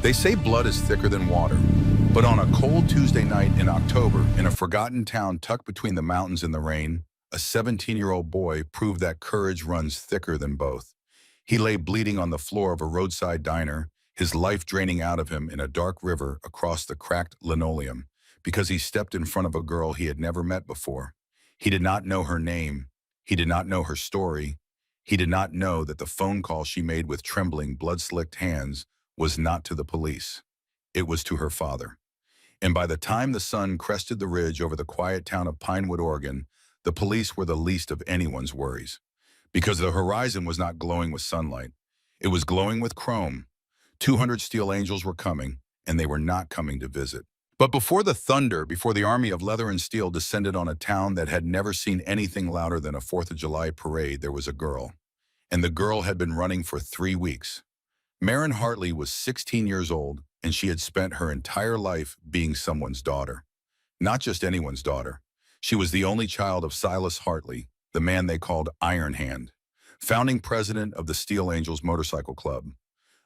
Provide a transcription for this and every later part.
They say blood is thicker than water, but on a cold Tuesday night in October, in a forgotten town tucked between the mountains and the rain, a 17-year-old boy proved that courage runs thicker than both. He lay bleeding on the floor of a roadside diner, his life draining out of him in a dark river across the cracked linoleum, because he stepped in front of a girl he had never met before. He did not know her name. He did not know her story. He did not know that the phone call she made with trembling, blood-slicked hands was not to the police. It was to her father. And by the time the sun crested the ridge over the quiet town of Pinewood, Oregon, the police were the least of anyone's worries. Because the horizon was not glowing with sunlight. It was glowing with chrome. 200 steel angels were coming, and they were not coming to visit. But before the thunder, before the army of leather and steel descended on a town that had never seen anything louder than a 4th of July parade, there was a girl. And the girl had been running for 3 weeks. Maren Hartley was 16 years old, and she had spent her entire life being someone's daughter. Not just anyone's daughter. She was the only child of Silas Hartley, the man they called Iron Hand, founding president of the Steel Angels Motorcycle Club.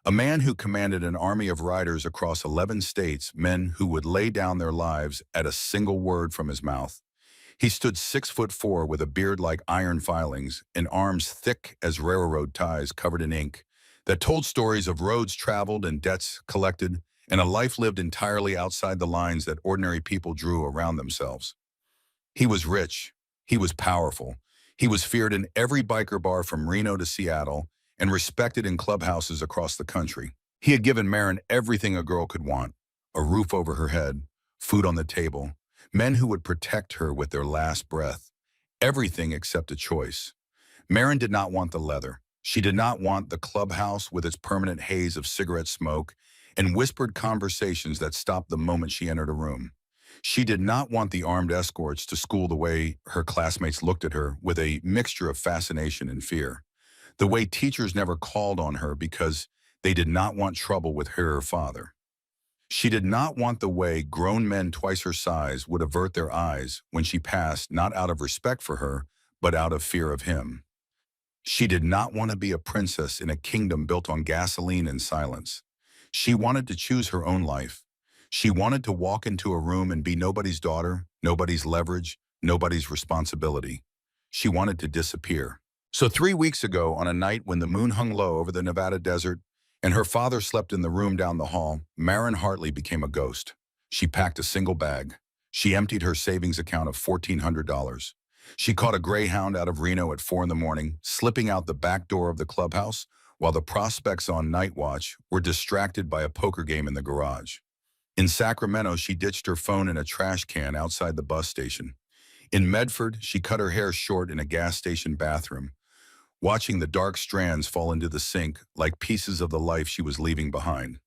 A man who commanded an army of riders across 11 states, men who would lay down their lives at a single word from his mouth. He stood 6'4" with a beard like iron filings and arms thick as railroad ties covered in ink, that told stories of roads traveled and debts collected, and a life lived entirely outside the lines that ordinary people drew around themselves. He was rich. He was powerful. He was feared in every biker bar from Reno to Seattle and respected in clubhouses across the country. He had given Maren everything a girl could want: a roof over her head, food on the table, men who would protect her with their last breath. Everything except a choice. Maren did not want the leather. She did not want the clubhouse with its permanent haze of cigarette smoke and whispered conversations that stopped the moment she entered a room. She did not want the armed escorts to school the way her classmates looked at her with a mixture of fascination and fear. The way teachers never called on her because they did not want trouble with her or father. She did not want the way grown men twice her size would avert their eyes when she passed, not out of respect for her, but out of fear of him. She did not want to be a princess in a kingdom built on gasoline and silence. She wanted to choose her own life. She wanted to walk into a room and be nobody's daughter, nobody's leverage, nobody's responsibility. She wanted to disappear. So 3 weeks ago, on a night when the moon hung low over the Nevada desert and her father slept in the room down the hall, Maren Hartley became a ghost. She packed a single bag. She emptied her savings account of $1,400. She caught a Greyhound out of Reno at 4 in the morning, slipping out the back door of the clubhouse while the prospects on night watch were distracted by a poker game in the garage. In Sacramento, she ditched her phone in a trash can outside the bus station. In Medford, she cut her hair short in a gas station bathroom, watching the dark strands fall into the sink like pieces of the life she was leaving behind.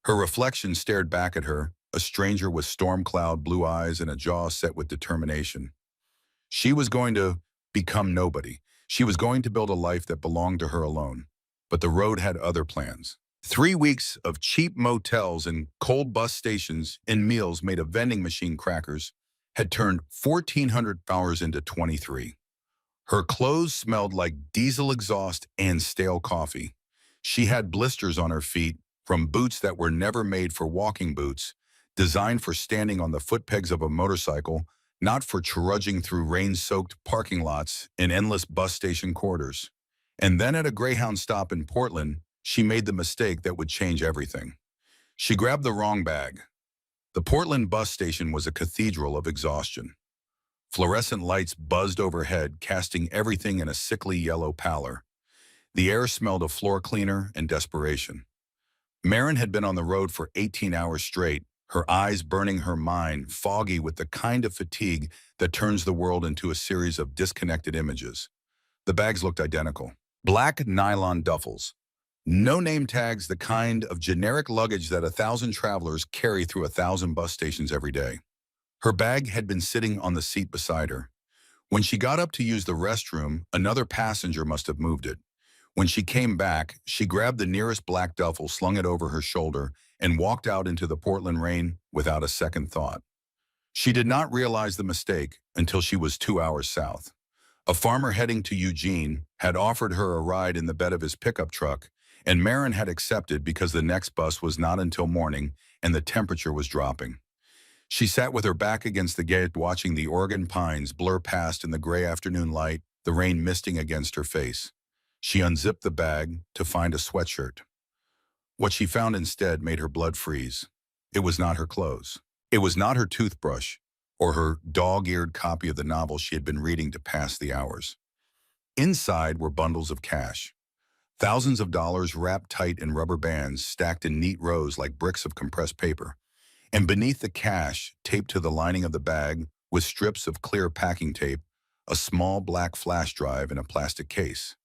Her reflection stared back at her, a stranger with storm cloud blue eyes and a jaw set with determination. She was going to become nobody. She was going to build a life that belonged to her alone. But the road had other plans. 3 weeks of cheap motels and cold bus stations and meals made of vending machine crackers had turned 1,400 hours into 23. Her clothes smelled like diesel exhaust and stale coffee. She had blisters on her feet from boots that were never made for walking boots, designed for standing on the foot pegs of a motorcycle, not for trudging through rain-soaked parking lots and endless bus station corridors. And then at a Greyhound stop in Portland, she made the mistake that would change everything. She grabbed the wrong bag. The Portland bus station was a cathedral of exhaustion. Fluorescent lights buzzed overhead, casting everything in a sickly yellow pallor. The air smelled of floor cleaner and desperation. Maren had been on the road for 18 hours straight, her eyes burning, her mind foggy with the kind of fatigue that turns the world into a series of disconnected images. The bags looked identical. Black nylon duffels. No name tags, the kind of generic luggage that 1,000 travelers carry through 1,000 bus stations every day. Her bag had been sitting on the seat beside her. When she got up to use the restroom, another passenger must have moved it. When she came back, she grabbed the nearest black duffel, slung it over her shoulder, and walked out into the Portland rain without a second thought. She did not realize the mistake until she was 2 hours south. A farmer heading to Eugene had offered her a ride in the bed of his pickup truck, And Marin had accepted because the next bus was not until morning and the temperature was dropping. She sat with her back against the gate watching the Oregon pines blur past in the gray afternoon light, the rain misting against her face. She unzipped the bag to find a sweatshirt. What she found instead made her blood freeze. It was not her clothes. It was not her toothbrush or her dog-eared copy of the novel she had been reading to pass the hours. Inside were bundles of cash. Thousands of dollars wrapped tight in rubber bands stacked in neat rows like bricks of compressed paper. And beneath the cash, taped to the lining of the bag, with strips of clear packing tape, a small black flash drive in a plastic case.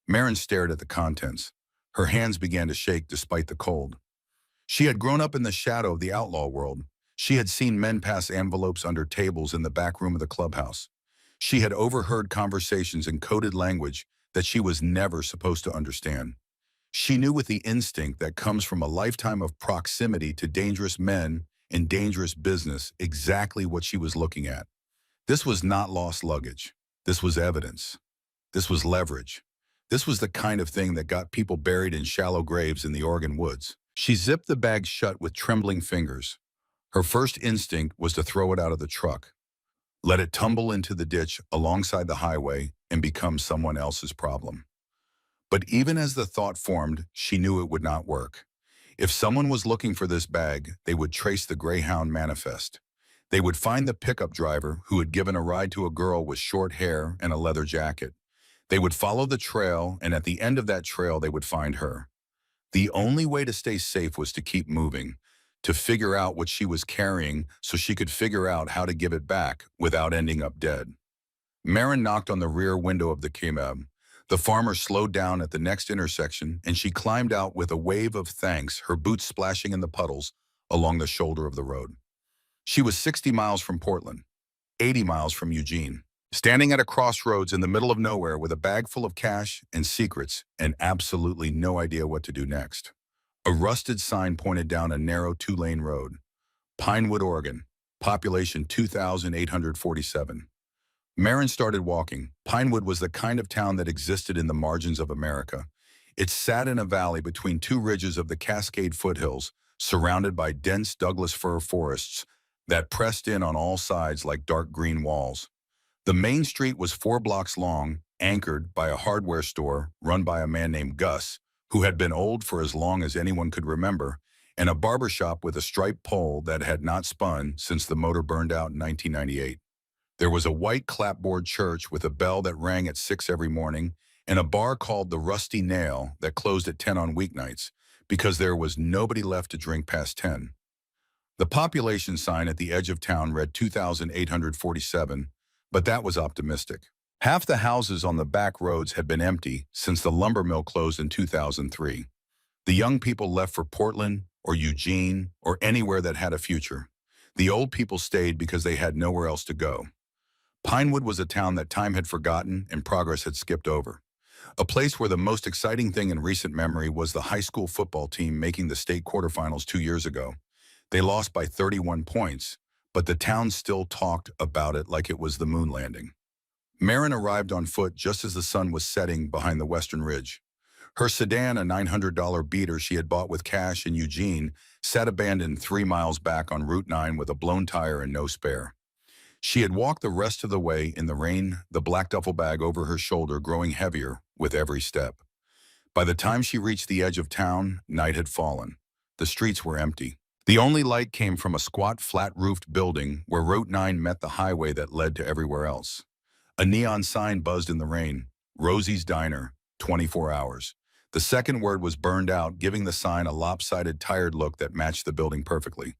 Marin stared at the contents. Her hands began to shake despite the cold. She had grown up in the shadow of the outlaw world. She had seen men pass envelopes under tables in the back room of the clubhouse. She had overheard conversations in coded language that she was never supposed to understand. She knew with the instinct that comes from a lifetime of proximity to dangerous men and dangerous business exactly what she was looking at. This was not lost luggage. This was evidence. This was leverage. This was the kind of thing that got people buried in shallow graves in the Oregon woods. She zipped the bag shut with trembling fingers. Her first instinct was to throw it out of the truck, let it tumble into the ditch alongside the highway and become someone else's problem. But even as the thought formed, she knew it would not work. If someone was looking for this bag, they would trace the Greyhound manifest. They would find the pickup driver who had given a ride to a girl with short hair and a leather jacket. They would follow the trail, and at the end of that trail, they would find her. The only way to stay safe was to keep moving, to figure out what she was carrying so she could figure out how to give it back without ending up dead. Marin knocked on the rear window of the kebab. The farmer slowed down at the next intersection, and she climbed out with a wave of thanks, her boots splashing in the puddles along the shoulder of the road. She was 60 miles from Portland, 80 miles from Eugene, standing at a crossroads in the middle of nowhere with a bag full of cash and secrets and absolutely no idea what to do next. A rusted sign pointed down a narrow two-lane road. Pinewood, Oregon, population 2,847. Marin started walking. Pinewood was the kind of town that existed in the margins of America. It sat in a valley between two ridges of the Cascade foothills, surrounded by dense Douglas fir forests that pressed in on all sides like dark green walls. The main street was 4 blocks long, anchored by a hardware store run by a man named Gus, who had been old for as long as anyone could remember, and a barber shop with a striped pole that had not spun since the motor burned out in 1998. There was a white clapboard church with a bell that rang at 6 every morning, and a bar called the Rusty Nail that closed at 10 on weeknights, because there was nobody left to drink past 10. The population sign at the edge of town read 2,847, but that was optimistic. Half the houses on the back roads had been empty since the lumber mill closed in 2003. The young people left for Portland or Eugene or anywhere that had a future. The old people stayed because they had nowhere else to go. Pinewood was a town that time had forgotten and progress had skipped over. A place where the most exciting thing in recent memory was the high school football team making the state quarterfinals 2 years ago. They lost by 31 points, but the town still talked about it like it was the moon landing. Marin arrived on foot just as the sun was setting behind the western ridge. Her sedan, a $900 beater she had bought with cash in Eugene, sat abandoned 3 miles back on Route 9 with a blown tire and no spare. She had walked the rest of the way in the rain, the black duffel bag over her shoulder growing heavier with every step. By the time she reached the edge of town, night had fallen. The streets were empty. The only light came from a squat, flat-roofed building where Route 9 met the highway that led to everywhere else. A neon sign buzzed in the rain, Rosie's Diner, 24 hours. The second word was burned out, giving the sign a lopsided, tired look that matched the building perfectly.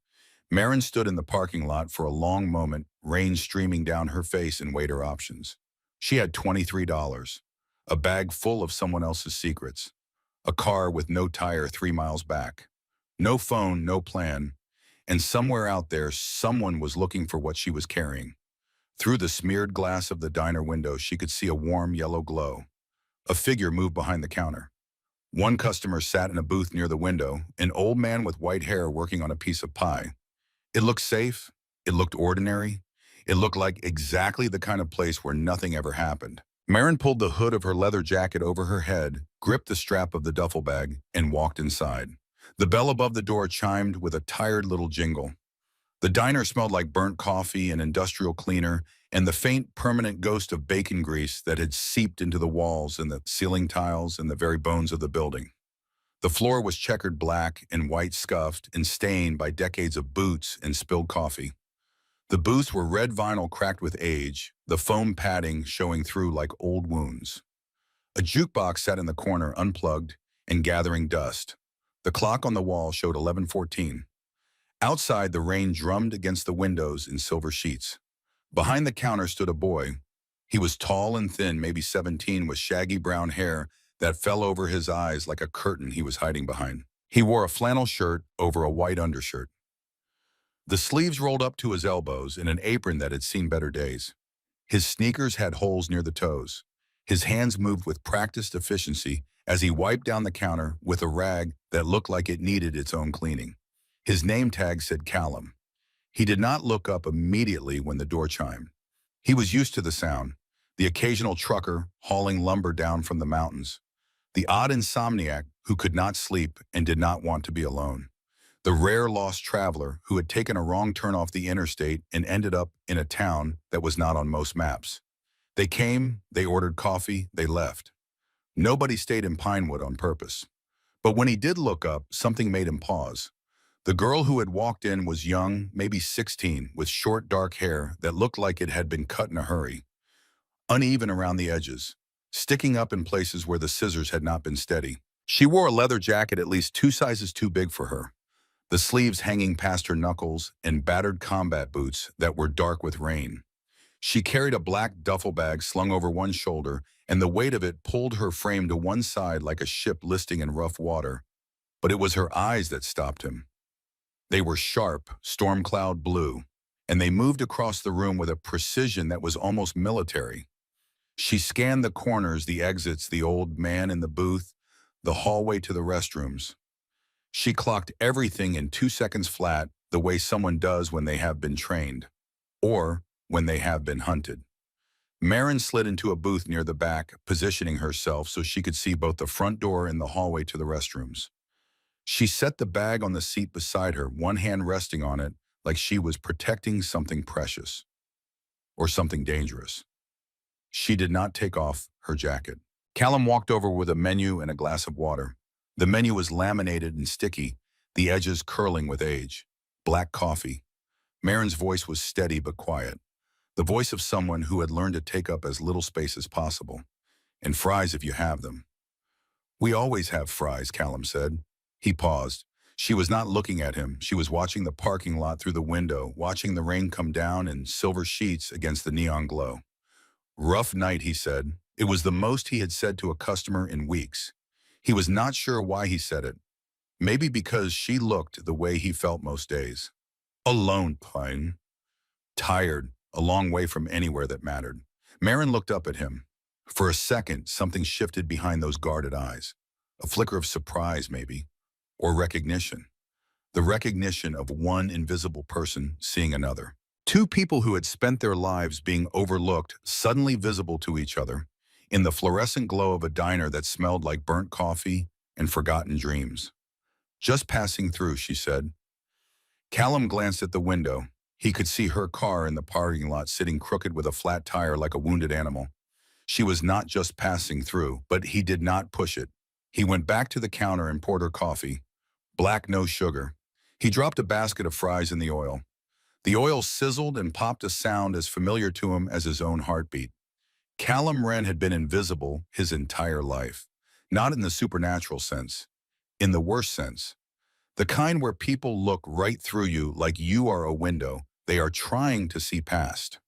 Marin stood in the parking lot for a long moment, rain streaming down her face and weighed her options. She had $23, a bag full of someone else's secrets, a car with no tire 3 miles back, no phone, no plan, and somewhere out there, someone was looking for what she was carrying. Through the smeared glass of the diner window, she could see a warm yellow glow. A figure moved behind the counter. One customer sat in a booth near the window, an old man with white hair working on a piece of pie. It looked safe. It looked ordinary. It looked like exactly the kind of place where nothing ever happened. Marin pulled the hood of her leather jacket over her head, gripped the strap of the duffel bag, and walked inside. The bell above the door chimed with a tired little jingle. The diner smelled like burnt coffee and industrial cleaner, and the faint, permanent ghost of bacon grease that had seeped into the walls and the ceiling tiles and the very bones of the building. The floor was checkered black and white scuffed and stained by decades of boots and spilled coffee. The booths were red vinyl cracked with age, the foam padding showing through like old wounds. A jukebox sat in the corner unplugged and gathering dust. The clock on the wall showed 11:14. Outside, the rain drummed against the windows in silver sheets. Behind the counter stood a boy. He was tall and thin, maybe 17, with shaggy brown hair that fell over his eyes like a curtain he was hiding behind. He wore a flannel shirt over a white undershirt. The sleeves rolled up to his elbows in an apron that had seen better days. His sneakers had holes near the toes. His hands moved with practiced efficiency as he wiped down the counter with a rag that looked like it needed its own cleaning. His name tag said Callum. He did not look up immediately when the door chimed. He was used to the sound, the occasional trucker hauling lumber down from the mountains, the odd insomniac who could not sleep and did not want to be alone, the rare lost traveler who had taken a wrong turn off the interstate and ended up in a town that was not on most maps. They came, they ordered coffee, they left. Nobody stayed in Pinewood on purpose. But when he did look up, something made him pause. The girl who had walked in was young, maybe 16, with short dark hair that looked like it had been cut in a hurry, uneven around the edges, sticking up in places where the scissors had not been steady. She wore a leather jacket at least 2 sizes too big for her, the sleeves hanging past her knuckles, and battered combat boots that were dark with rain. She carried a black duffel bag slung over one shoulder, and the weight of it pulled her frame to one side like a ship listing in rough water. But it was her eyes that stopped him. They were sharp, storm cloud blue, and they moved across the room with a precision that was almost military. She scanned the corners, the exits, the old man in the booth, the hallway to the restrooms. She clocked everything in 2 seconds flat, the way someone does when they have been trained, or when they have been hunted. Marin slid into a booth near the back, positioning herself so she could see both the front door and the hallway to the restrooms. She set the bag on the seat beside her, one hand resting on it like she was protecting something precious or something dangerous. She did not take off her jacket. Callum walked over with a menu and a glass of water. The menu was laminated and sticky, the edges curling with age. Black coffee. Marin's voice was steady but quiet, the voice of someone who had learned to take up as little space as possible. And fries if you have them. We always have fries, Callum said. He paused. She was not looking at him. She was watching the parking lot through the window, watching the rain come down in silver sheets against the neon glow. Rough night, he said. It was the most he had said to a customer in weeks. He was not sure why he said it. Maybe because she looked the way he felt most days. Alone, Pine. Tired, a long way from anywhere that mattered. Marin looked up at him. For a second, something shifted behind those guarded eyes. A flicker of surprise, maybe. Or recognition. The recognition of one invisible person seeing another. Two people who had spent their lives being overlooked, suddenly visible to each other, in the fluorescent glow of a diner that smelled like burnt coffee and forgotten dreams. Just passing through, she said. Callum glanced at the window. He could see her car in the parking lot sitting crooked with a flat tire like a wounded animal. She was not just passing through, but he did not push it. He went back to the counter and poured her coffee. Black, no sugar. He dropped a basket of fries in the oil. The oil sizzled and popped a sound as familiar to him as his own heartbeat. Callum Wren had been invisible his entire life. Not in the supernatural sense. In the worst sense. The kind where people look right through you like you are a window they are trying to see past.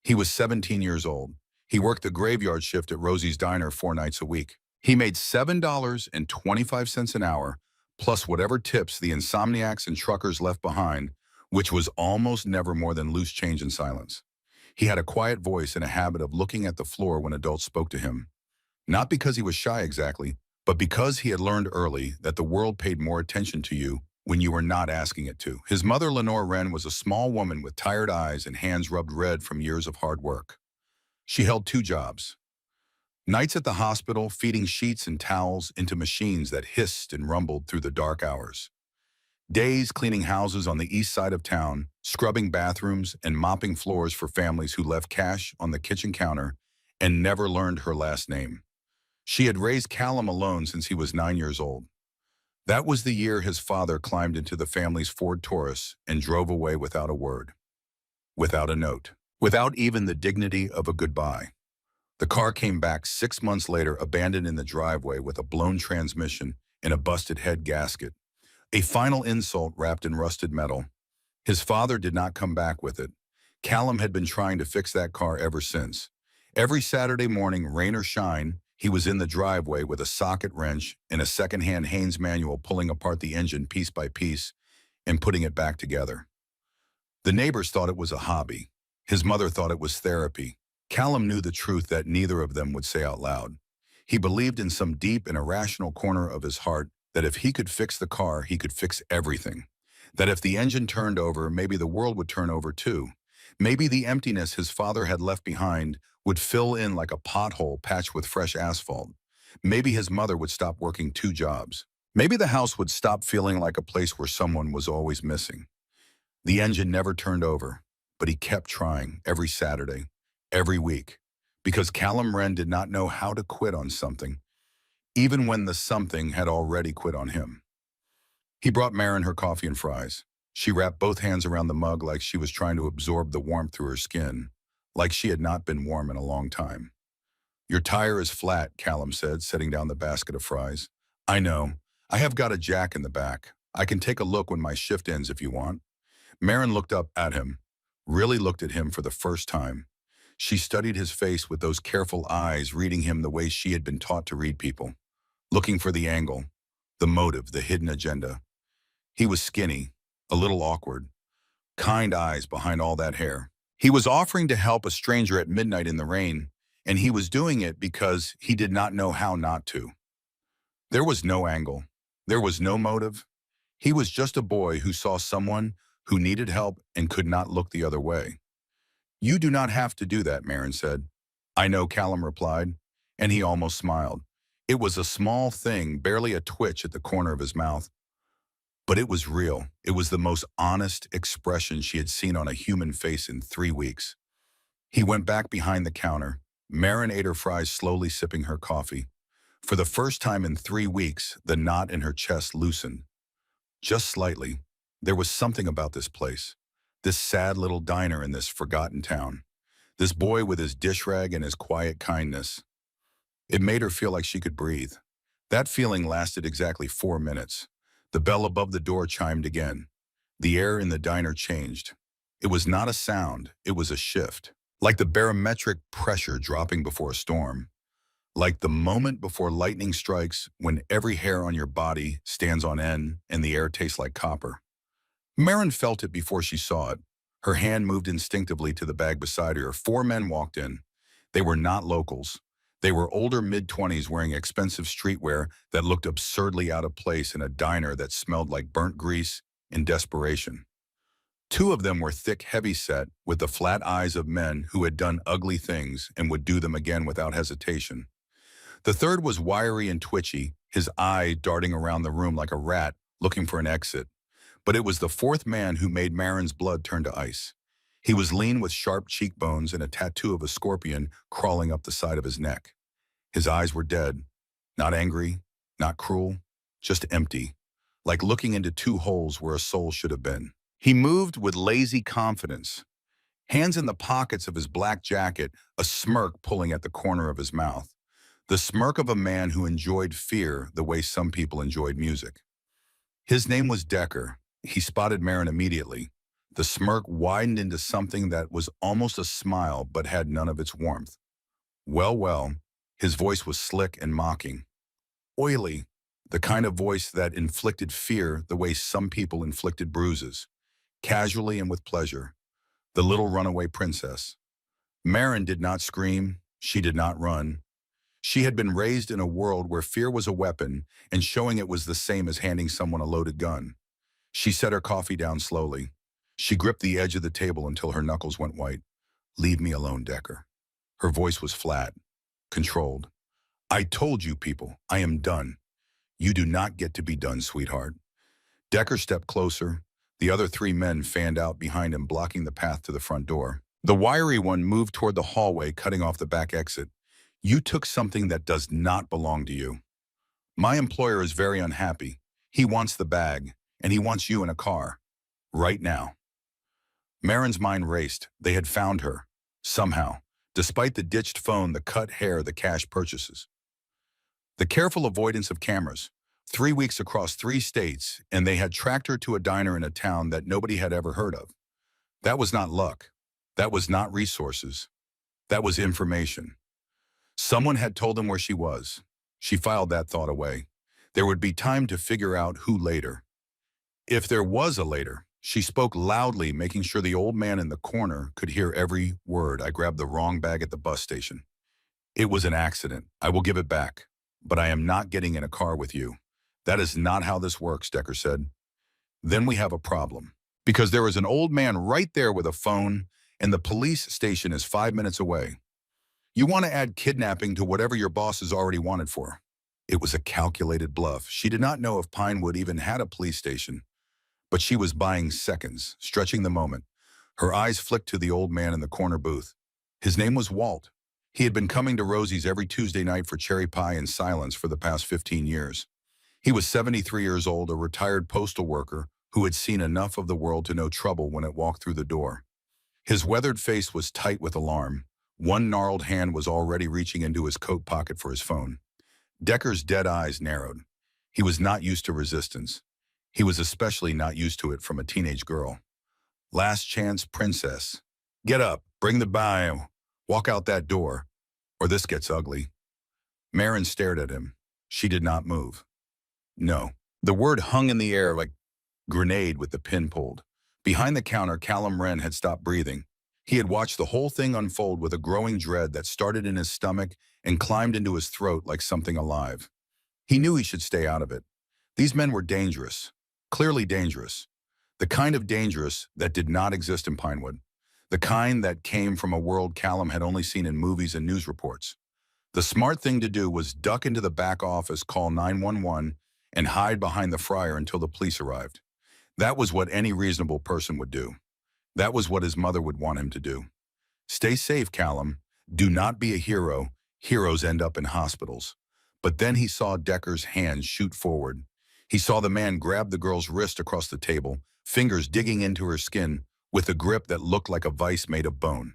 He was 17 years old. He worked the graveyard shift at Rosie's Diner 4 nights a week. He made $7.25 an hour, plus whatever tips the insomniacs and truckers left behind, which was almost never more than loose change and silence. He had a quiet voice and a habit of looking at the floor when adults spoke to him. Not because he was shy exactly, but because he had learned early that the world paid more attention to you when you were not asking it to. His mother, Lenore Wren, was a small woman with tired eyes and hands rubbed red from years of hard work. She held 2 jobs. Nights at the hospital feeding sheets and towels into machines that hissed and rumbled through the dark hours. Days cleaning houses on the east side of town, scrubbing bathrooms and mopping floors for families who left cash on the kitchen counter and never learned her last name. She had raised Callum alone since he was 9 years old. That was the year his father climbed into the family's Ford Taurus and drove away without a word, without a note, without even the dignity of a goodbye. The car came back 6 months later, abandoned in the driveway with a blown transmission and a busted head gasket. A final insult wrapped in rusted metal. His father did not come back with it. Callum had been trying to fix that car ever since. Every Saturday morning, rain or shine, he was in the driveway with a socket wrench and a second-hand Haynes manual, pulling apart the engine piece by piece and putting it back together. The neighbors thought it was a hobby. His mother thought it was therapy. Callum knew the truth that neither of them would say out loud. He believed in some deep and irrational corner of his heart that if he could fix the car, he could fix everything. That if the engine turned over, maybe the world would turn over too. Maybe the emptiness his father had left behind would fill in like a pothole patched with fresh asphalt. Maybe his mother would stop working 2 jobs. Maybe the house would stop feeling like a place where someone was always missing. The engine never turned over, but he kept trying every Saturday, every week, because Callum Wren did not know how to quit on something, even when the something had already quit on him. He brought Marin her coffee and fries. She wrapped both hands around the mug like she was trying to absorb the warmth through her skin, like she had not been warm in a long time. "Your tire is flat," Callum said, setting down the basket of fries. "I know. I have got a jack in the back. I can take a look when my shift ends if you want." Marin looked up at him, really looked at him for the first time. She studied his face with those careful eyes, reading him the way she had been taught to read people, looking for the angle, the motive, the hidden agenda. He was skinny, a little awkward, kind eyes behind all that hair. He was offering to help a stranger at midnight in the rain, and he was doing it because he did not know how not to. There was no angle. There was no motive. He was just a boy who saw someone who needed help and could not look the other way. "You do not have to do that," Marin said. "I know," Callum replied, and he almost smiled. It was a small thing, barely a twitch at the corner of his mouth. But it was real. It was the most honest expression she had seen on a human face in 3 weeks. He went back behind the counter. Marin ate her fries, slowly sipping her coffee. For the first time in 3 weeks, the knot in her chest loosened. Just slightly. There was something about this place. This sad little diner in this forgotten town. This boy with his dish rag and his quiet kindness. It made her feel like she could breathe. That feeling lasted exactly 4 minutes. The bell above the door chimed again. The air in the diner changed. It was not a sound, it was a shift. Like the barometric pressure dropping before a storm. Like the moment before lightning strikes, when every hair on your body stands on end and the air tastes like copper. Marin felt it before she saw it. Her hand moved instinctively to the bag beside her. 4 men walked in. They were not locals. They were older mid-20s wearing expensive streetwear that looked absurdly out of place in a diner that smelled like burnt grease and desperation. 2 of them were thick, heavy-set, with the flat eyes of men who had done ugly things and would do them again without hesitation. The third was wiry and twitchy, his eye darting around the room like a rat looking for an exit. But it was the 4th man who made Marin's blood turn to ice. He was lean with sharp cheekbones and a tattoo of a scorpion crawling up the side of his neck. His eyes were dead, not angry, not cruel, just empty, like looking into 2 holes where a soul should have been. He moved with lazy confidence, hands in the pockets of his black jacket, a smirk pulling at the corner of his mouth. The smirk of a man who enjoyed fear the way some people enjoyed music. His name was Decker. He spotted Marin immediately. The smirk widened into something that was almost a smile but had none of its warmth. "Well, well," his voice was slick and mocking. Oily, the kind of voice that inflicted fear the way some people inflicted bruises, casually and with pleasure. The little runaway princess. Marin did not scream. She did not run. She had been raised in a world where fear was a weapon and showing it was the same as handing someone a loaded gun. She set her coffee down slowly. She gripped the edge of the table until her knuckles went white. "Leave me alone, Decker." Her voice was flat, controlled. I told you people, I am done. You do not get to be done, sweetheart. Decker stepped closer. The other three men fanned out behind him, blocking the path to the front door. The wiry one moved toward the hallway, cutting off the back exit. You took something that does not belong to you. My employer is very unhappy. He wants the bag, and he wants you in a car. Right now. Marin's mind raced. They had found her. Somehow. Despite the ditched phone, the cut hair, the cash purchases. The careful avoidance of cameras. 3 weeks across 3 states, and they had tracked her to a diner in a town that nobody had ever heard of. That was not luck. That was not resources. That was information. Someone had told them where she was. She filed that thought away. There would be time to figure out who later. If there was a later, she spoke loudly, making sure the old man in the corner could hear every word. I grabbed the wrong bag at the bus station. It was an accident. I will give it back. But I am not getting in a car with you. That is not how this works, Decker said. Then we have a problem. Because there is an old man right there with a phone, and the police station is 5 minutes away. You want to add kidnapping to whatever your boss is already wanted for. It was a calculated bluff. She did not know if Pinewood even had a police station, but she was buying seconds, stretching the moment. Her eyes flicked to the old man in the corner booth. His name was Walt. He had been coming to Rosie's every Tuesday night for cherry pie in silence for the past 15 years. He was 73 years old, a retired postal worker who had seen enough of the world to know trouble when it walked through the door. His weathered face was tight with alarm. One gnarled hand was already reaching into his coat pocket for his phone. Decker's dead eyes narrowed. He was not used to resistance. He was especially not used to it from a teenage girl. Last chance, princess. Get up, bring the bio, walk out that door, or this gets ugly. Marin stared at him. She did not move. No. The word hung in the air like grenade with the pin pulled. Behind the counter, Callum Wren had stopped breathing. He had watched the whole thing unfold with a growing dread that started in his stomach and climbed into his throat like something alive. He knew he should stay out of it. These men were dangerous, clearly dangerous. The kind of dangerous that did not exist in Pinewood. The kind that came from a world Callum had only seen in movies and news reports. The smart thing to do was duck into the back office, call 911, and hide behind the fryer until the police arrived. That was what any reasonable person would do. That was what his mother would want him to do. Stay safe, Callum. Do not be a hero. Heroes end up in hospitals. But then he saw Decker's hands shoot forward. He saw the man grab the girl's wrist across the table, fingers digging into her skin with a grip that looked like a vise made of bone.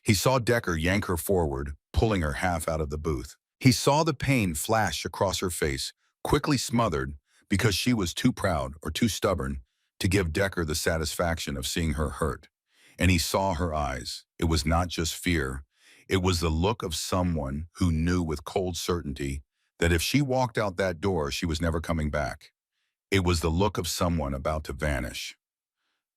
He saw Decker yank her forward, pulling her half out of the booth. He saw the pain flash across her face, quickly smothered because she was too proud or too stubborn to give Decker the satisfaction of seeing her hurt. And he saw her eyes. It was not just fear. It was the look of someone who knew with cold certainty that if she walked out that door, she was never coming back. It was the look of someone about to vanish.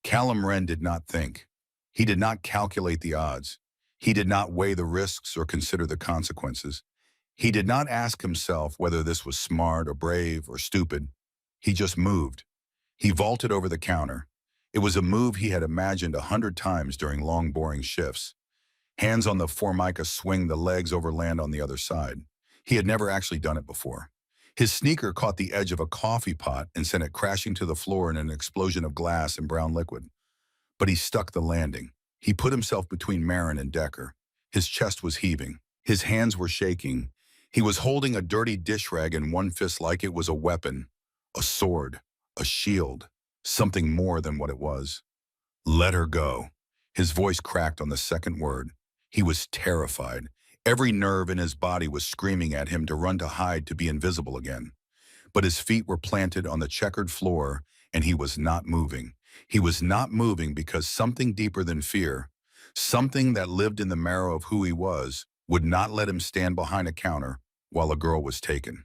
Callum Wren did not think. He did not calculate the odds. He did not weigh the risks or consider the consequences. He did not ask himself whether this was smart or brave or stupid. He just moved. He vaulted over the counter. It was a move he had imagined 100 times during long, boring shifts. Hands on the formica swing, the legs overland on the other side. He had never actually done it before. His sneaker caught the edge of a coffee pot and sent it crashing to the floor in an explosion of glass and brown liquid. But he stuck the landing. He put himself between Marin and Decker. His chest was heaving. His hands were shaking. He was holding a dirty dish rag in one fist like it was a weapon, a sword, a shield, something more than what it was. Let her go. His voice cracked on the second word. He was terrified. Every nerve in his body was screaming at him to run, to hide, to be invisible again. But his feet were planted on the checkered floor, and he was not moving. He was not moving because something deeper than fear, something that lived in the marrow of who he was, would not let him stand behind a counter while a girl was taken.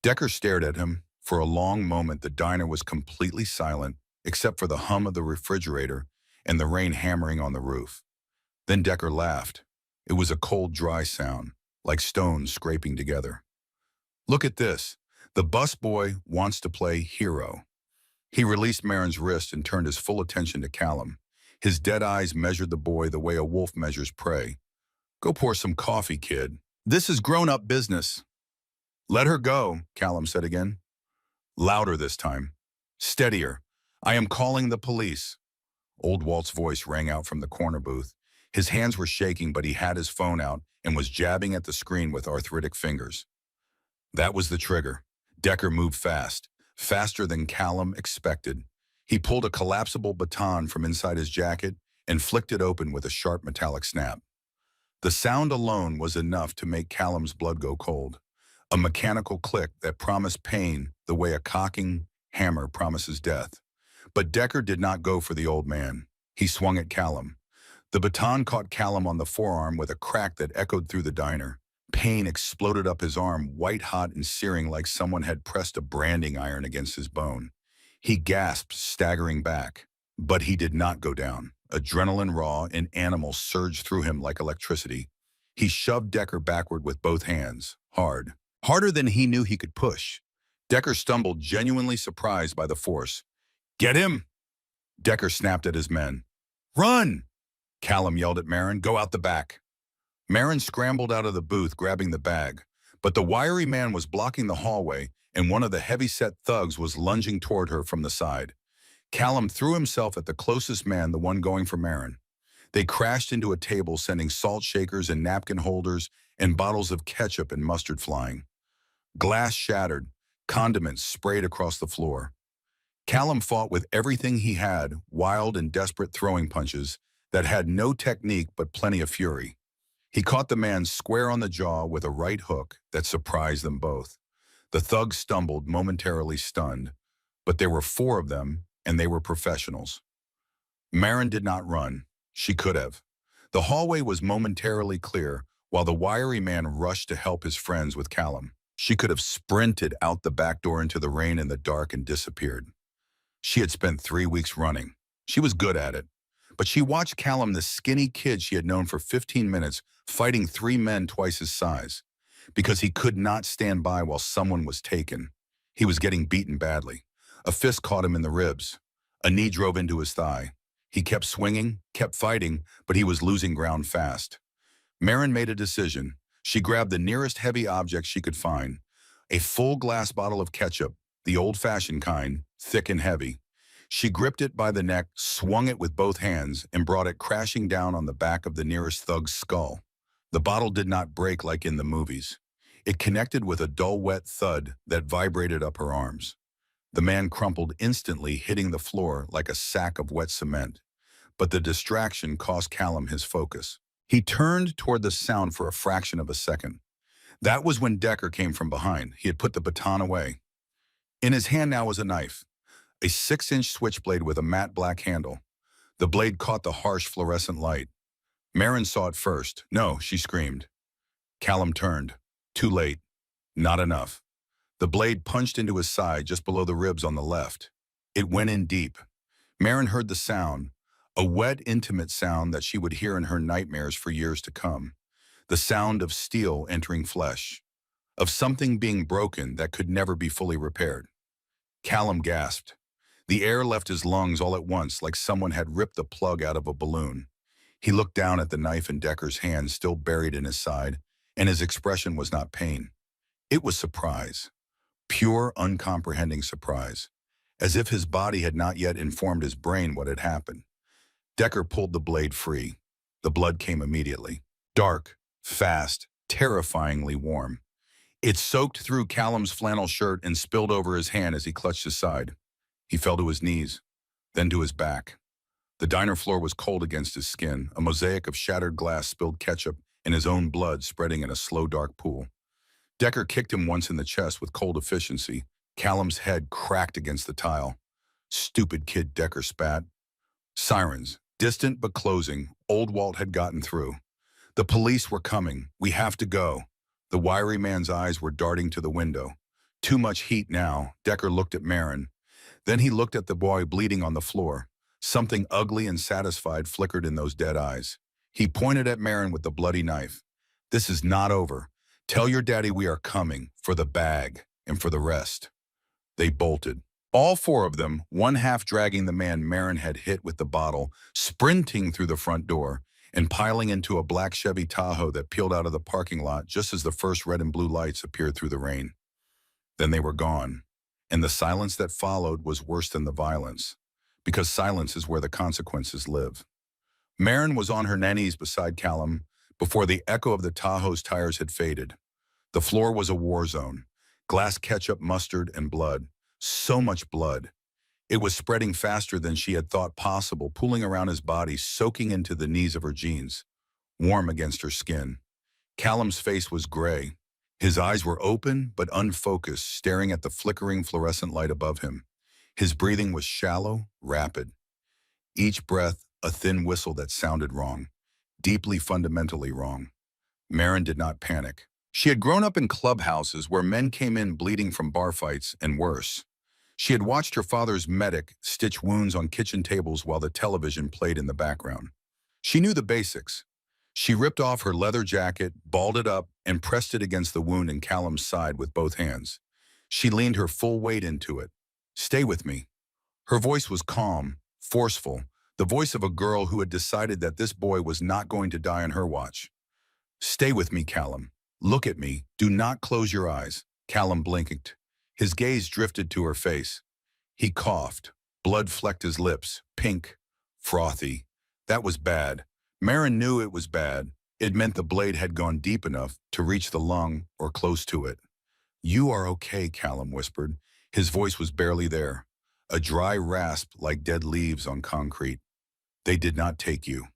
Decker stared at him. For a long moment, the diner was completely silent, except for the hum of the refrigerator and the rain hammering on the roof. Then Decker laughed. It was a cold, dry sound, like stones scraping together. Look at this. The busboy wants to play hero. He released Marin's wrist and turned his full attention to Callum. His dead eyes measured the boy the way a wolf measures prey. Go pour some coffee, kid. This is grown-up business. Let her go, Callum said again. Louder this time. Steadier. I am calling the police. Old Walt's voice rang out from the corner booth. His hands were shaking, but he had his phone out and was jabbing at the screen with arthritic fingers. That was the trigger. Decker moved fast, faster than Callum expected. He pulled a collapsible baton from inside his jacket and flicked it open with a sharp metallic snap. The sound alone was enough to make Callum's blood go cold. A mechanical click that promised pain the way a cocking hammer promises death. But Decker did not go for the old man. He swung at Callum. The baton caught Callum on the forearm with a crack that echoed through the diner. Pain exploded up his arm, white-hot and searing like someone had pressed a branding iron against his bone. He gasped, staggering back. But he did not go down. Adrenaline raw and animal surged through him like electricity. He shoved Decker backward with both hands, hard. Harder than he knew he could push. Decker stumbled, genuinely surprised by the force. Get him! Decker snapped at his men. Run! Callum yelled at Marin. Go out the back. Marin scrambled out of the booth, grabbing the bag. But the wiry man was blocking the hallway, and one of the heavy-set thugs was lunging toward her from the side. Callum threw himself at the closest man, the one going for Marin. They crashed into a table, sending salt shakers and napkin holders and bottles of ketchup and mustard flying. Glass shattered, condiments sprayed across the floor. Callum fought with everything he had, wild and desperate throwing punches that had no technique but plenty of fury. He caught the man square on the jaw with a right hook that surprised them both. The thug stumbled, momentarily stunned, but there were 4 of them, and they were professionals. Marin did not run. She could have. The hallway was momentarily clear, while the wiry man rushed to help his friends with Callum. She could have sprinted out the back door into the rain and the dark and disappeared. She had spent 3 weeks running. She was good at it. But she watched Callum, the skinny kid she had known for 15 minutes, fighting 3 men twice his size. Because he could not stand by while someone was taken. He was getting beaten badly. A fist caught him in the ribs. A knee drove into his thigh. He kept swinging, kept fighting, but he was losing ground fast. Marin made a decision. She grabbed the nearest heavy object she could find. A full glass bottle of ketchup, the old-fashioned kind, thick and heavy. She gripped it by the neck, swung it with both hands, and brought it crashing down on the back of the nearest thug's skull. The bottle did not break like in the movies. It connected with a dull, wet thud that vibrated up her arms. The man crumpled instantly, hitting the floor like a sack of wet cement. But the distraction cost Callum his focus. He turned toward the sound for a fraction of a second. That was when Decker came from behind. He had put the baton away. In his hand now was a knife, a 6-inch switchblade with a matte black handle. The blade caught the harsh fluorescent light. Marin saw it first. No, she screamed. Callum turned. Too late. Not enough. The blade punched into his side just below the ribs on the left. It went in deep. Marin heard the sound, a wet, intimate sound that she would hear in her nightmares for years to come. The sound of steel entering flesh, of something being broken that could never be fully repaired. Callum gasped. The air left his lungs all at once, like someone had ripped the plug out of a balloon. He looked down at the knife in Decker's hand, still buried in his side, and his expression was not pain. It was surprise. Pure, uncomprehending surprise, as if his body had not yet informed his brain what had happened. Decker pulled the blade free. The blood came immediately. Dark, fast, terrifyingly warm. It soaked through Callum's flannel shirt and spilled over his hand as he clutched his side. He fell to his knees, then to his back. The diner floor was cold against his skin. A mosaic of shattered glass spilled ketchup and his own blood spreading in a slow, dark pool. Decker kicked him once in the chest with cold efficiency. Callum's head cracked against the tile. Stupid kid, Decker spat. Sirens, distant but closing. Old Walt had gotten through. The police were coming. We have to go. The wiry man's eyes were darting to the window. Too much heat now. Decker looked at Marin. Then he looked at the boy bleeding on the floor. Something ugly and satisfied flickered in those dead eyes. He pointed at Marin with the bloody knife. This is not over. Tell your daddy we are coming, for the bag, and for the rest. They bolted. All 4 of them, one half dragging the man Marin had hit with the bottle, sprinting through the front door, and piling into a black Chevy Tahoe that peeled out of the parking lot just as the first red and blue lights appeared through the rain. Then they were gone, and the silence that followed was worse than the violence, because silence is where the consequences live. Marin was on her knees beside Callum before the echo of the Tahoe's tires had faded. The floor was a war zone. Glass ketchup, mustard, and blood. So much blood. It was spreading faster than she had thought possible, pooling around his body, soaking into the knees of her jeans, warm against her skin. Callum's face was gray. His eyes were open but unfocused, staring at the flickering fluorescent light above him. His breathing was shallow, rapid. Each breath, a thin whistle that sounded wrong, deeply fundamentally wrong. Marin did not panic. She had grown up in clubhouses where men came in bleeding from bar fights and worse. She had watched her father's medic stitch wounds on kitchen tables while the television played in the background. She knew the basics. She ripped off her leather jacket, balled it up, and pressed it against the wound in Callum's side with both hands. She leaned her full weight into it. "Stay with me." Her voice was calm, forceful, the voice of a girl who had decided that this boy was not going to die on her watch. "Stay with me, Callum. Look at me. Do not close your eyes." Callum blinked. His gaze drifted to her face. He coughed. Blood flecked his lips, pink, frothy. That was bad. Marin knew it was bad. It meant the blade had gone deep enough to reach the lung or close to it. "You are okay," Callum whispered. His voice was barely there, a dry rasp like dead leaves on concrete. "They did not take you."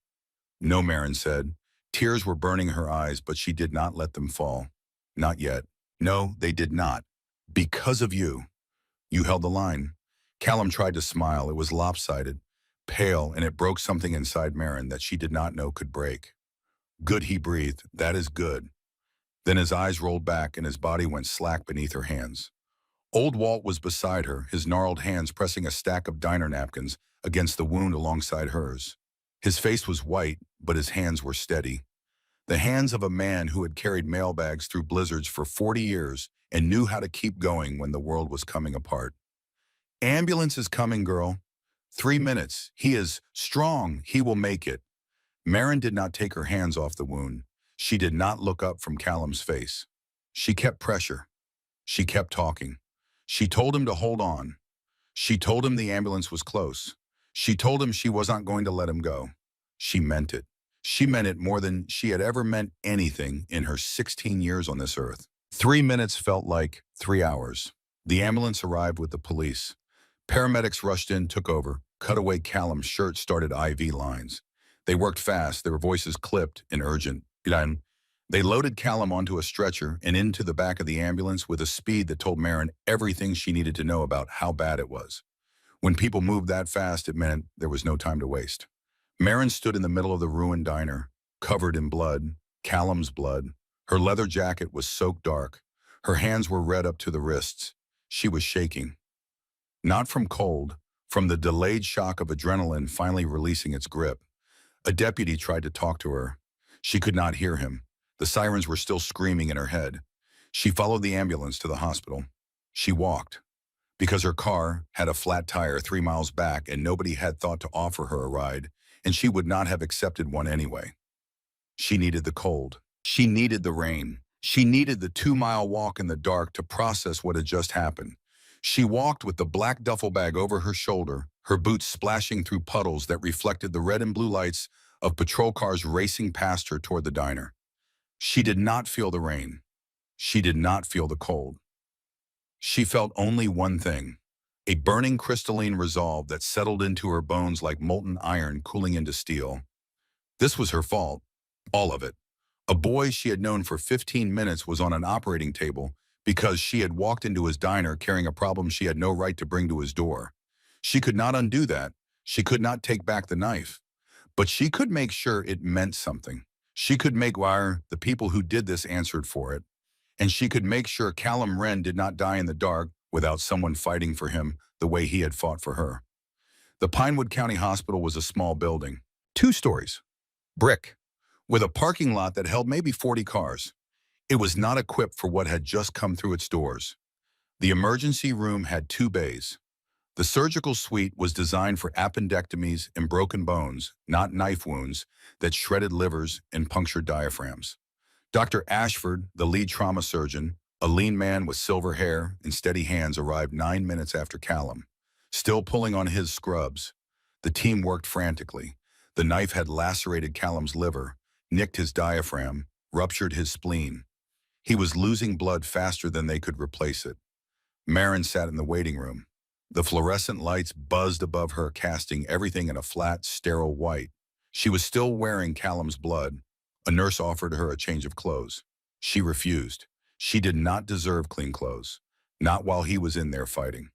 "No," Marin said. Tears were burning her eyes, but she did not let them fall. "Not yet. No, they did not. Because of you. You held the line." Callum tried to smile. It was lopsided, pale, and it broke something inside Marin that she did not know could break. "Good," he breathed. "That is good." Then his eyes rolled back and his body went slack beneath her hands. Old Walt was beside her, his gnarled hands pressing a stack of diner napkins against the wound alongside hers. His face was white, but his hands were steady. The hands of a man who had carried mail bags through blizzards for 40 years and knew how to keep going when the world was coming apart. "Ambulance is coming, girl. 3 minutes. He is strong. He will make it." Marin did not take her hands off the wound. She did not look up from Callum's face. She kept pressure. She kept talking. She told him to hold on. She told him the ambulance was close. She told him she was not going to let him go. She meant it. She meant it more than she had ever meant anything in her 16 years on this earth. 3 minutes felt like 3 hours. The ambulance arrived with the police. Paramedics rushed in, took over, cut away Callum's shirt, started IV lines. They worked fast, their voices clipped and urgent. They loaded Callum onto a stretcher and into the back of the ambulance with a speed that told Marin everything she needed to know about how bad it was. When people moved that fast, it meant there was no time to waste. Marin stood in the middle of the ruined diner, covered in blood, Callum's blood. Her leather jacket was soaked dark. Her hands were red up to the wrists. She was shaking. Not from cold, from the delayed shock of adrenaline finally releasing its grip. A deputy tried to talk to her. She could not hear him. The sirens were still screaming in her head. She followed the ambulance to the hospital. She walked, because her car had a flat tire 3 miles back and nobody had thought to offer her a ride, and she would not have accepted one anyway. She needed the cold. She needed the rain. She needed the 2-mile walk in the dark to process what had just happened. She walked with the black duffel bag over her shoulder, her boots splashing through puddles that reflected the red and blue lights of patrol cars racing past her toward the diner. She did not feel the rain. She did not feel the cold. She felt only one thing, a burning crystalline resolve that settled into her bones like molten iron cooling into steel. This was her fault, all of it. A boy she had known for 15 minutes was on an operating table because she had walked into his diner carrying a problem she had no right to bring to his door. She could not undo that. She could not take back the knife. But she could make sure it meant something. She could make sure the people who did this answered for it. And she could make sure Callum Wren did not die in the dark without someone fighting for him the way he had fought for her. The Pinewood County Hospital was a small building, 2 stories, brick, with a parking lot that held maybe 40 cars. It was not equipped for what had just come through its doors. The emergency room had 2 bays. The surgical suite was designed for appendectomies and broken bones, not knife wounds that shredded livers and punctured diaphragms. Dr. Ashford, the lead trauma surgeon, a lean man with silver hair and steady hands, arrived 9 minutes after Callum. Still pulling on his scrubs, the team worked frantically. The knife had lacerated Callum's liver, nicked his diaphragm, ruptured his spleen. He was losing blood faster than they could replace it. Marin sat in the waiting room. The fluorescent lights buzzed above her, casting everything in a flat, sterile white. She was still wearing Callum's blood. A nurse offered her a change of clothes. She refused. She did not deserve clean clothes, not while he was in there fighting.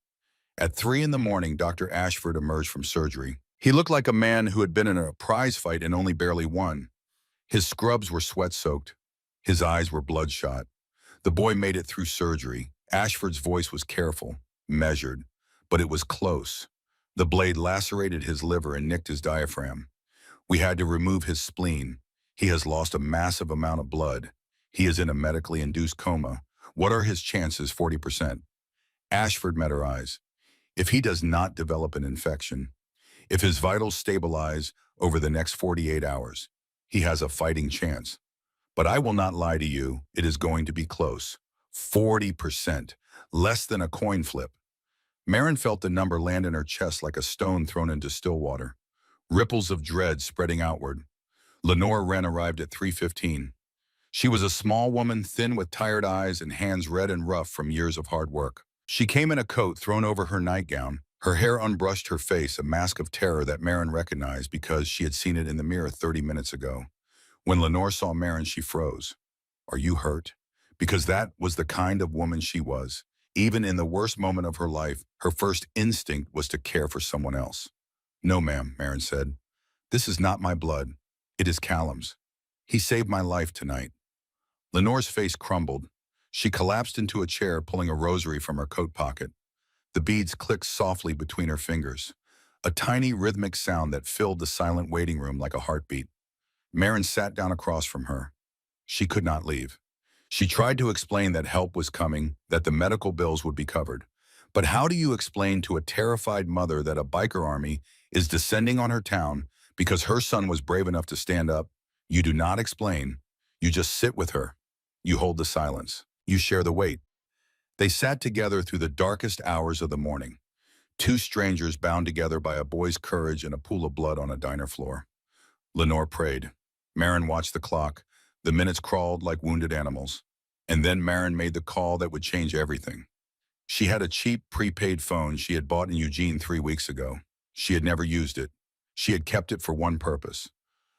At 3 in the morning, Dr. Ashford emerged from surgery. He looked like a man who had been in a prize fight and only barely won. His scrubs were sweat-soaked. His eyes were bloodshot. The boy made it through surgery. Ashford's voice was careful, measured, but it was close. The blade lacerated his liver and nicked his diaphragm. We had to remove his spleen. He has lost a massive amount of blood. He is in a medically induced coma. What are his chances? 40%. Ashford met her eyes. If he does not develop an infection, if his vitals stabilize over the next 48 hours, he has a fighting chance. But I will not lie to you, it is going to be close. 40%, less than a coin flip. Marin felt the number land in her chest like a stone thrown into still water. Ripples of dread spreading outward. Lenore Wren arrived at 3:15. She was a small woman, thin with tired eyes and hands red and rough from years of hard work. She came in a coat thrown over her nightgown. Her hair unbrushed her face, a mask of terror that Marin recognized because she had seen it in the mirror 30 minutes ago. When Lenore saw Marin, she froze. Are you hurt? Because that was the kind of woman she was. Even in the worst moment of her life, her first instinct was to care for someone else. No, ma'am, Marin said. This is not my blood. It is Callum's. He saved my life tonight. Lenore's face crumbled. She collapsed into a chair, pulling a rosary from her coat pocket. The beads clicked softly between her fingers, a tiny rhythmic sound that filled the silent waiting room like a heartbeat. Marin sat down across from her. She could not leave. She tried to explain that help was coming, that the medical bills would be covered. But how do you explain to a terrified mother that a biker army is descending on her town because her son was brave enough to stand up? You do not explain. You just sit with her. You hold the silence. You share the weight. They sat together through the darkest hours of the morning. Two strangers bound together by a boy's courage and a pool of blood on a diner floor. Lenore prayed. Marin watched the clock. The minutes crawled like wounded animals. And then Marin made the call that would change everything. She had a cheap prepaid phone she had bought in Eugene 3 weeks ago. She had never used it. She had kept it for one purpose.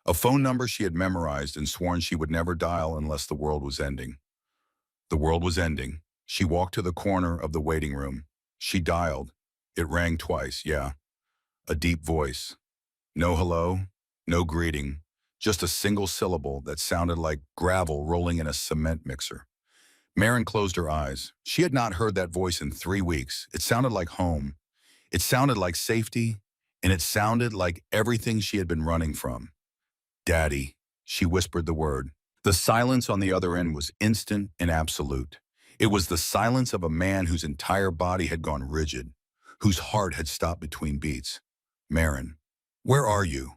A phone number she had memorized and sworn she would never dial unless the world was ending. The world was ending. She walked to the corner of the waiting room. She dialed. It rang twice, yeah. A deep voice. No hello, no greeting, just a single syllable that sounded like gravel rolling in a cement mixer. Marin closed her eyes. She had not heard that voice in 3 weeks. It sounded like home. It sounded like safety, and it sounded like everything she had been running from. Daddy, she whispered the word. The silence on the other end was instant and absolute. It was the silence of a man whose entire body had gone rigid, whose heart had stopped between beats. Marin, where are you?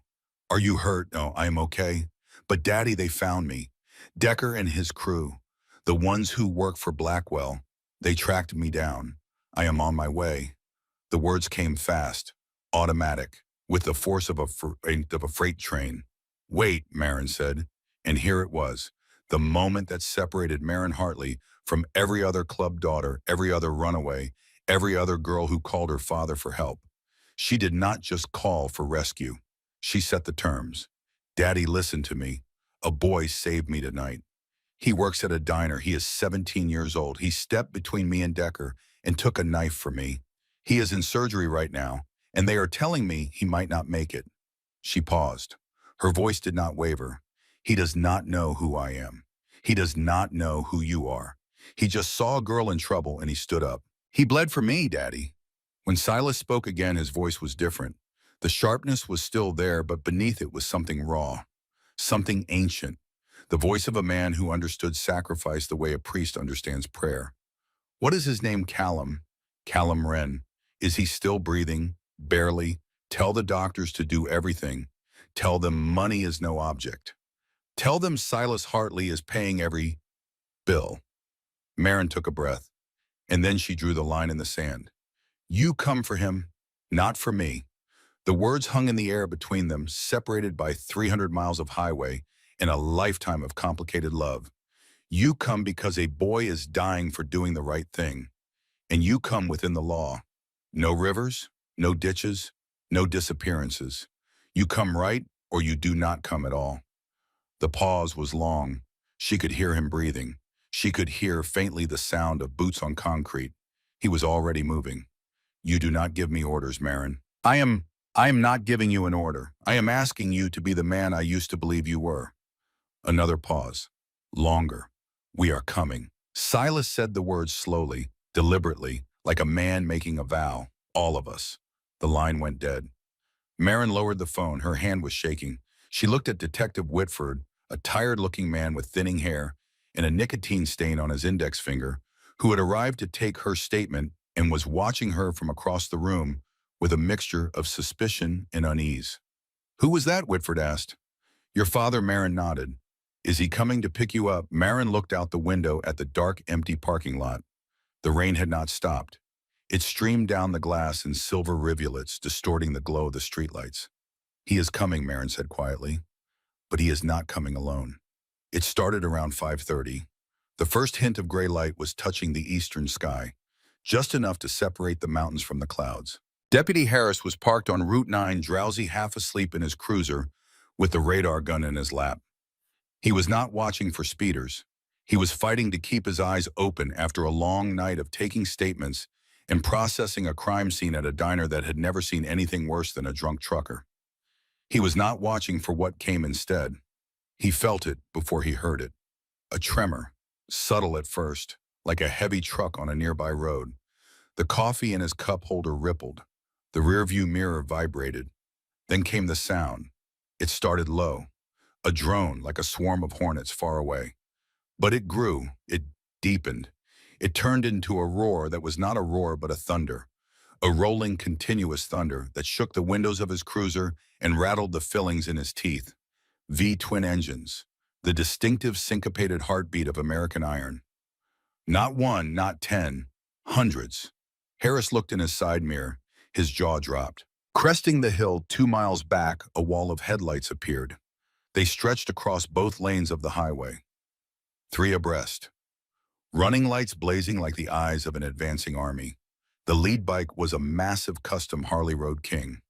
Are you hurt? No, I am okay. But Daddy, they found me. Decker and his crew, the ones who work for Blackwell, they tracked me down. I am on my way. The words came fast, automatic, with the force of a freight train. Wait, Marin said. And here it was, the moment that separated Marin Hartley from every other club daughter, every other runaway, every other girl who called her father for help. She did not just call for rescue. She set the terms. Daddy, listen to me. A boy saved me tonight. He works at a diner. He is 17 years old. He stepped between me and Decker and took a knife for me. He is in surgery right now, and they are telling me he might not make it. She paused. Her voice did not waver. He does not know who I am. He does not know who you are. He just saw a girl in trouble and he stood up. He bled for me, Daddy. When Silas spoke again, his voice was different. The sharpness was still there, but beneath it was something raw, something ancient, the voice of a man who understood sacrifice the way a priest understands prayer. What is his name? Callum. Callum Wren. Is he still breathing? Barely. Tell the doctors to do everything. Tell them money is no object. Tell them Silas Hartley is paying every bill. Marin took a breath, and then she drew the line in the sand. You come for him, not for me. The words hung in the air between them, separated by 300 miles of highway and a lifetime of complicated love. You come because a boy is dying for doing the right thing, and you come within the law. No rivers, no ditches, no disappearances. You come right or you do not come at all. The pause was long. She could hear him breathing. She could hear faintly the sound of boots on concrete. He was already moving. You do not give me orders, Marin. I am not giving you an order. I am asking you to be the man I used to believe you were. Another pause. Longer. We are coming. Silas said the words slowly, deliberately, like a man making a vow. All of us. The line went dead. Marin lowered the phone. Her hand was shaking. She looked at Detective Whitford, a tired-looking man with thinning hair and a nicotine stain on his index finger, who had arrived to take her statement and was watching her from across the room with a mixture of suspicion and unease. Who was that? Whitford asked. Your father. Marin nodded. Is he coming to pick you up? Marin looked out the window at the dark, empty parking lot. The rain had not stopped. It streamed down the glass in silver rivulets, distorting the glow of the streetlights. He is coming, Marin said quietly, but he is not coming alone. It started around 5:30. The first hint of gray light was touching the eastern sky, just enough to separate the mountains from the clouds. Deputy Harris was parked on Route 9, drowsy, half asleep in his cruiser, with the radar gun in his lap. He was not watching for speeders. He was fighting to keep his eyes open after a long night of taking statements and processing a crime scene at a diner that had never seen anything worse than a drunk trucker. He was not watching for what came instead. He felt it before he heard it. A tremor, subtle at first, like a heavy truck on a nearby road. The coffee in his cup holder rippled. The rearview mirror vibrated. Then came the sound. It started low, a drone like a swarm of hornets far away. But it grew, it deepened. It turned into a roar that was not a roar but a thunder. A rolling, continuous thunder that shook the windows of his cruiser and rattled the fillings in his teeth. V-twin engines, the distinctive syncopated heartbeat of American iron. Not one, not 10, hundreds. Harris looked in his side mirror. His jaw dropped. Cresting the hill 2 miles back, a wall of headlights appeared. They stretched across both lanes of the highway. 3 abreast. Running lights blazing like the eyes of an advancing army. The lead bike was a massive custom Harley Road King.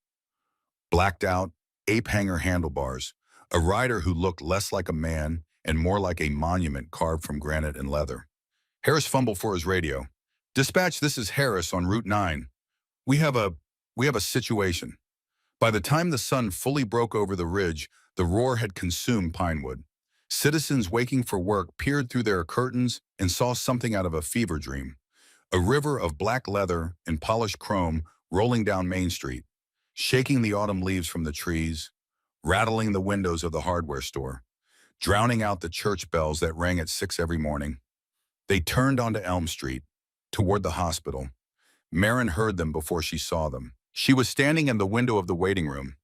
Blacked out, ape-hanger handlebars. A rider who looked less like a man and more like a monument carved from granite and leather. Harris fumbled for his radio. Dispatch, this is Harris on Route 9. We have a situation. By the time the sun fully broke over the ridge, the roar had consumed Pinewood. Citizens waking for work peered through their curtains and saw something out of a fever dream. A river of black leather and polished chrome rolling down Main Street, shaking the autumn leaves from the trees, rattling the windows of the hardware store, drowning out the church bells that rang at 6 every morning. They turned onto Elm Street, toward the hospital. Marin heard them before she saw them. She was standing in the window of the waiting room.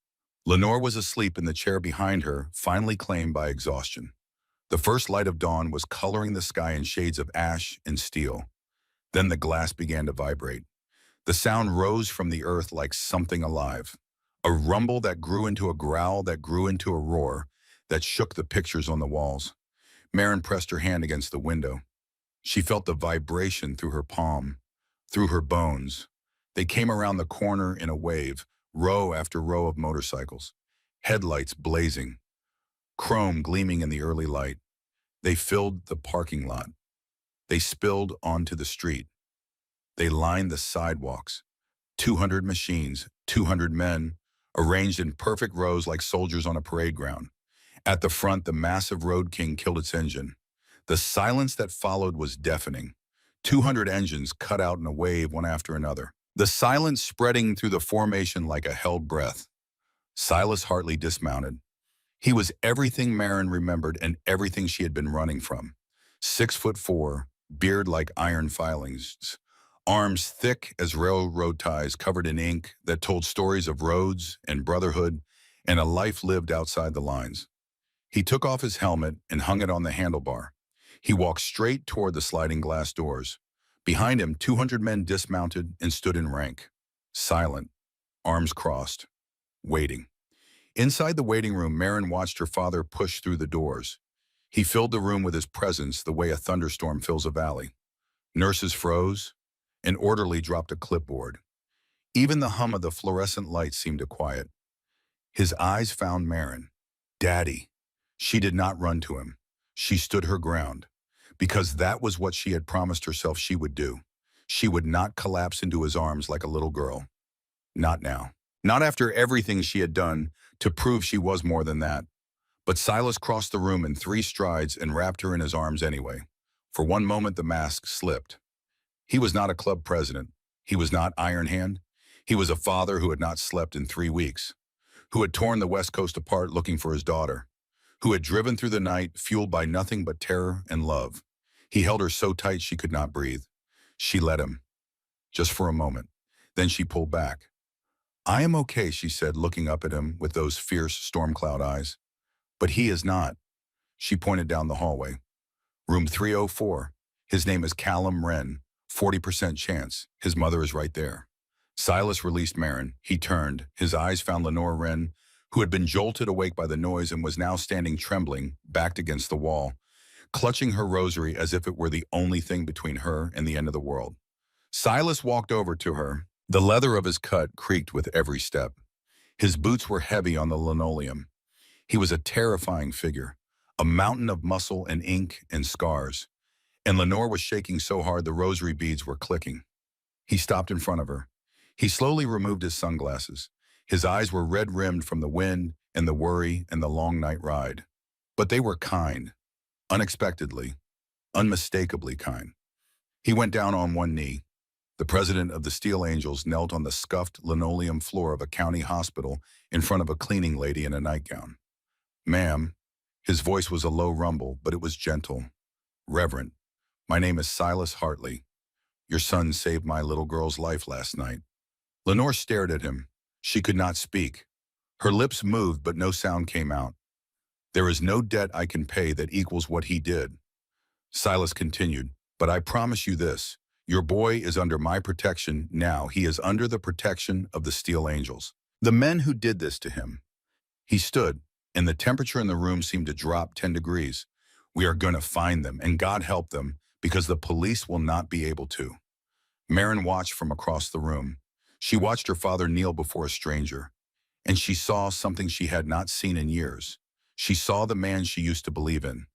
Lenore was asleep in the chair behind her, finally claimed by exhaustion. The first light of dawn was coloring the sky in shades of ash and steel. Then the glass began to vibrate. The sound rose from the earth like something alive. A rumble that grew into a growl that grew into a roar that shook the pictures on the walls. Marin pressed her hand against the window. She felt the vibration through her palm, through her bones. They came around the corner in a wave, row after row of motorcycles, headlights blazing, chrome gleaming in the early light. They filled the parking lot. They spilled onto the street. They lined the sidewalks. 200 machines, 200 men, arranged in perfect rows like soldiers on a parade ground. At the front, the massive Road King killed its engine. The silence that followed was deafening. 200 engines cut out in a wave one after another. The silence spreading through the formation like a held breath. Silas Hartley dismounted. He was everything Marin remembered and everything she had been running from. 6'4", beard like iron filings, arms thick as railroad ties covered in ink that told stories of roads and brotherhood and a life lived outside the lines. He took off his helmet and hung it on the handlebar. He walked straight toward the sliding glass doors. Behind him, 200 men dismounted and stood in rank, silent, arms crossed, waiting. Inside the waiting room, Marin watched her father push through the doors. He filled the room with his presence the way a thunderstorm fills a valley. Nurses froze. An orderly dropped a clipboard. Even the hum of the fluorescent lights seemed to quiet. His eyes found Marin. Daddy. She did not run to him. She stood her ground, because that was what she had promised herself she would do. She would not collapse into his arms like a little girl. Not now. Not after everything she had done to prove she was more than that. But Silas crossed the room in 3 strides and wrapped her in his arms anyway. For one moment the mask slipped. He was not a club president. He was not Iron Hand. He was a father who had not slept in 3 weeks, who had torn the West Coast apart looking for his daughter, who had driven through the night fueled by nothing but terror and love. He held her so tight she could not breathe. She let him, just for a moment. Then she pulled back. I am okay, she said, looking up at him with those fierce storm cloud eyes. But he is not. She pointed down the hallway. Room 304. His name is Callum Wren. 40% chance. His mother is right there. Silas released Marin. He turned. His eyes found Lenore Wren, who had been jolted awake by the noise and was now standing trembling, backed against the wall, clutching her rosary as if it were the only thing between her and the end of the world. Silas walked over to her. The leather of his cut creaked with every step. His boots were heavy on the linoleum. He was a terrifying figure, a mountain of muscle and ink and scars. And Lenore was shaking so hard the rosary beads were clicking. He stopped in front of her. He slowly removed his sunglasses. His eyes were red-rimmed from the wind and the worry and the long night ride. But they were kind, unexpectedly, unmistakably kind. He went down on one knee. The president of the Steel Angels knelt on the scuffed linoleum floor of a county hospital in front of a cleaning lady in a nightgown. Ma'am, his voice was a low rumble, but it was gentle, reverent. My name is Silas Hartley. Your son saved my little girl's life last night. Lenore stared at him. She could not speak. Her lips moved, but no sound came out. There is no debt I can pay that equals what he did. Silas continued, but I promise you this. Your boy is under my protection now. He is under the protection of the Steel Angels. The men who did this to him. He stood, and the temperature in the room seemed to drop 10 degrees. We are going to find them, and God help them, because the police will not be able to. Marin watched from across the room. She watched her father kneel before a stranger, and she saw something she had not seen in years. She saw the man she used to believe in.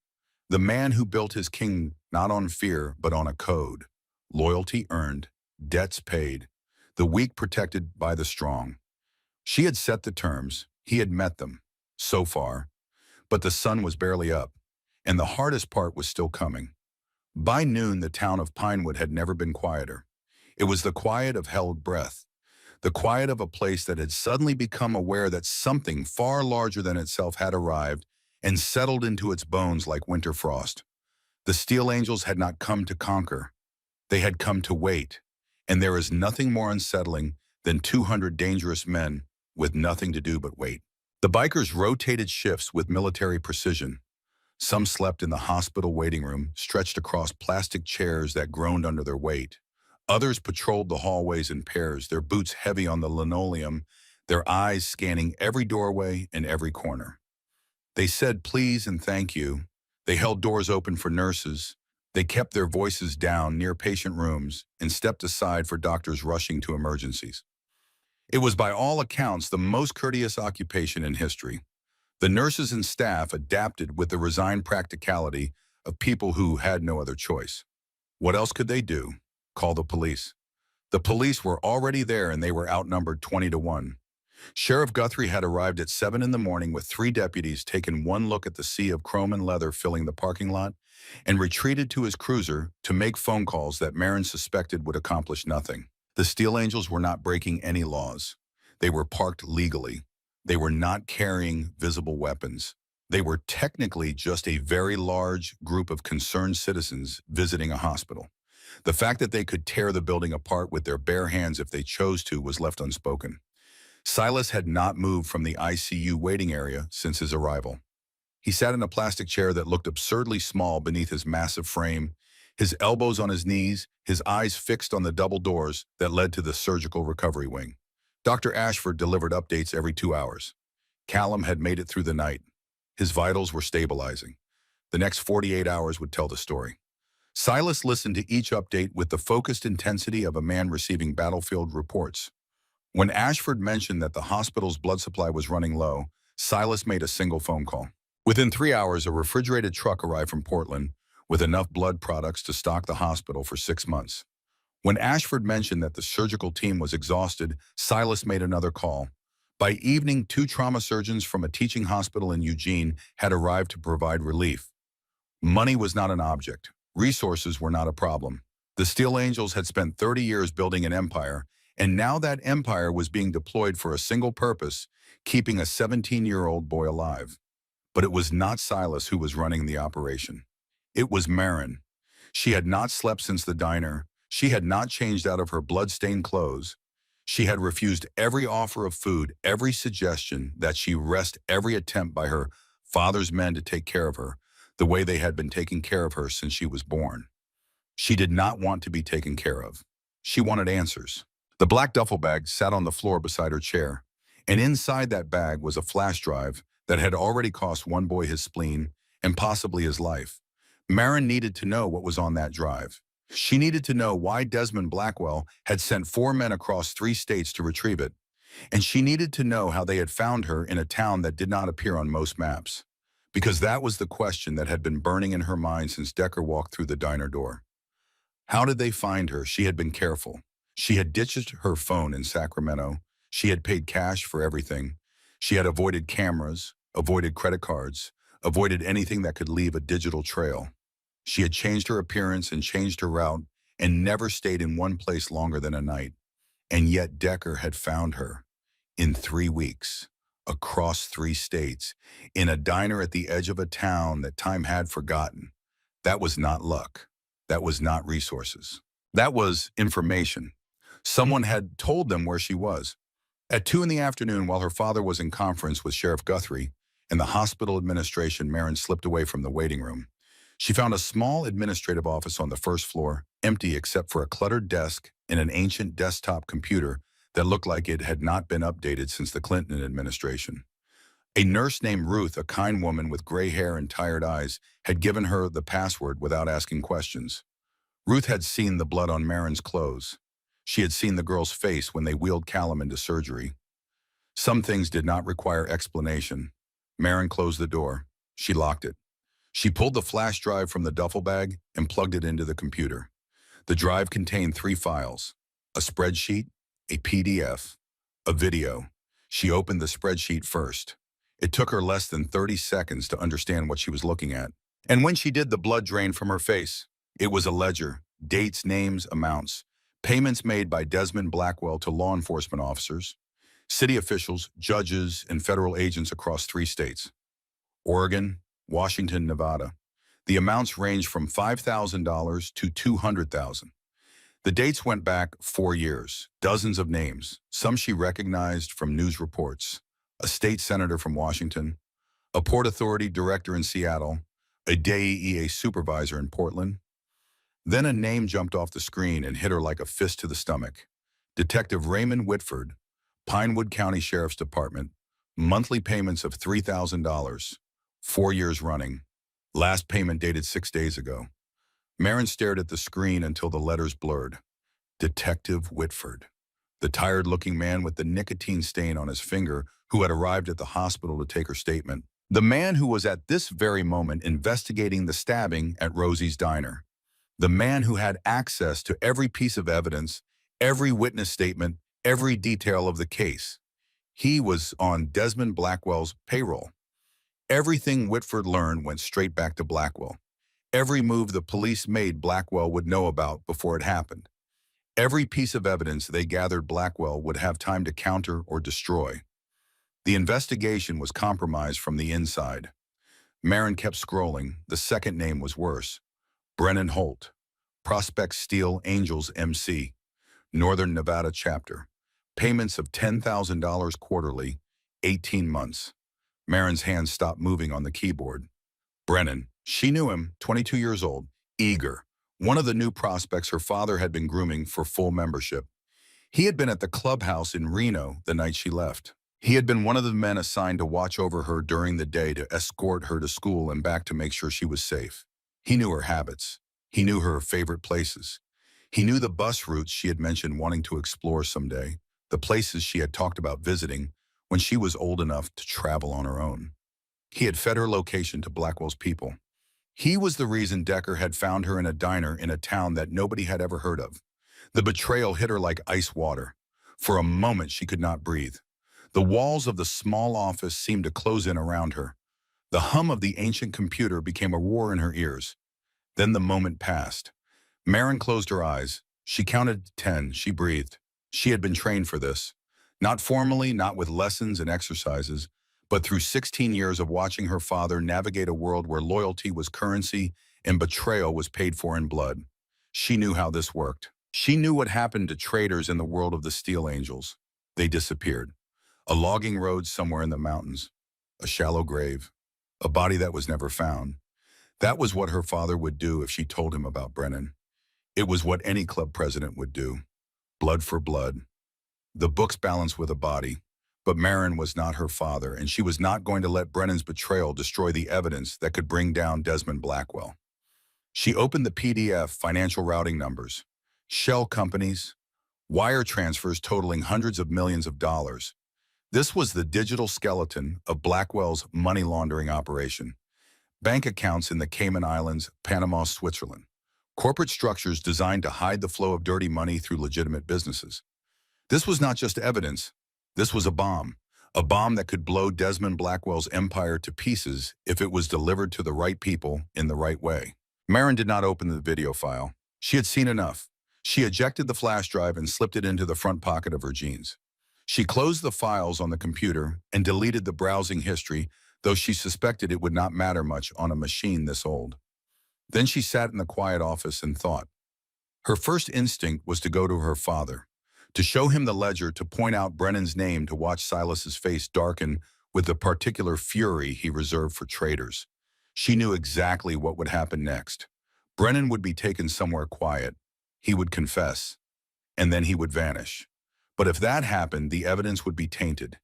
The man who built his kingdom not on fear, but on a code. Loyalty earned, debts paid, the weak protected by the strong. She had set the terms. He had met them, so far. But the sun was barely up, and the hardest part was still coming. By noon, the town of Pinewood had never been quieter. It was the quiet of held breath, the quiet of a place that had suddenly become aware that something far larger than itself had arrived and settled into its bones like winter frost. The Steel Angels had not come to conquer. They had come to wait, and there is nothing more unsettling than 200 dangerous men with nothing to do but wait. The bikers rotated shifts with military precision. Some slept in the hospital waiting room, stretched across plastic chairs that groaned under their weight. Others patrolled the hallways in pairs, their boots heavy on the linoleum, their eyes scanning every doorway and every corner. They said please and thank you. They held doors open for nurses. They kept their voices down near patient rooms and stepped aside for doctors rushing to emergencies. It was by all accounts the most courteous occupation in history. The nurses and staff adapted with the resigned practicality of people who had no other choice. What else could they do? Call the police. The police were already there and they were outnumbered 20-1. Sheriff Guthrie had arrived at 7 in the morning with 3 deputies, taken one look at the sea of chrome and leather filling the parking lot, and retreated to his cruiser to make phone calls that Marin suspected would accomplish nothing. The Steel Angels were not breaking any laws. They were parked legally. They were not carrying visible weapons. They were technically just a very large group of concerned citizens visiting a hospital. The fact that they could tear the building apart with their bare hands if they chose to was left unspoken. Silas had not moved from the ICU waiting area since his arrival. He sat in a plastic chair that looked absurdly small beneath his massive frame, his elbows on his knees, his eyes fixed on the double doors that led to the surgical recovery wing. Dr. Ashford delivered updates every 2 hours. Callum had made it through the night. His vitals were stabilizing. The next 48 hours would tell the story. Silas listened to each update with the focused intensity of a man receiving battlefield reports. When Ashford mentioned that the hospital's blood supply was running low, Silas made a single phone call. Within 3 hours, a refrigerated truck arrived from Portland with enough blood products to stock the hospital for 6 months. When Ashford mentioned that the surgical team was exhausted, Silas made another call. By evening, 2 trauma surgeons from a teaching hospital in Eugene had arrived to provide relief. Money was not an object. Resources were not a problem. The Steel Angels had spent 30 years building an empire, and now that empire was being deployed for a single purpose, keeping a 17-year-old boy alive. But it was not Silas who was running the operation. It was Marin. She had not slept since the diner. She had not changed out of her blood-stained clothes. She had refused every offer of food, every suggestion that she rest every attempt by her father's men to take care of her, the way they had been taking care of her since she was born. She did not want to be taken care of. She wanted answers. The black duffel bag sat on the floor beside her chair, and inside that bag was a flash drive that had already cost one boy his spleen and possibly his life. Marin needed to know what was on that drive. She needed to know why Desmond Blackwell had sent 4 men across 3 states to retrieve it, and she needed to know how they had found her in a town that did not appear on most maps. Because that was the question that had been burning in her mind since Decker walked through the diner door. How did they find her? She had been careful. She had ditched her phone in Sacramento. She had paid cash for everything. She had avoided cameras, avoided credit cards, avoided anything that could leave a digital trail. She had changed her appearance and changed her route and never stayed in one place longer than a night. And yet Decker had found her in 3 weeks, across 3 states, in a diner at the edge of a town that time had forgotten. That was not luck. That was not resources. That was information. Someone had told them where she was. At 2 in the afternoon, while her father was in conference with Sheriff Guthrie and the hospital administration, Marin slipped away from the waiting room. She found a small administrative office on the first floor, empty except for a cluttered desk and an ancient desktop computer that looked like it had not been updated since the Clinton administration. A nurse named Ruth, a kind woman with gray hair and tired eyes, had given her the password without asking questions. Ruth had seen the blood on Marin's clothes. She had seen the girl's face when they wheeled Callum into surgery. Some things did not require explanation. Marin closed the door. She locked it. She pulled the flash drive from the duffel bag and plugged it into the computer. The drive contained 3 files: a spreadsheet, a PDF, a video. She opened the spreadsheet first. It took her less than 30 seconds to understand what she was looking at. And when she did, the blood drained from her face. It was a ledger: dates, names, amounts, payments made by Desmond Blackwell to law enforcement officers, city officials, judges, and federal agents across 3 states: Oregon, Washington, Nevada. The amounts ranged from $5,000 to $200,000. The dates went back 4 years, dozens of names, some she recognized from news reports: a state senator from Washington, a Port Authority director in Seattle, a DEA supervisor in Portland. Then a name jumped off the screen and hit her like a fist to the stomach: Detective Raymond Whitford, Pinewood County Sheriff's Department, monthly payments of $3,000, 4 years running. Last payment dated 6 days ago. Marin stared at the screen until the letters blurred. Detective Whitford, the tired-looking man with the nicotine stain on his finger who had arrived at the hospital to take her statement. The man who was at this very moment investigating the stabbing at Rosie's diner. The man who had access to every piece of evidence, every witness statement, every detail of the case. He was on Desmond Blackwell's payroll. Everything Whitford learned went straight back to Blackwell. Every move the police made, Blackwell would know about before it happened. Every piece of evidence they gathered, Blackwell would have time to counter or destroy. The investigation was compromised from the inside. Marin kept scrolling. The second name was worse: Brennan Holt, Prospect Steel Angels MC, Northern Nevada chapter. Payments of $10,000 quarterly, 18 months. Marin's hands stopped moving on the keyboard. Brennan, she knew him, 22 years old, eager. One of the new prospects her father had been grooming for full membership. He had been at the clubhouse in Reno the night she left. He had been one of the men assigned to watch over her during the day, to escort her to school and back to make sure she was safe. He knew her habits. He knew her favorite places. He knew the bus routes she had mentioned wanting to explore someday, the places she had talked about visiting when she was old enough to travel on her own. He had fed her location to Blackwell's people. He was the reason Decker had found her in a diner in a town that nobody had ever heard of. The betrayal hit her like ice water. For a moment, she could not breathe. The walls of the small office seemed to close in around her. The hum of the ancient computer became a roar in her ears. Then the moment passed. Marin closed her eyes. She counted to 10. She breathed. She had been trained for this. Not formally, not with lessons and exercises, but through 16 years of watching her father navigate a world where loyalty was currency and betrayal was paid for in blood. She knew how this worked. She knew what happened to traitors in the world of the Steel Angels. They disappeared. A logging road somewhere in the mountains. A shallow grave. A body that was never found. That was what her father would do if she told him about Brennan. It was what any club president would do. Blood for blood. The books balanced with a body. But Marin was not her father, and she was not going to let Brennan's betrayal destroy the evidence that could bring down Desmond Blackwell. She opened the PDF, financial routing numbers, shell companies, wire transfers totaling hundreds of millions of dollars. This was the digital skeleton of Blackwell's money laundering operation. Bank accounts in the Cayman Islands, Panama, Switzerland. Corporate structures designed to hide the flow of dirty money through legitimate businesses. This was not just evidence. This was a bomb that could blow Desmond Blackwell's empire to pieces if it was delivered to the right people in the right way. Marin did not open the video file. She had seen enough. She ejected the flash drive and slipped it into the front pocket of her jeans. She closed the files on the computer and deleted the browsing history, though she suspected it would not matter much on a machine this old. Then she sat in the quiet office and thought. Her first instinct was to go to her father, to show him the ledger, to point out Brennan's name, to watch Silas's face darken with the particular fury he reserved for traitors. She knew exactly what would happen next. Brennan would be taken somewhere quiet. He would confess, and then he would vanish. But if that happened, the evidence would be tainted.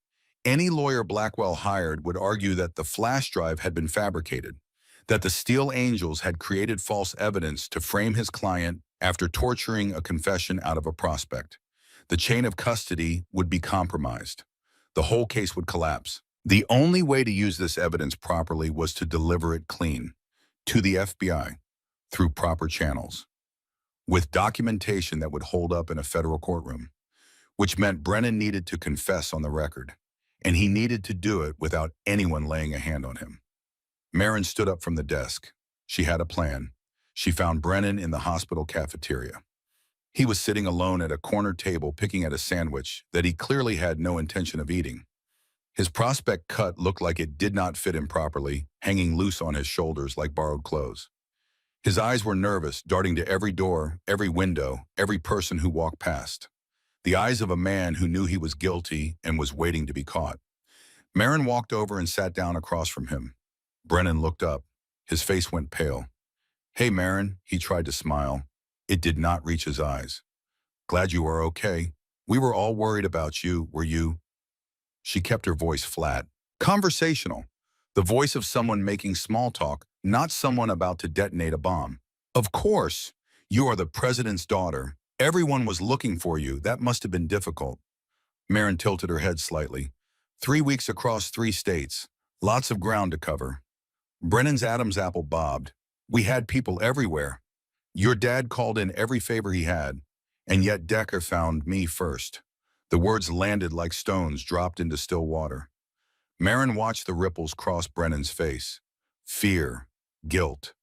Any lawyer Blackwell hired would argue that the flash drive had been fabricated, that the Steel Angels had created false evidence to frame his client after torturing a confession out of a prospect. The chain of custody would be compromised. The whole case would collapse. The only way to use this evidence properly was to deliver it clean, to the FBI, through proper channels, with documentation that would hold up in a federal courtroom, which meant Brennan needed to confess on the record, and he needed to do it without anyone laying a hand on him. Marin stood up from the desk. She had a plan. She found Brennan in the hospital cafeteria. He was sitting alone at a corner table picking at a sandwich that he clearly had no intention of eating. His prospect cut looked like it did not fit him properly, hanging loose on his shoulders like borrowed clothes. His eyes were nervous, darting to every door, every window, every person who walked past. The eyes of a man who knew he was guilty and was waiting to be caught. Marin walked over and sat down across from him. Brennan looked up. His face went pale. "Hey, Marin," he tried to smile. It did not reach his eyes. "Glad you are okay. We were all worried about you, were you?" She kept her voice flat, conversational, the voice of someone making small talk, not someone about to detonate a bomb. "Of course. You are the president's daughter. Everyone was looking for you. That must have been difficult." Marin tilted her head slightly. 3 weeks across 3 states. Lots of ground to cover. Brennan's Adam's apple bobbed. "We had people everywhere. Your dad called in every favor he had, and yet Decker found me first." The words landed like stones dropped into still water. Marin watched the ripples cross Brennan's face. Fear, guilt,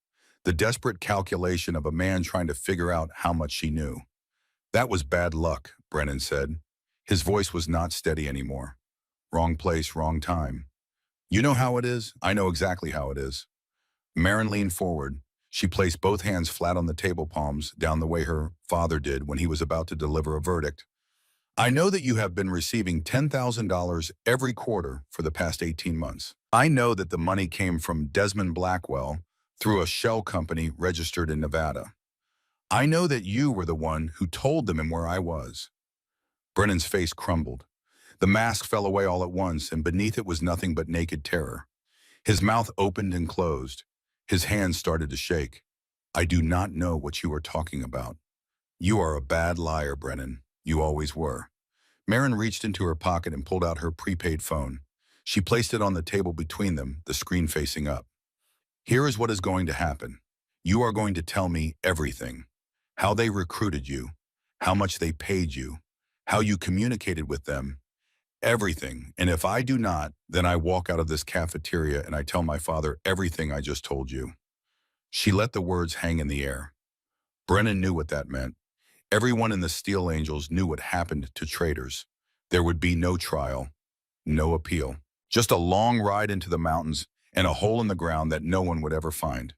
the desperate calculation of a man trying to figure out how much she knew. "That was bad luck," Brennan said. His voice was not steady anymore. "Wrong place, wrong time. You know how it is? I know exactly how it is." Marin leaned forward. She placed both hands flat on the table palms down the way her father did when he was about to deliver a verdict. I know that you have been receiving $10,000 every quarter for the past 18 months. I know that the money came from Desmond Blackwell through a shell company registered in Nevada. I know that you were the one who told them where I was. Brennan's face crumbled. The mask fell away all at once, and beneath it was nothing but naked terror. His mouth opened and closed. His hands started to shake. I do not know what you are talking about. You are a bad liar, Brennan. You always were. Marin reached into her pocket and pulled out her prepaid phone. She placed it on the table between them, the screen facing up. Here is what is going to happen. You are going to tell me everything. How they recruited you, how much they paid you, how you communicated with them, everything. And if I do not, then I walk out of this cafeteria and I tell my father everything I just told you. She let the words hang in the air. Brennan knew what that meant. Everyone in the Steel Angels knew what happened to traitors. There would be no trial, no appeal. Just a long ride into the mountains and a hole in the ground that no one would ever find.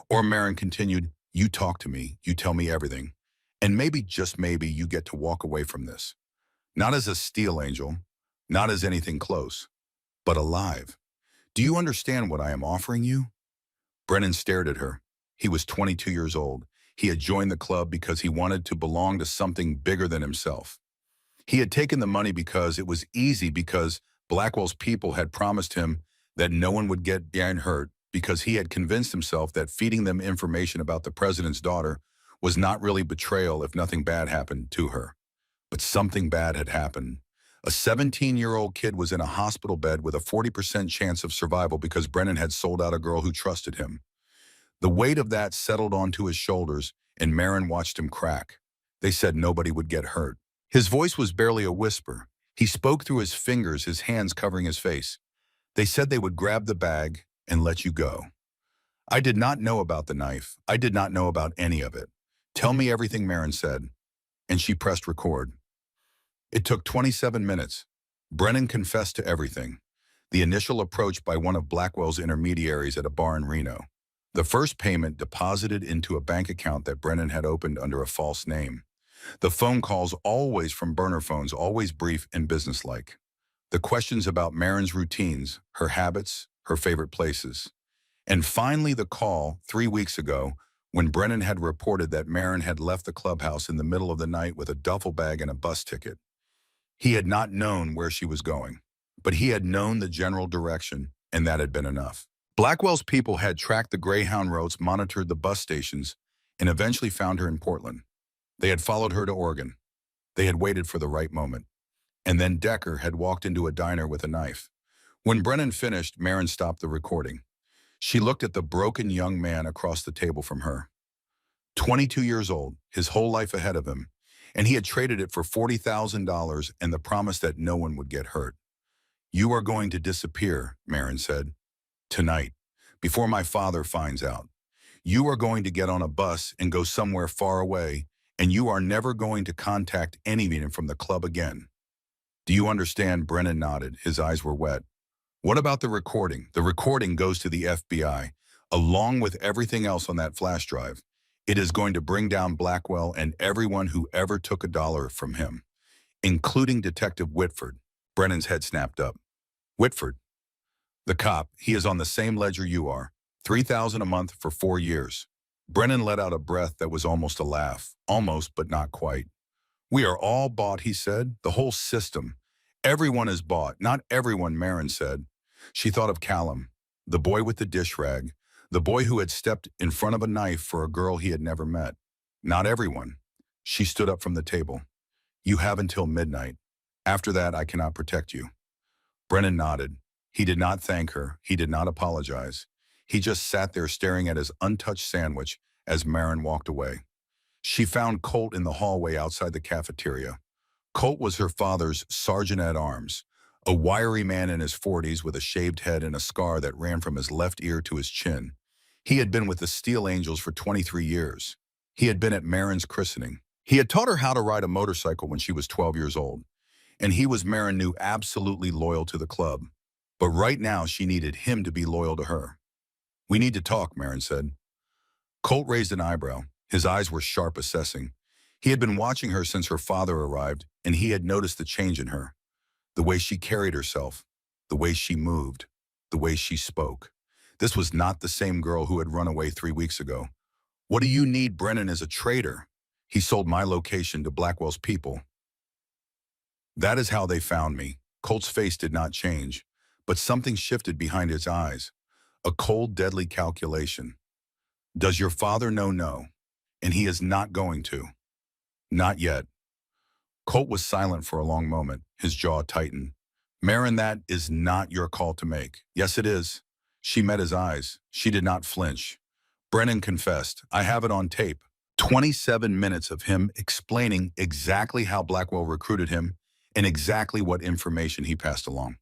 Or Marin continued, you talk to me, you tell me everything. And maybe, just maybe, you get to walk away from this. Not as a Steel Angel, not as anything close, but alive. Do you understand what I am offering you? Brennan stared at her. He was 22 years old. He had joined the club because he wanted to belong to something bigger than himself. He had taken the money because it was easy, because Blackwell's people had promised him that no one would get hurt, because he had convinced himself that feeding them information about the president's daughter was not really betrayal if nothing bad happened to her. But something bad had happened. A 17-year-old kid was in a hospital bed with a 40% chance of survival because Brennan had sold out a girl who trusted him. The weight of that settled onto his shoulders, and Marin watched him crack. They said nobody would get hurt. His voice was barely a whisper. He spoke through his fingers, his hands covering his face. They said they would grab the bag and let you go. I did not know about the knife. I did not know about any of it. Tell me everything, Marin said. And she pressed record. It took 27 minutes. Brennan confessed to everything. The initial approach by one of Blackwell's intermediaries at a bar in Reno. The first payment deposited into a bank account that Brennan had opened under a false name. The phone calls, always from burner phones, always brief and businesslike. The questions about Marin's routines, her habits, her favorite places. And finally the call 3 weeks ago when Brennan had reported that Marin had left the clubhouse in the middle of the night with a duffel bag and a bus ticket. He had not known where she was going, but he had known the general direction, and that had been enough. Blackwell's people had tracked the Greyhound routes, monitored the bus stations, and eventually found her in Portland. They had followed her to Oregon. They had waited for the right moment. And then Decker had walked into a diner with a knife. When Brennan finished, Marin stopped the recording. She looked at the broken young man across the table from her. 22 years old, his whole life ahead of him, and he had traded it for $40,000 and the promise that no one would get hurt. You are going to disappear, Marin said. Tonight, before my father finds out. You are going to get on a bus and go somewhere far away, and you are never going to contact anyone from the club again. Do you understand? Brennan nodded. His eyes were wet. What about the recording? The recording goes to the FBI, along with everything else on that flash drive. It is going to bring down Blackwell and everyone who ever took a dollar from him, including Detective Whitford. Brennan's head snapped up. Whitford? The cop. He is on the same ledger you are. $3,000 a month for 4 years. Brennan let out a breath that was almost a laugh. Almost, but not quite. We are all bought, he said. The whole system. Everyone is bought. Not everyone, Marin said. She thought of Callum, the boy with the dish rag, the boy who had stepped in front of a knife for a girl he had never met. Not everyone. She stood up from the table. You have until midnight. After that, I cannot protect you. Brennan nodded. He did not thank her. He did not apologize. He just sat there staring at his untouched sandwich as Marin walked away. She found Colt in the hallway outside the cafeteria. Colt was her father's sergeant-at-arms, a wiry man in his 40s with a shaved head and a scar that ran from his left ear to his chin. He had been with the Steel Angels for 23 years. He had been at Marin's christening. He had taught her how to ride a motorcycle when she was 12 years old. And he was, Marin knew, absolutely loyal to the club. But right now she needed him to be loyal to her. We need to talk, Marin said. Colt raised an eyebrow. His eyes were sharp, assessing. He had been watching her since her father arrived, and he had noticed the change in her. The way she carried herself, the way she moved, the way she spoke. This was not the same girl who had run away 3 weeks ago. What do you need? Brennan is a traitor. He sold my location to Blackwell's people. That is how they found me. Colt's face did not change, but something shifted behind his eyes. A cold, deadly calculation. Does your father know? No. And he is not going to. Not yet. Colt was silent for a long moment, his jaw tightened. Marin, that is not your call to make. Yes, it is. She met his eyes. She did not flinch. Brennan confessed. I have it on tape. 27 minutes of him explaining exactly how Blackwell recruited him and exactly what information he passed along.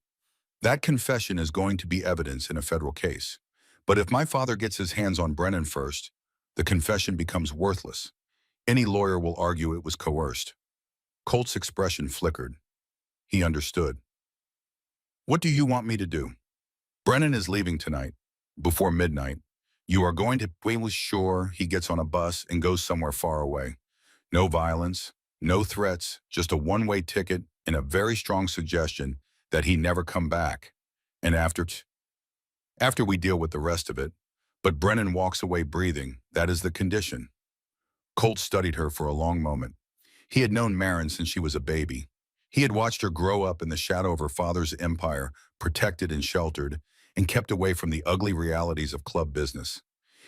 That confession is going to be evidence in a federal case. But if my father gets his hands on Brennan first, the confession becomes worthless. Any lawyer will argue it was coerced. Colt's expression flickered. He understood. What do you want me to do? Brennan is leaving tonight, before midnight. You are going to be sure he gets on a bus and goes somewhere far away. No violence, no threats, just a one-way ticket and a very strong suggestion that he never come back. And after we deal with the rest of it, but Brennan walks away breathing. That is the condition. Colt studied her for a long moment. He had known Marin since she was a baby. He had watched her grow up in the shadow of her father's empire, protected and sheltered, and kept away from the ugly realities of club business.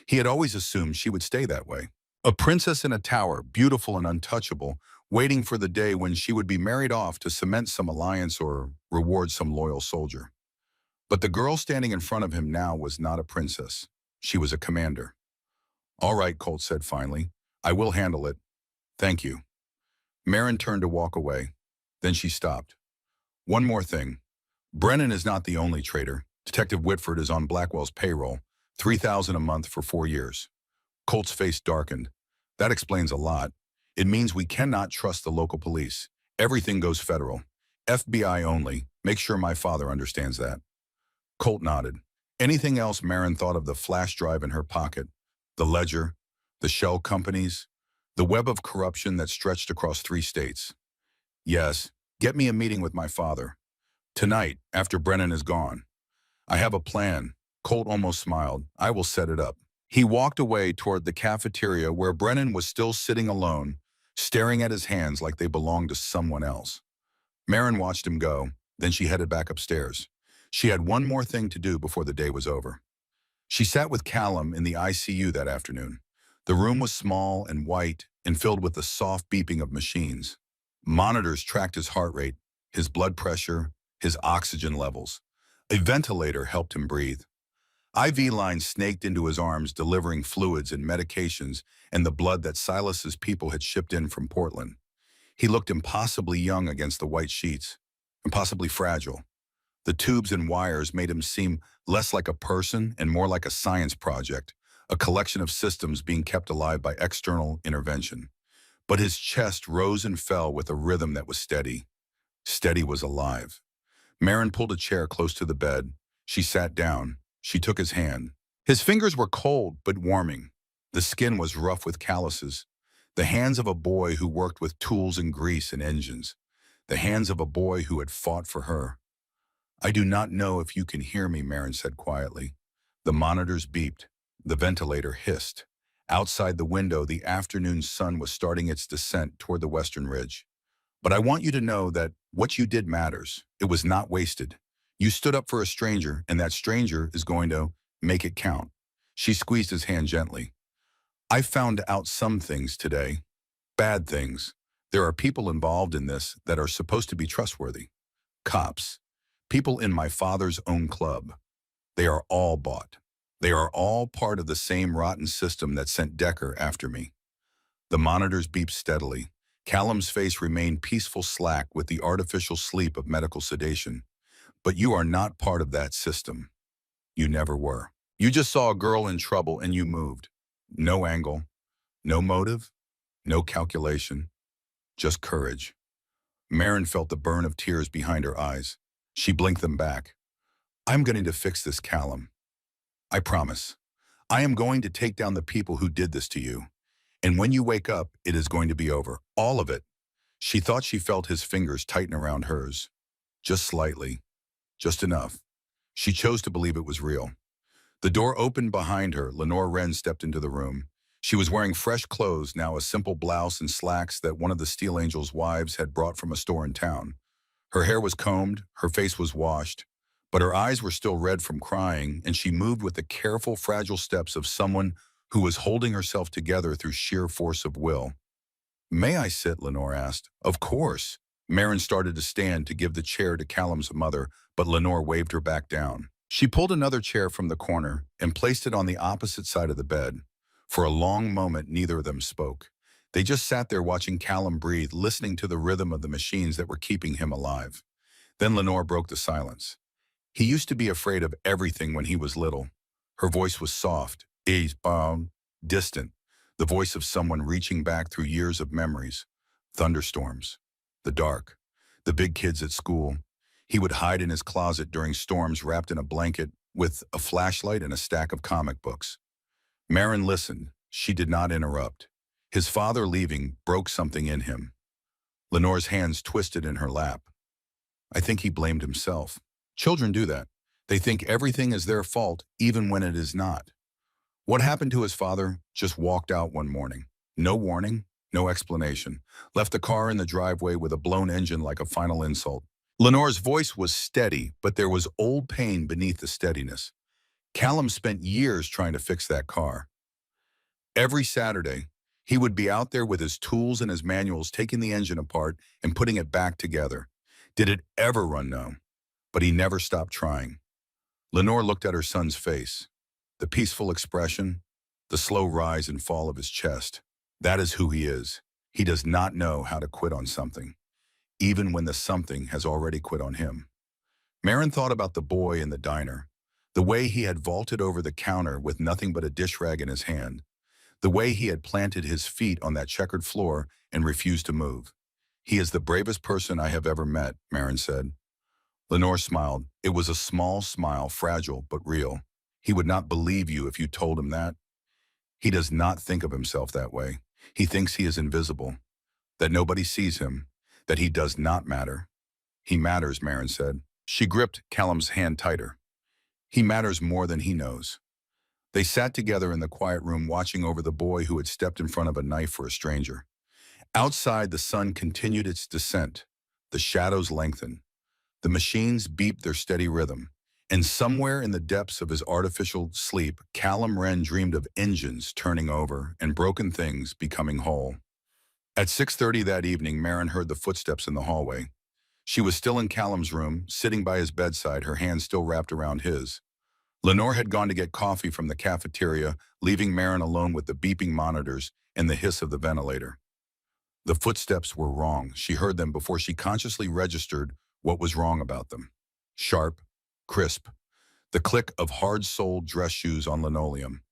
He had always assumed she would stay that way. A princess in a tower, beautiful and untouchable, waiting for the day when she would be married off to cement some alliance or reward some loyal soldier. But the girl standing in front of him now was not a princess. She was a commander. All right, Colt said finally. I will handle it. Thank you. Marin turned to walk away. Then she stopped. One more thing. Brennan is not the only traitor. Detective Whitford is on Blackwell's payroll, $3,000 a month for 4 years. Colt's face darkened. That explains a lot. It means we cannot trust the local police. Everything goes federal. FBI only. Make sure my father understands that. Colt nodded. Anything else? Marin thought of the flash drive in her pocket, the ledger, the shell companies, the web of corruption that stretched across 3 states. Yes, get me a meeting with my father. Tonight, after Brennan is gone. I have a plan. Colt almost smiled. I will set it up. He walked away toward the cafeteria where Brennan was still sitting alone, staring at his hands like they belonged to someone else. Marin watched him go, then she headed back upstairs. She had one more thing to do before the day was over. She sat with Callum in the ICU that afternoon. The room was small and white and filled with the soft beeping of machines. Monitors tracked his heart rate, his blood pressure, his oxygen levels. A ventilator helped him breathe. IV lines snaked into his arms, delivering fluids and medications and the blood that Silas's people had shipped in from Portland. He looked impossibly young against the white sheets, impossibly fragile. The tubes and wires made him seem less like a person and more like a science project, a collection of systems being kept alive by external intervention. But his chest rose and fell with a rhythm that was steady. Steady was alive. Marin pulled a chair close to the bed. She sat down. She took his hand. His fingers were cold but warming. The skin was rough with calluses. The hands of a boy who worked with tools and grease and engines. The hands of a boy who had fought for her. I do not know if you can hear me, Marin said quietly. The monitors beeped. The ventilator hissed. Outside the window, the afternoon sun was starting its descent toward the western ridge. But I want you to know that what you did matters. It was not wasted. You stood up for a stranger, and that stranger is going to make it count. She squeezed his hand gently. I found out some things today. Bad things. There are people involved in this that are supposed to be trustworthy. Cops. People in my father's own club. They are all bought. They are all part of the same rotten system that sent Decker after me. The monitors beeped steadily. Callum's face remained peaceful slack with the artificial sleep of medical sedation. But you are not part of that system. You never were. You just saw a girl in trouble and you moved. No angle, no motive, no calculation, just courage. Marin felt the burn of tears behind her eyes. She blinked them back. I'm going to fix this, Callum. I promise. I am going to take down the people who did this to you. And when you wake up, it is going to be over. All of it. She thought she felt his fingers tighten around hers. Just slightly. Just enough. She chose to believe it was real. The door opened behind her. Lenore Wren stepped into the room. She was wearing fresh clothes, now a simple blouse and slacks that one of the Steel Angel's wives had brought from a store in town. Her hair was combed, her face was washed, but her eyes were still red from crying, and she moved with the careful, fragile steps of someone who was holding herself together through sheer force of will. May I sit? Lenore asked. Of course. Marin started to stand to give the chair to Callum's mother, but Lenore waved her back down. She pulled another chair from the corner and placed it on the opposite side of the bed. For a long moment, neither of them spoke. They just sat there watching Callum breathe, listening to the rhythm of the machines that were keeping him alive. Then Lenore broke the silence. He used to be afraid of everything when he was little. Her voice was soft, easebound, distant, the voice of someone reaching back through years of memories. Thunderstorms, the dark, the big kids at school. He would hide in his closet during storms wrapped in a blanket with a flashlight and a stack of comic books. Marin listened. She did not interrupt. His father leaving broke something in him. Lenore's hands twisted in her lap. I think he blamed himself. Children do that. They think everything is their fault, even when it is not. What happened to his father? Just walked out one morning. No warning, no explanation. Left the car in the driveway with a blown engine like a final insult. Lenore's voice was steady, but there was old pain beneath the steadiness. Callum spent years trying to fix that car. Every Saturday, he would be out there with his tools and his manuals, taking the engine apart and putting it back together. Did it ever run? No. But he never stopped trying. Lenore looked at her son's face. The peaceful expression, the slow rise and fall of his chest. That is who he is. He does not know how to quit on something, even when the something has already quit on him. Marin thought about the boy in the diner, the way he had vaulted over the counter with nothing but a dish rag in his hand, the way he had planted his feet on that checkered floor and refused to move. He is the bravest person I have ever met, Marin said. Lenore smiled. It was a small smile, fragile but real. He would not believe you if you told him that. He does not think of himself that way. He thinks he is invisible, that nobody sees him, that he does not matter. He matters, Marin said. She gripped Callum's hand tighter. He matters more than he knows. They sat together in the quiet room watching over the boy who had stepped in front of a knife for a stranger. Outside, the sun continued its descent. The shadows lengthened. The machines beeped their steady rhythm. And somewhere in the depths of his artificial sleep, Callum Wren dreamed of engines turning over and broken things becoming whole. At 6:30 that evening, Marin heard the footsteps in the hallway. She was still in Callum's room, sitting by his bedside, her hand still wrapped around his. Lenore had gone to get coffee from the cafeteria, leaving Marin alone with the beeping monitors and the hiss of the ventilator. The footsteps were wrong. She heard them before she consciously registered what was wrong about them. Sharp, crisp, the click of hard-soled dress shoes on linoleum.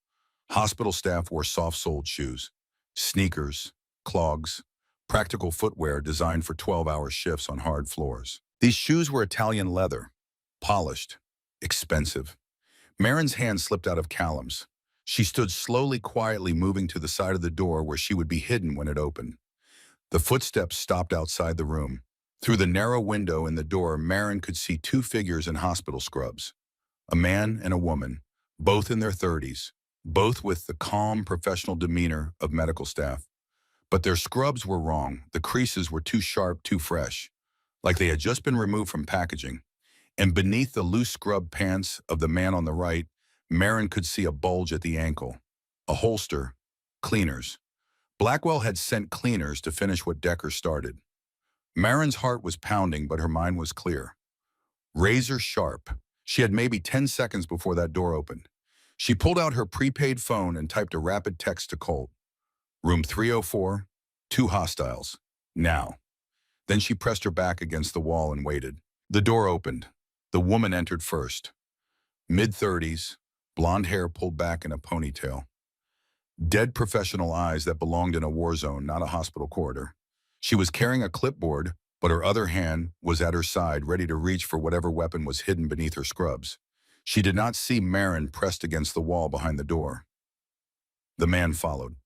Hospital staff wore soft-soled shoes, sneakers, clogs, practical footwear designed for 12-hour shifts on hard floors. These shoes were Italian leather, polished, expensive. Marin's hand slipped out of Callum's. She stood slowly, quietly moving to the side of the door where she would be hidden when it opened. The footsteps stopped outside the room. Through the narrow window in the door, Marin could see two figures in hospital scrubs. A man and a woman, both in their 30s, both with the calm, professional demeanor of medical staff. But their scrubs were wrong. The creases were too sharp, too fresh, like they had just been removed from packaging. And beneath the loose scrub pants of the man on the right, Marin could see a bulge at the ankle. A holster. Cleaners. Blackwell had sent cleaners to finish what Decker started. Marin's heart was pounding, but her mind was clear. Razor sharp. She had maybe 10 seconds before that door opened. She pulled out her prepaid phone and typed a rapid text to Colt. Room 304, 2 hostiles. Now. Then she pressed her back against the wall and waited. The door opened. The woman entered first. Mid-30s, blonde hair pulled back in a ponytail. Dead professional eyes that belonged in a war zone, not a hospital corridor. She was carrying a clipboard, but her other hand was at her side, ready to reach for whatever weapon was hidden beneath her scrubs. She did not see Marin pressed against the wall behind the door. The man followed.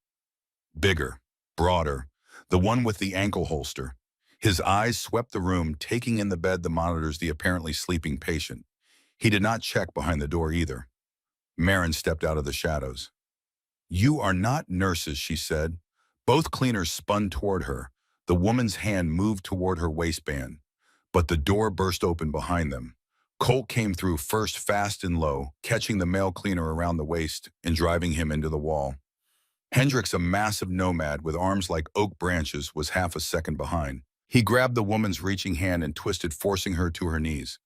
Bigger, broader, the one with the ankle holster. His eyes swept the room, taking in the bed, the monitors, the apparently sleeping patient. He did not check behind the door either. Marin stepped out of the shadows. "You are not nurses," she said. Both cleaners spun toward her. The woman's hand moved toward her waistband, but the door burst open behind them. Colt came through first, fast and low, catching the male cleaner around the waist and driving him into the wall. Hendricks, a massive nomad with arms like oak branches, was half a second behind. He grabbed the woman's reaching hand and twisted, forcing her to her knees.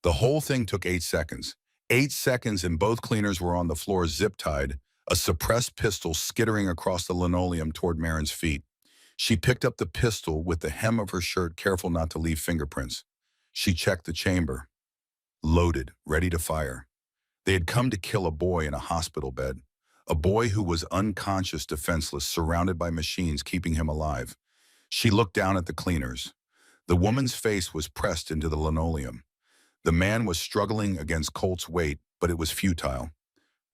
The whole thing took 8 seconds. 8 seconds and both cleaners were on the floor, zip-tied, a suppressed pistol skittering across the linoleum toward Marin's feet. She picked up the pistol with the hem of her shirt, careful not to leave fingerprints. She checked the chamber. Loaded, ready to fire. They had come to kill a boy in a hospital bed. A boy who was unconscious, defenseless, surrounded by machines keeping him alive. She looked down at the cleaners. The woman's face was pressed into the linoleum. The man was struggling against Colt's weight, but it was futile.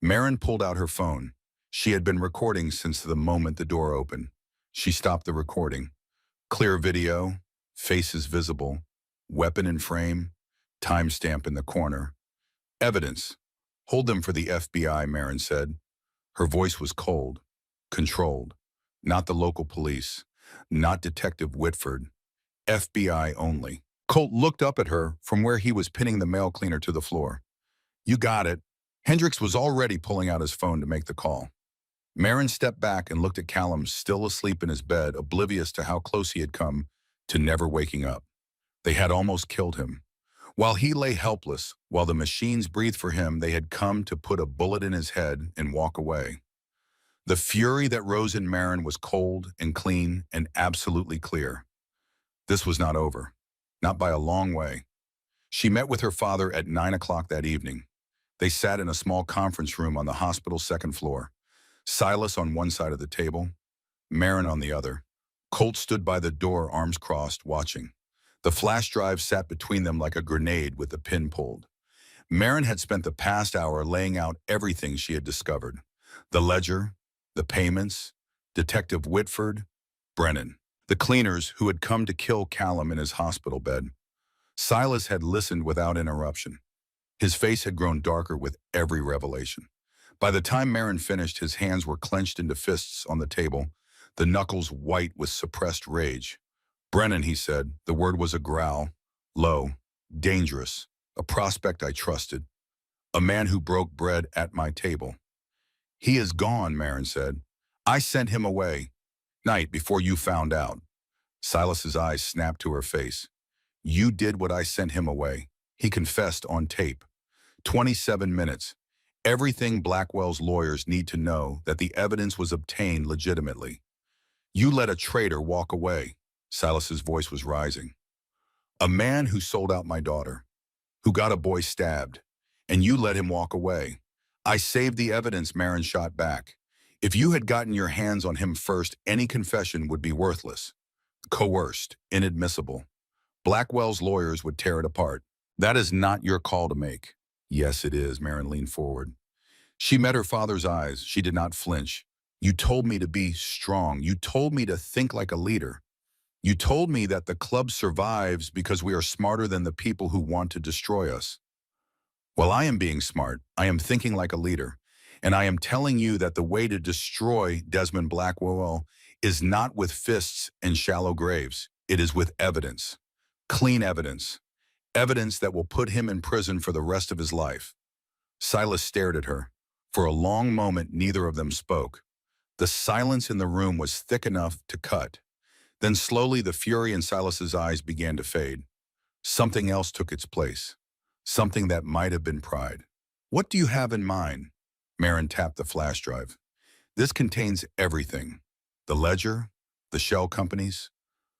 Marin pulled out her phone. She had been recording since the moment the door opened. She stopped the recording. Clear video, faces visible, weapon in frame, timestamp in the corner. Evidence. "Hold them for the FBI," Marin said. Her voice was cold, controlled. Not the local police, not Detective Whitford. FBI only. Colt looked up at her from where he was pinning the male cleaner to the floor. "You got it." Hendricks was already pulling out his phone to make the call. Marin stepped back and looked at Callum, still asleep in his bed, oblivious to how close he had come to never waking up. They had almost killed him. While he lay helpless, while the machines breathed for him, they had come to put a bullet in his head and walk away. The fury that rose in Marin was cold and clean and absolutely clear. This was not over. Not by a long way. She met with her father at 9 o'clock that evening. They sat in a small conference room on the hospital's second floor. Silas on one side of the table, Marin on the other. Colt stood by the door, arms crossed, watching. The flash drive sat between them like a grenade with the pin pulled. Marin had spent the past hour laying out everything she had discovered. The ledger, the payments, Detective Whitford, Brennan, the cleaners who had come to kill Callum in his hospital bed. Silas had listened without interruption. His face had grown darker with every revelation. By the time Marin finished, his hands were clenched into fists on the table, the knuckles white with suppressed rage. "Brennan," he said. The word was a growl, low, dangerous, a prospect I trusted, a man who broke bread at my table. "He is gone," Marin said. "I sent him away. Night before you found out." Silas's eyes snapped to her face. "You did what I sent him away." He confessed on tape. 27 minutes. Everything Blackwell's lawyers need to know, that the evidence was obtained legitimately. "You let a traitor walk away." Silas's voice was rising. "A man who sold out my daughter, who got a boy stabbed, and you let him walk away." "I saved the evidence," Marin shot back. "If you had gotten your hands on him first, any confession would be worthless. Coerced, inadmissible. Blackwell's lawyers would tear it apart. That is not your call to make." "Yes, it is," Marin leaned forward. She met her father's eyes. She did not flinch. "You told me to be strong. You told me to think like a leader. You told me that the club survives because we are smarter than the people who want to destroy us. Well, I am being smart. I am thinking like a leader. And I am telling you that the way to destroy Desmond Blackwell is not with fists and shallow graves. It is with evidence. Clean evidence. Evidence that will put him in prison for the rest of his life." Silas stared at her. For a long moment, neither of them spoke. The silence in the room was thick enough to cut. Then slowly the fury in Silas's eyes began to fade. Something else took its place. Something that might have been pride. "What do you have in mind?" Marin tapped the flash drive. "This contains everything. The ledger, the shell companies,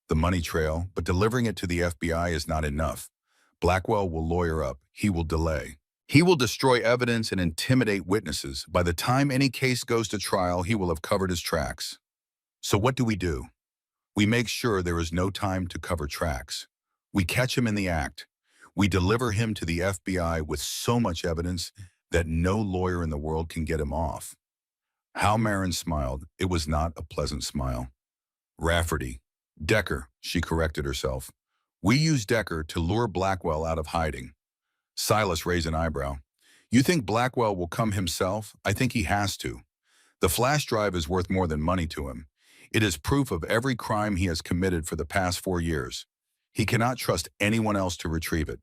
the money trail, but delivering it to the FBI is not enough. Blackwell will lawyer up. He will delay. He will destroy evidence and intimidate witnesses. By the time any case goes to trial, he will have covered his tracks. So what do? We make sure there is no time to cover tracks. We catch him in the act. We deliver him to the FBI with so much evidence that no lawyer in the world can get him off. How Marin smiled. It was not a pleasant smile. Rafferty. Decker, she corrected herself. We use Decker to lure Blackwell out of hiding. Silas raised an eyebrow. You think Blackwell will come himself? I think he has to. The flash drive is worth more than money to him. It is proof of every crime he has committed for the past 4 years. He cannot trust anyone else to retrieve it.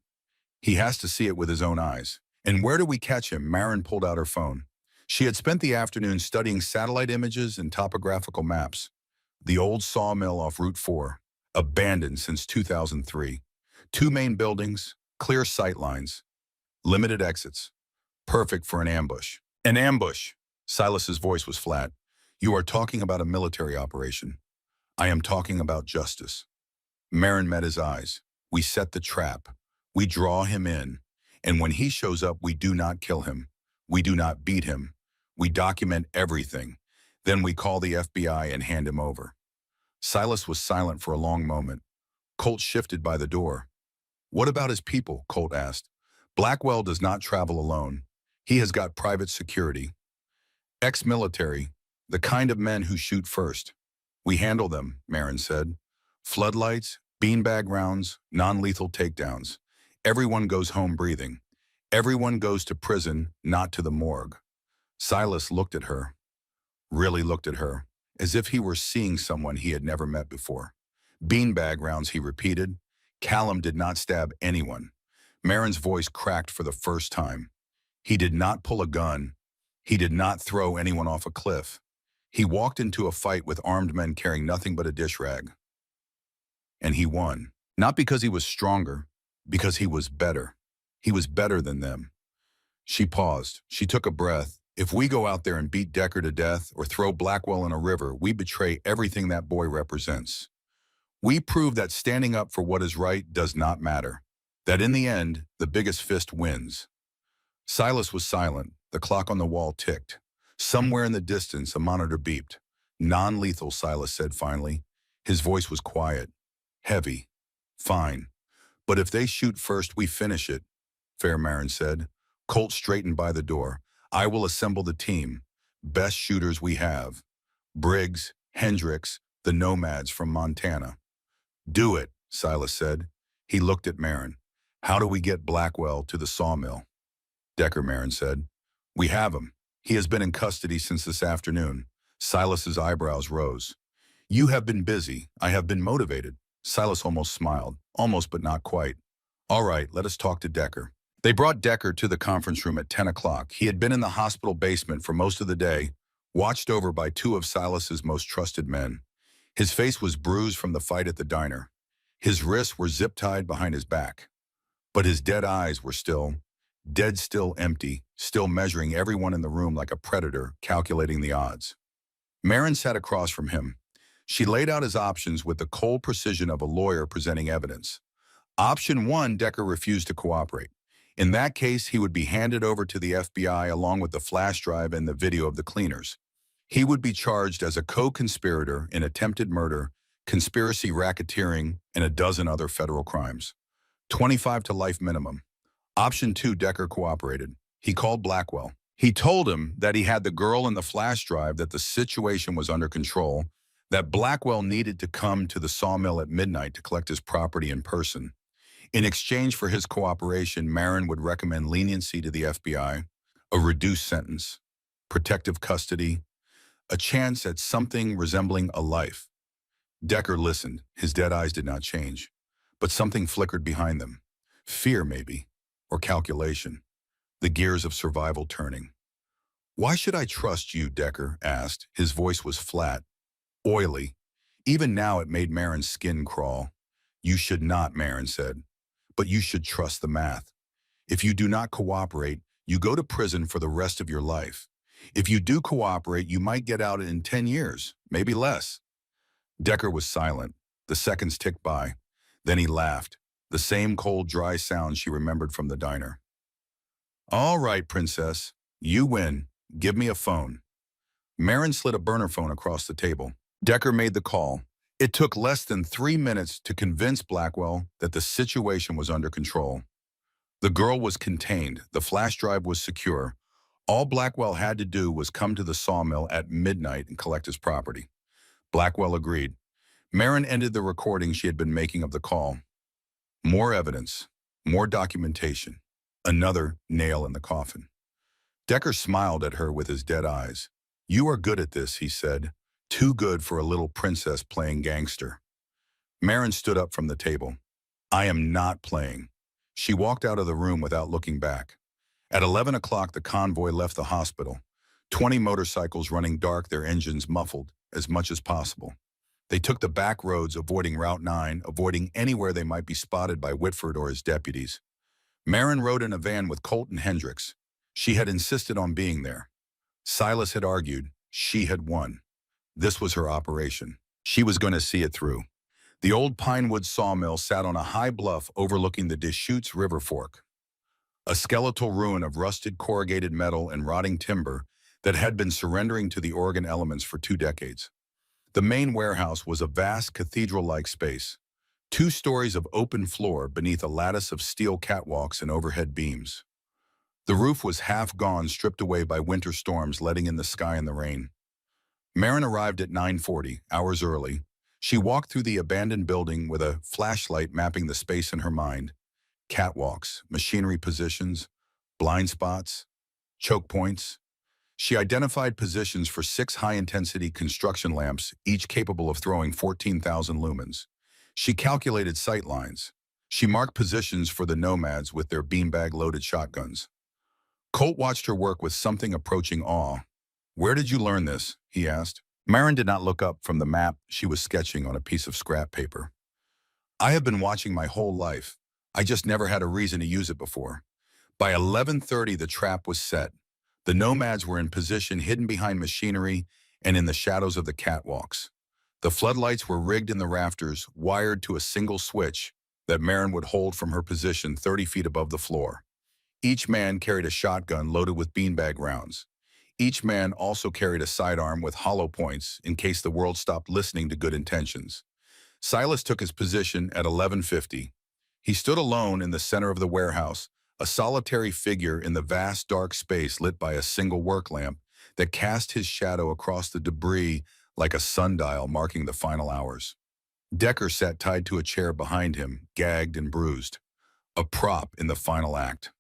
He has to see it with his own eyes. And where do we catch him? Marin pulled out her phone. She had spent the afternoon studying satellite images and topographical maps. The old sawmill off Route 4, abandoned since 2003. 2 main buildings, clear sight lines, limited exits. Perfect for an ambush. An ambush! Silas's voice was flat. You are talking about a military operation. I am talking about justice. Marin met his eyes. We set the trap. We draw him in. And when he shows up, we do not kill him. We do not beat him. We document everything. Then we call the FBI and hand him over. Silas was silent for a long moment. Colt shifted by the door. What about his people? Colt asked. Blackwell does not travel alone. He has got private security. Ex-military, the kind of men who shoot first. We handle them, Marin said. Floodlights, beanbag rounds, non-lethal takedowns. Everyone goes home breathing. Everyone goes to prison, not to the morgue. Silas looked at her, really looked at her, as if he were seeing someone he had never met before. Beanbag rounds, he repeated. Callum did not stab anyone. Marin's voice cracked for the first time. He did not pull a gun. He did not throw anyone off a cliff. He walked into a fight with armed men carrying nothing but a dish rag. And he won. Not because he was stronger, because he was better. He was better than them. She paused. She took a breath. If we go out there and beat Decker to death or throw Blackwell in a river, we betray everything that boy represents. We prove that standing up for what is right does not matter. That in the end, the biggest fist wins. Silas was silent. The clock on the wall ticked. Somewhere in the distance, a monitor beeped. Non-lethal, Silas said finally. His voice was quiet, heavy. Fine. But if they shoot first, we finish it, Fair Marin said. Colt straightened by the door. I will assemble the team. Best shooters we have. Briggs, Hendricks, the nomads from Montana. Do it, Silas said. He looked at Marin. How do we get Blackwell to the sawmill? Decker, Marin said. We have him. He has been in custody since this afternoon. Silas's eyebrows rose. You have been busy. I have been motivated. Silas almost smiled. Almost, but not quite. All right, let us talk to Decker. They brought Decker to the conference room at 10 o'clock. He had been in the hospital basement for most of the day, watched over by 2 of Silas's most trusted men. His face was bruised from the fight at the diner. His wrists were zip-tied behind his back. But his dead eyes were dead still empty, still measuring everyone in the room like a predator, calculating the odds. Marin sat across from him. She laid out his options with the cold precision of a lawyer presenting evidence. Option 1, Decker refused to cooperate. In that case, he would be handed over to the FBI along with the flash drive and the video of the cleaners. He would be charged as a co-conspirator in attempted murder, conspiracy racketeering, and a dozen other federal crimes. 25 to life minimum. Option 2, Decker cooperated. He called Blackwell. He told him that he had the girl and the flash drive, that the situation was under control, that Blackwell needed to come to the sawmill at midnight to collect his property in person. In exchange for his cooperation, Marin would recommend leniency to the FBI, a reduced sentence, protective custody, a chance at something resembling a life. Decker listened. His dead eyes did not change, but something flickered behind them. Fear, maybe, or calculation, the gears of survival turning. Why should I trust you? Decker asked. His voice was flat, oily. Even now it made Marin's skin crawl. You should not, Marin said, but you should trust the math. If you do not cooperate, you go to prison for the rest of your life. If you do cooperate, you might get out in 10 years, maybe less. Decker was silent. The seconds ticked by. Then he laughed, the same cold, dry sound she remembered from the diner. All right, princess, you win. Give me a phone. Marin slid a burner phone across the table. Decker made the call. It took less than 3 minutes to convince Blackwell that the situation was under control. The girl was contained. The flash drive was secure. All Blackwell had to do was come to the sawmill at midnight and collect his property. Blackwell agreed. Marin ended the recording she had been making of the call. More evidence, more documentation, another nail in the coffin. Decker smiled at her with his dead eyes. "You are good at this," he said. "Too good for a little princess playing gangster." Marin stood up from the table. "I am not playing." She walked out of the room without looking back. At 11 o'clock, the convoy left the hospital. 20 motorcycles running dark, their engines muffled as much as possible. They took the back roads, avoiding Route 9, avoiding anywhere they might be spotted by Whitford or his deputies. Marin rode in a van with Colt and Hendricks. She had insisted on being there. Silas had argued. She had won. This was her operation. She was going to see it through. The old Pinewood sawmill sat on a high bluff overlooking the Deschutes River fork, a skeletal ruin of rusted corrugated metal and rotting timber that had been surrendering to the Oregon elements for 2 decades. The main warehouse was a vast cathedral-like space, 2 stories of open floor beneath a lattice of steel catwalks and overhead beams. The roof was half gone, stripped away by winter storms letting in the sky and the rain. Marin arrived at 9:40, hours early. She walked through the abandoned building with a flashlight mapping the space in her mind. Catwalks, machinery positions, blind spots, choke points. She identified positions for 6 high-intensity construction lamps, each capable of throwing 14,000 lumens. She calculated sight lines. She marked positions for the nomads with their beanbag-loaded shotguns. Colt watched her work with something approaching awe. "Where did you learn this?" he asked. Marin did not look up from the map she was sketching on a piece of scrap paper. "I have been watching my whole life. I just never had a reason to use it before." By 11:30, the trap was set. The nomads were in position, hidden behind machinery and in the shadows of the catwalks. The floodlights were rigged in the rafters, wired to a single switch that Marin would hold from her position 30 feet above the floor. Each man carried a shotgun loaded with beanbag rounds. Each man also carried a sidearm with hollow points in case the world stopped listening to good intentions. Silas took his position at 11:50. He stood alone in the center of the warehouse, a solitary figure in the vast dark space lit by a single work lamp that cast his shadow across the debris like a sundial marking the final hours. Decker sat tied to a chair behind him, gagged and bruised, a prop in the final act.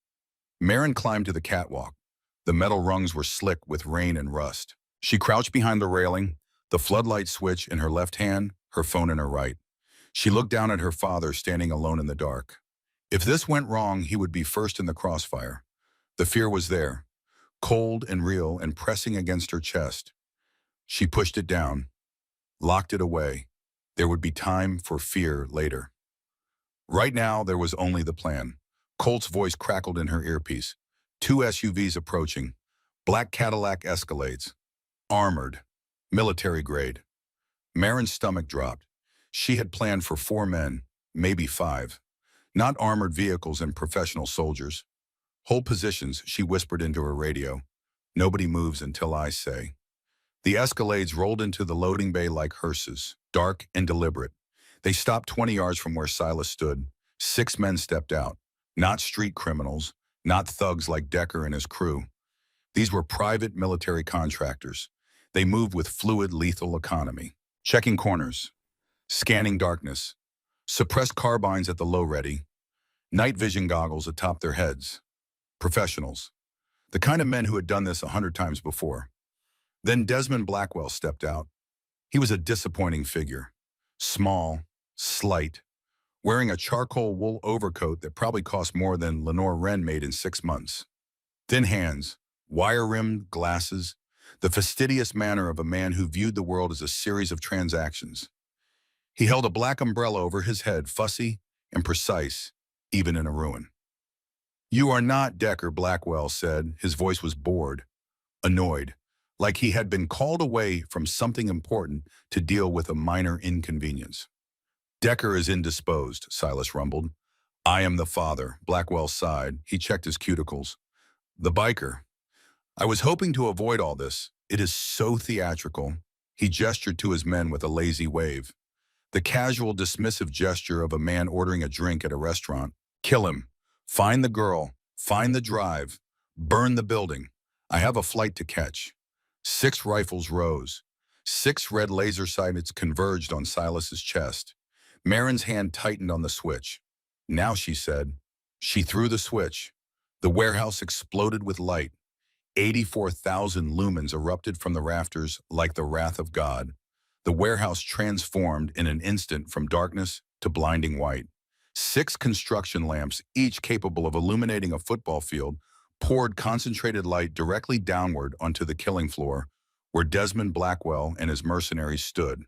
Marin climbed to the catwalk. The metal rungs were slick with rain and rust. She crouched behind the railing, the floodlight switch in her left hand, her phone in her right. She looked down at her father standing alone in the dark. If this went wrong, he would be first in the crossfire. The fear was there, cold and real and pressing against her chest. She pushed it down, locked it away. There would be time for fear later. Right now, there was only the plan. Colt's voice crackled in her earpiece. 2 SUVs approaching, black Cadillac Escalades, armored, military grade. Marin's stomach dropped. She had planned for 4 men, maybe 5. Not armored vehicles and professional soldiers. "Hold positions," she whispered into her radio. "Nobody moves until I say." The Escalades rolled into the loading bay like hearses, dark and deliberate. They stopped 20 yards from where Silas stood. 6 men stepped out, not street criminals, not thugs like Decker and his crew. These were private military contractors. They moved with fluid, lethal economy, checking corners, scanning darkness, suppressed carbines at the low ready, night vision goggles atop their heads. Professionals. The kind of men who had done this 100 times before. Then Desmond Blackwell stepped out. He was a disappointing figure. Small, slight, wearing a charcoal wool overcoat that probably cost more than Lenore Wren made in 6 months. Thin hands, wire-rimmed glasses, the fastidious manner of a man who viewed the world as a series of transactions. He held a black umbrella over his head, fussy and precise, even in a ruin. "You are not Decker," Blackwell said. His voice was bored, annoyed, like he had been called away from something important to deal with a minor inconvenience. "Decker is indisposed," Silas rumbled. "I am the father," Blackwell sighed. He checked his cuticles. "The biker. I was hoping to avoid all this. It is so theatrical." He gestured to his men with a lazy wave. The casual, dismissive gesture of a man ordering a drink at a restaurant. "Kill him. Find the girl, find the drive, burn the building. I have a flight to catch. 6 rifles rose. 6 red laser sights converged on Silas's chest. Marin's hand tightened on the switch. Now, she said. She threw the switch. The warehouse exploded with light. 84,000 lumens erupted from the rafters like the wrath of God. The warehouse transformed in an instant from darkness to blinding white. 6 construction lamps, each capable of illuminating a football field, poured concentrated light directly downward onto the killing floor, where Desmond Blackwell and his mercenaries stood.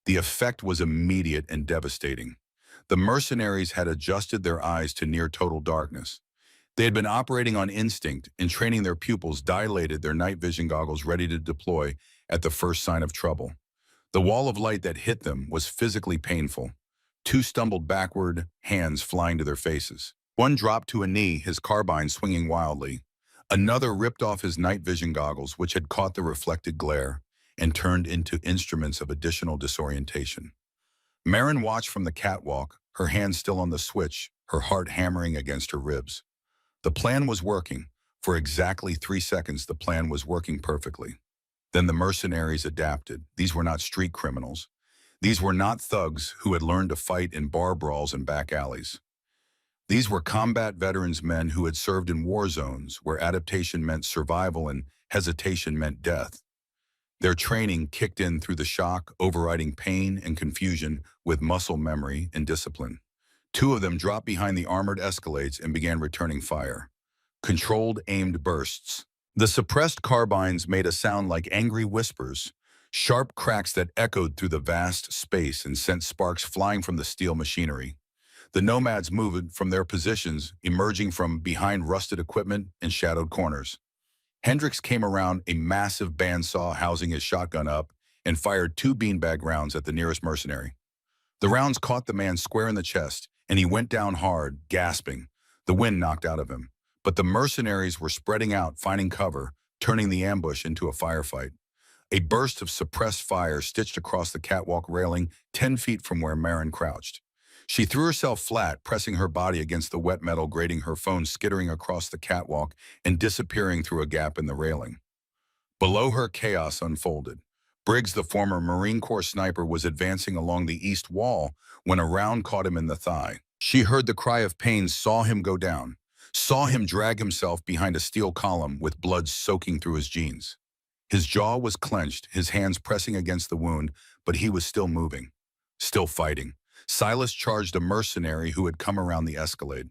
The effect was immediate and devastating. The mercenaries had adjusted their eyes to near total darkness. They had been operating on instinct, and training their pupils dilated their night vision goggles ready to deploy at the first sign of trouble. The wall of light that hit them was physically painful. 2 stumbled backward, hands flying to their faces. One dropped to a knee, his carbine swinging wildly. Another ripped off his night vision goggles, which had caught the reflected glare, and turned into instruments of additional disorientation. Marin watched from the catwalk, her hand still on the switch, her heart hammering against her ribs. The plan was working. For exactly 3 seconds, the plan was working perfectly. Then the mercenaries adapted. These were not street criminals. These were not thugs who had learned to fight in bar brawls and back alleys. These were combat veterans, men who had served in war zones where adaptation meant survival and hesitation meant death. Their training kicked in through the shock, overriding pain and confusion with muscle memory and discipline. 2 of them dropped behind the armored escalades and began returning fire. Controlled, aimed bursts. The suppressed carbines made a sound like angry whispers, sharp cracks that echoed through the vast space and sent sparks flying from the steel machinery. The nomads moved from their positions, emerging from behind rusted equipment and shadowed corners. Hendricks came around a massive bandsaw housing his shotgun up and fired 2 beanbag rounds at the nearest mercenary. The rounds caught the man square in the chest, and he went down hard, gasping. The wind knocked out of him. But the mercenaries were spreading out, finding cover, turning the ambush into a firefight. A burst of suppressed fire stitched across the catwalk railing 10 feet from where Marin crouched. She threw herself flat, pressing her body against the wet metal grating, her phone skittering across the catwalk and disappearing through a gap in the railing. Below her, chaos unfolded. Briggs, the former Marine Corps sniper, was advancing along the east wall when a round caught him in the thigh. She heard the cry of pain, saw him go down, saw him drag himself behind a steel column with blood soaking through his jeans. His jaw was clenched, his hands pressing against the wound, but he was still moving, still fighting. Silas charged a mercenary who had come around the escalade.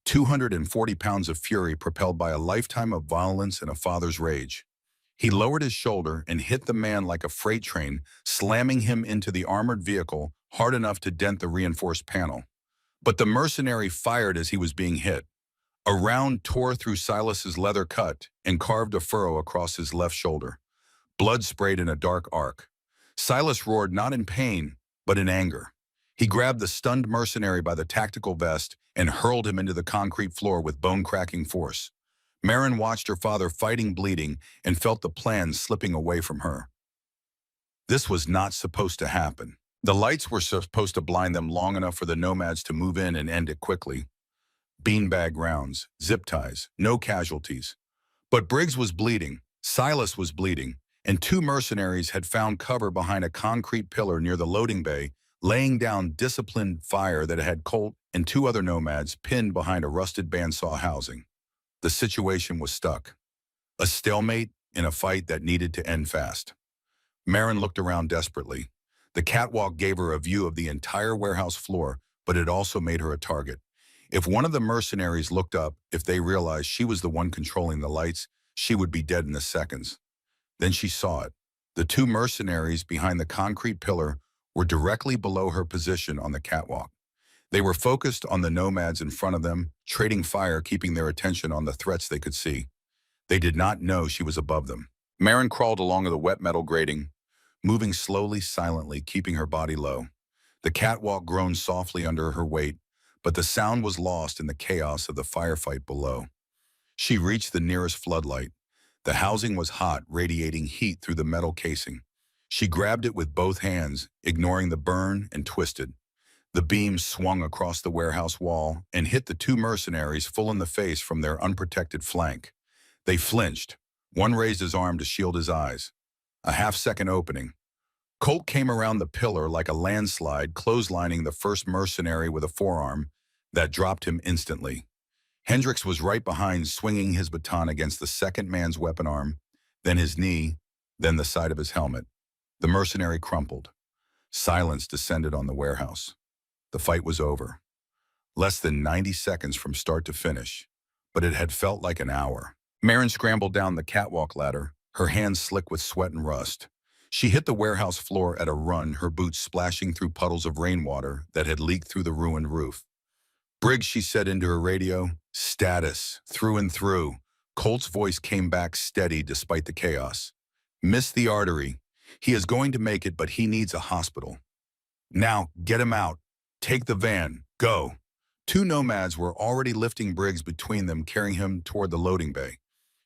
240 pounds of fury propelled by a lifetime of violence and a father's rage. He lowered his shoulder and hit the man like a freight train, slamming him into the armored vehicle hard enough to dent the reinforced panel. But the mercenary fired as he was being hit. A round tore through Silas's leather cut and carved a furrow across his left shoulder. Blood sprayed in a dark arc. Silas roared not in pain, but in anger. He grabbed the stunned mercenary by the tactical vest and hurled him into the concrete floor with bone-cracking force. Marin watched her father fighting, bleeding, and felt the plan slipping away from her. This was not supposed to happen. The lights were supposed to blind them long enough for the nomads to move in and end it quickly. Beanbag rounds, zip ties, no casualties. But Briggs was bleeding, Silas was bleeding, and 2 mercenaries had found cover behind a concrete pillar near the loading bay, laying down disciplined fire that had Colt and 2 other nomads pinned behind a rusted bandsaw housing. The situation was stuck. A stalemate in a fight that needed to end fast. Marin looked around desperately. The catwalk gave her a view of the entire warehouse floor, but it also made her a target. If one of the mercenaries looked up, if they realized she was the one controlling the lights, she would be dead in the seconds. Then she saw it. The 2 mercenaries behind the concrete pillar were directly below her position on the catwalk. They were focused on the nomads in front of them, trading fire, keeping their attention on the threats they could see. They did not know she was above them. Marin crawled along the wet metal grating, moving slowly, silently, keeping her body low. The catwalk groaned softly under her weight, but the sound was lost in the chaos of the firefight below. She reached the nearest floodlight. The housing was hot, radiating heat through the metal casing. She grabbed it with both hands, ignoring the burn, and twisted. The beam swung across the warehouse wall and hit the two mercenaries full in the face from their unprotected flank. They flinched. One raised his arm to shield his eyes. A half-second opening. Colt came around the pillar like a landslide, clotheslining the first mercenary with a forearm that dropped him instantly. Hendricks was right behind, swinging his baton against the second man's weapon arm, then his knee, then the side of his helmet. The mercenary crumpled. Silence descended on the warehouse. The fight was over. Less than 90 seconds from start to finish, but it had felt like an hour. Marin scrambled down the catwalk ladder, her hands slick with sweat and rust. She hit the warehouse floor at a run, her boots splashing through puddles of rainwater that had leaked through the ruined roof. "Briggs," she said into her radio. "Status, through and through." Colt's voice came back steady despite the chaos. "Missed the artery. He is going to make it, but he needs a hospital. Now, get him out. Take the van. Go." Two nomads were already lifting Briggs between them, carrying him toward the loading bay.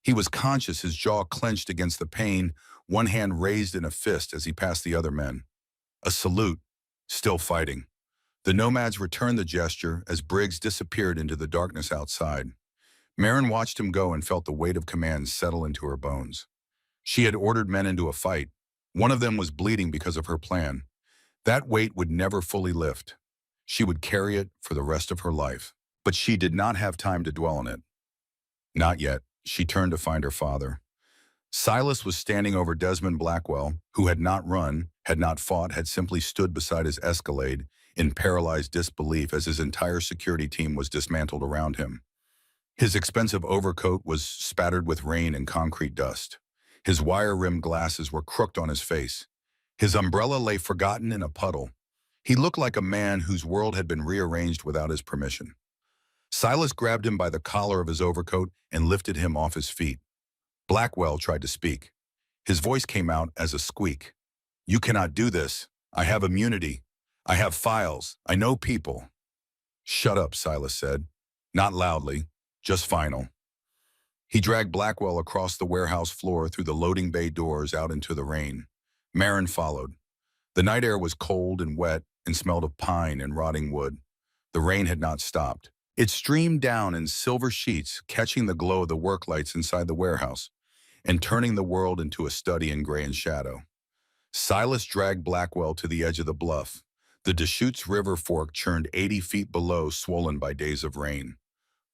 He was conscious, his jaw clenched against the pain, one hand raised in a fist as he passed the other men. A salute, still fighting. The nomads returned the gesture as Briggs disappeared into the darkness outside. Marin watched him go and felt the weight of command settle into her bones. She had ordered men into a fight. One of them was bleeding because of her plan. That weight would never fully lift. She would carry it for the rest of her life. But she did not have time to dwell on it. Not yet. She turned to find her father. Silas was standing over Desmond Blackwell, who had not run, had not fought, had simply stood beside his Escalade in paralyzed disbelief as his entire security team was dismantled around him. His expensive overcoat was spattered with rain and concrete dust. His wire-rimmed glasses were crooked on his face. His umbrella lay forgotten in a puddle. He looked like a man whose world had been rearranged without his permission. Silas grabbed him by the collar of his overcoat and lifted him off his feet. Blackwell tried to speak. His voice came out as a squeak. "You cannot do this. I have immunity. I have files. I know people." "Shut up," Silas said. Not loudly, just final. He dragged Blackwell across the warehouse floor through the loading bay doors out into the rain. Marin followed. The night air was cold and wet and smelled of pine and rotting wood. The rain had not stopped. It streamed down in silver sheets, catching the glow of the work lights inside the warehouse and turning the world into a study in gray and shadow. Silas dragged Blackwell to the edge of the bluff. The Deschutes River fork churned 80 feet below, swollen by days of rain.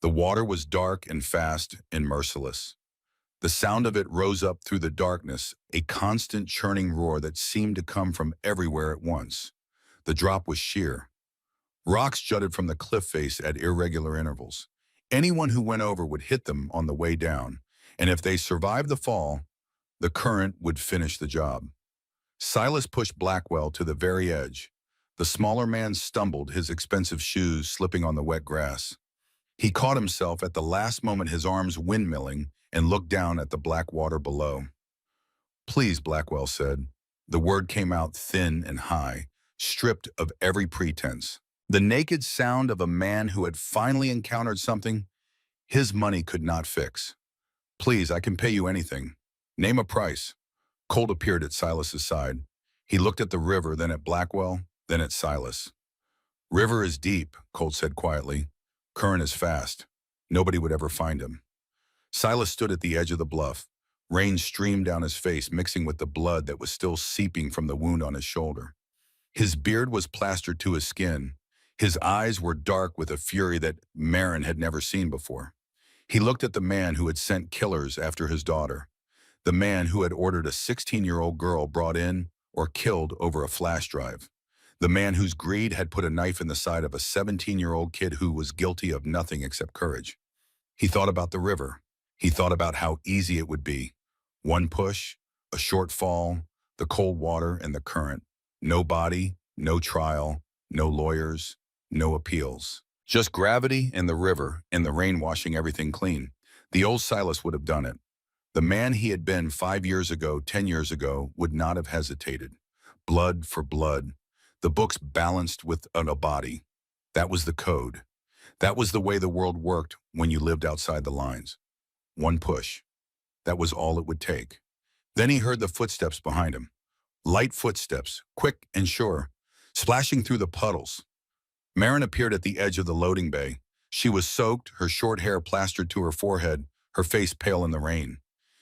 The water was dark and fast and merciless. The sound of it rose up through the darkness, a constant churning roar that seemed to come from everywhere at once. The drop was sheer. Rocks jutted from the cliff face at irregular intervals. Anyone who went over would hit them on the way down, and if they survived the fall, the current would finish the job. Silas pushed Blackwell to the very edge. The smaller man stumbled, his expensive shoes slipping on the wet grass. He caught himself at the last moment, his arms windmilling, and looked down at the black water below. "Please," Blackwell said. The word came out thin and high, stripped of every pretense. The naked sound of a man who had finally encountered something his money could not fix. "Please, I can pay you anything. Name a price." Colt appeared at Silas's side. He looked at the river, then at Blackwell, then at Silas. "River is deep," Colt said quietly. "Current is fast. Nobody would ever find him." Silas stood at the edge of the bluff. Rain streamed down his face, mixing with the blood that was still seeping from the wound on his shoulder. His beard was plastered to his skin. His eyes were dark with a fury that Marin had never seen before. He looked at the man who had sent killers after his daughter, the man who had ordered a 16-year-old girl brought in or killed over a flash drive, the man whose greed had put a knife in the side of a 17-year-old kid who was guilty of nothing except courage. He thought about the river. He thought about how easy it would be. One push, a short fall, the cold water and the current. No body, no trial, no lawyers, no appeals. Just gravity and the river and the rain washing everything clean. The old Silas would have done it. The man he had been 5 years ago, 10 years ago, would not have hesitated. Blood for blood. The books balanced with a body. That was the code. That was the way the world worked when you lived outside the lines. One push. That was all it would take. Then he heard the footsteps behind him. Light footsteps, quick and sure, splashing through the puddles. Marin appeared at the edge of the loading bay. She was soaked, her short hair plastered to her forehead, her face pale in the rain.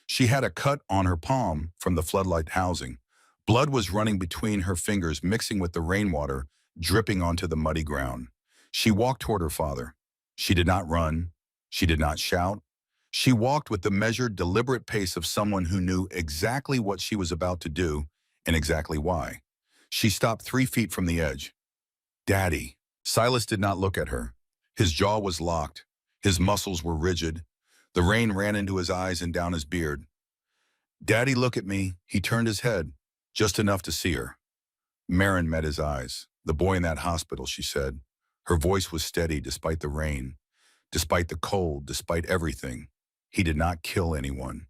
She had a cut on her palm from the floodlight housing. Blood was running between her fingers, mixing with the rainwater, dripping onto the muddy ground. She walked toward her father. She did not run. She did not shout. She walked with the measured, deliberate pace of someone who knew exactly what she was about to do and exactly why. She stopped 3 feet from the edge. Daddy. Silas did not look at her. His jaw was locked. His muscles were rigid. The rain ran into his eyes and down his beard. Daddy, look at me. He turned his head, just enough to see her. Marin met his eyes. The boy in that hospital, she said. Her voice was steady despite the rain, despite the cold, despite everything. He did not kill anyone.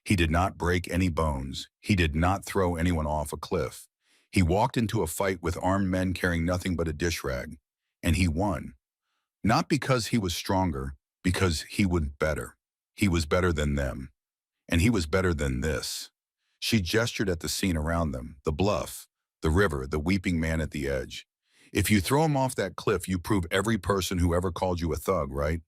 He did not break any bones. He did not throw anyone off a cliff. He walked into a fight with armed men carrying nothing but a dish rag, and he won. Not because he was stronger, because he was better. He was better than them, and he was better than this. She gestured at the scene around them, the bluff, the river, the weeping man at the edge. If you throw him off that cliff, you prove every person who ever called you a thug, right?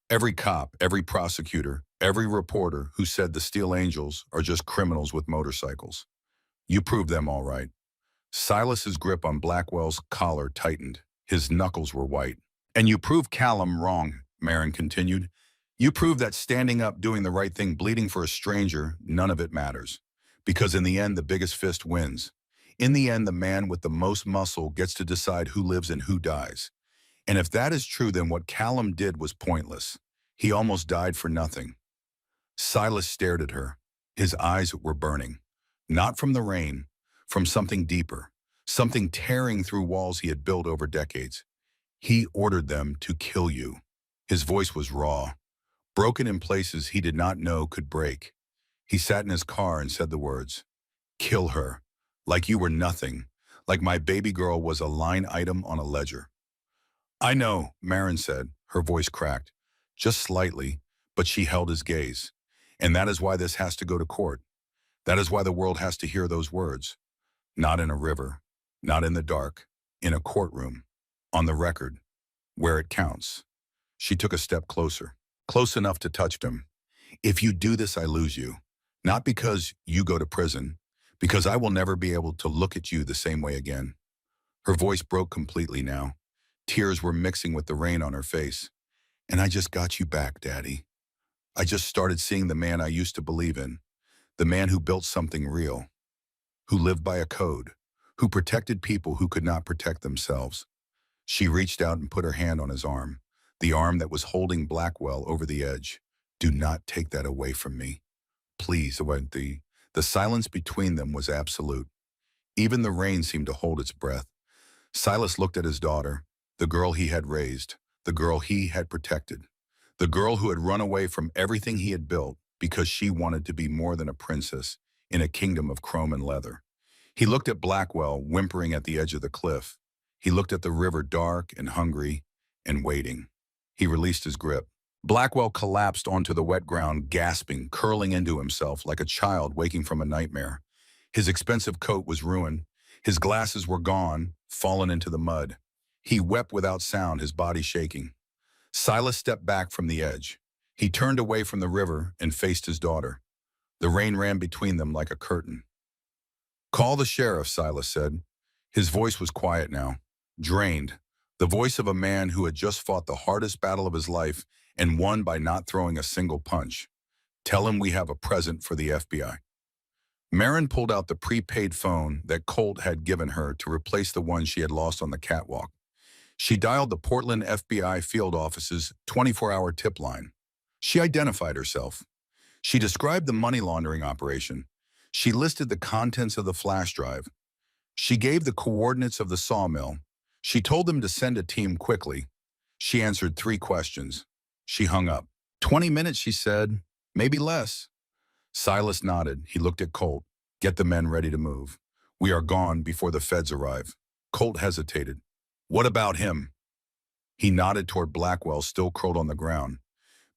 Every cop, every prosecutor, every reporter who said the Steel Angels are just criminals with motorcycles. You proved them all right. Silas's grip on Blackwell's collar tightened. His knuckles were white. And you proved Callum wrong, Marin continued. You proved that standing up, doing the right thing, bleeding for a stranger, none of it matters. Because in the end, the biggest fist wins. In the end, the man with the most muscle gets to decide who lives and who dies. And if that is true, then what Callum did was pointless. He almost died for nothing. Silas stared at her. His eyes were burning. Not from the rain, from something deeper, something tearing through walls he had built over decades. He ordered them to kill you. His voice was raw, broken in places he did not know could break. He sat in his car and said the words, "Kill her, like you were nothing, like my baby girl was a line item on a ledger." "I know," Marin said, her voice cracked, just slightly, but she held his gaze. "And that is why this has to go to court. That is why the world has to hear those words. Not in a river, not in the dark, in a courtroom, on the record, where it counts." She took a step closer, close enough to touch him. "If you do this, I lose you. Not because you go to prison, because I will never be able to look at you the same way again." Her voice broke completely now. Tears were mixing with the rain on her face. "And I just got you back, Daddy. I just started seeing the man I used to believe in, the man who built something real, who lived by a code, who protected people who could not protect themselves." She reached out and put her hand on his arm, the arm that was holding Blackwell over the edge. "Do not take that away from me. Please." The silence between them was absolute. Even the rain seemed to hold its breath. Silas looked at his daughter, the girl he had raised, the girl he had protected, the girl who had run away from everything he had built because she wanted to be more than a princess in a kingdom of chrome and leather. He looked at Blackwell, whimpering at the edge of the cliff. He looked at the river, dark and hungry and waiting. He released his grip. Blackwell collapsed onto the wet ground, gasping, curling into himself like a child waking from a nightmare. His expensive coat was ruined. His glasses were gone, fallen into the mud. He wept without sound, his body shaking. Silas stepped back from the edge. He turned away from the river and faced his daughter. The rain ran between them like a curtain. "Call the sheriff," Silas said. His voice was quiet now, drained, the voice of a man who had just fought the hardest battle of his life and won by not throwing a single punch. "Tell him we have a present for the FBI." Marin pulled out the prepaid phone that Colt had given her to replace the one she had lost on the catwalk. She dialed the Portland FBI field office's 24-hour tip line. She identified herself. She described the money laundering operation. She listed the contents of the flash drive. She gave the coordinates of the sawmill. She told them to send a team quickly. She answered 3 questions. She hung up. 20 minutes, she said. Maybe less. Silas nodded. He looked at Colt. "Get the men ready to move. We are gone before the feds arrive." Colt hesitated. "What about him?" He nodded toward Blackwell, still curled on the ground.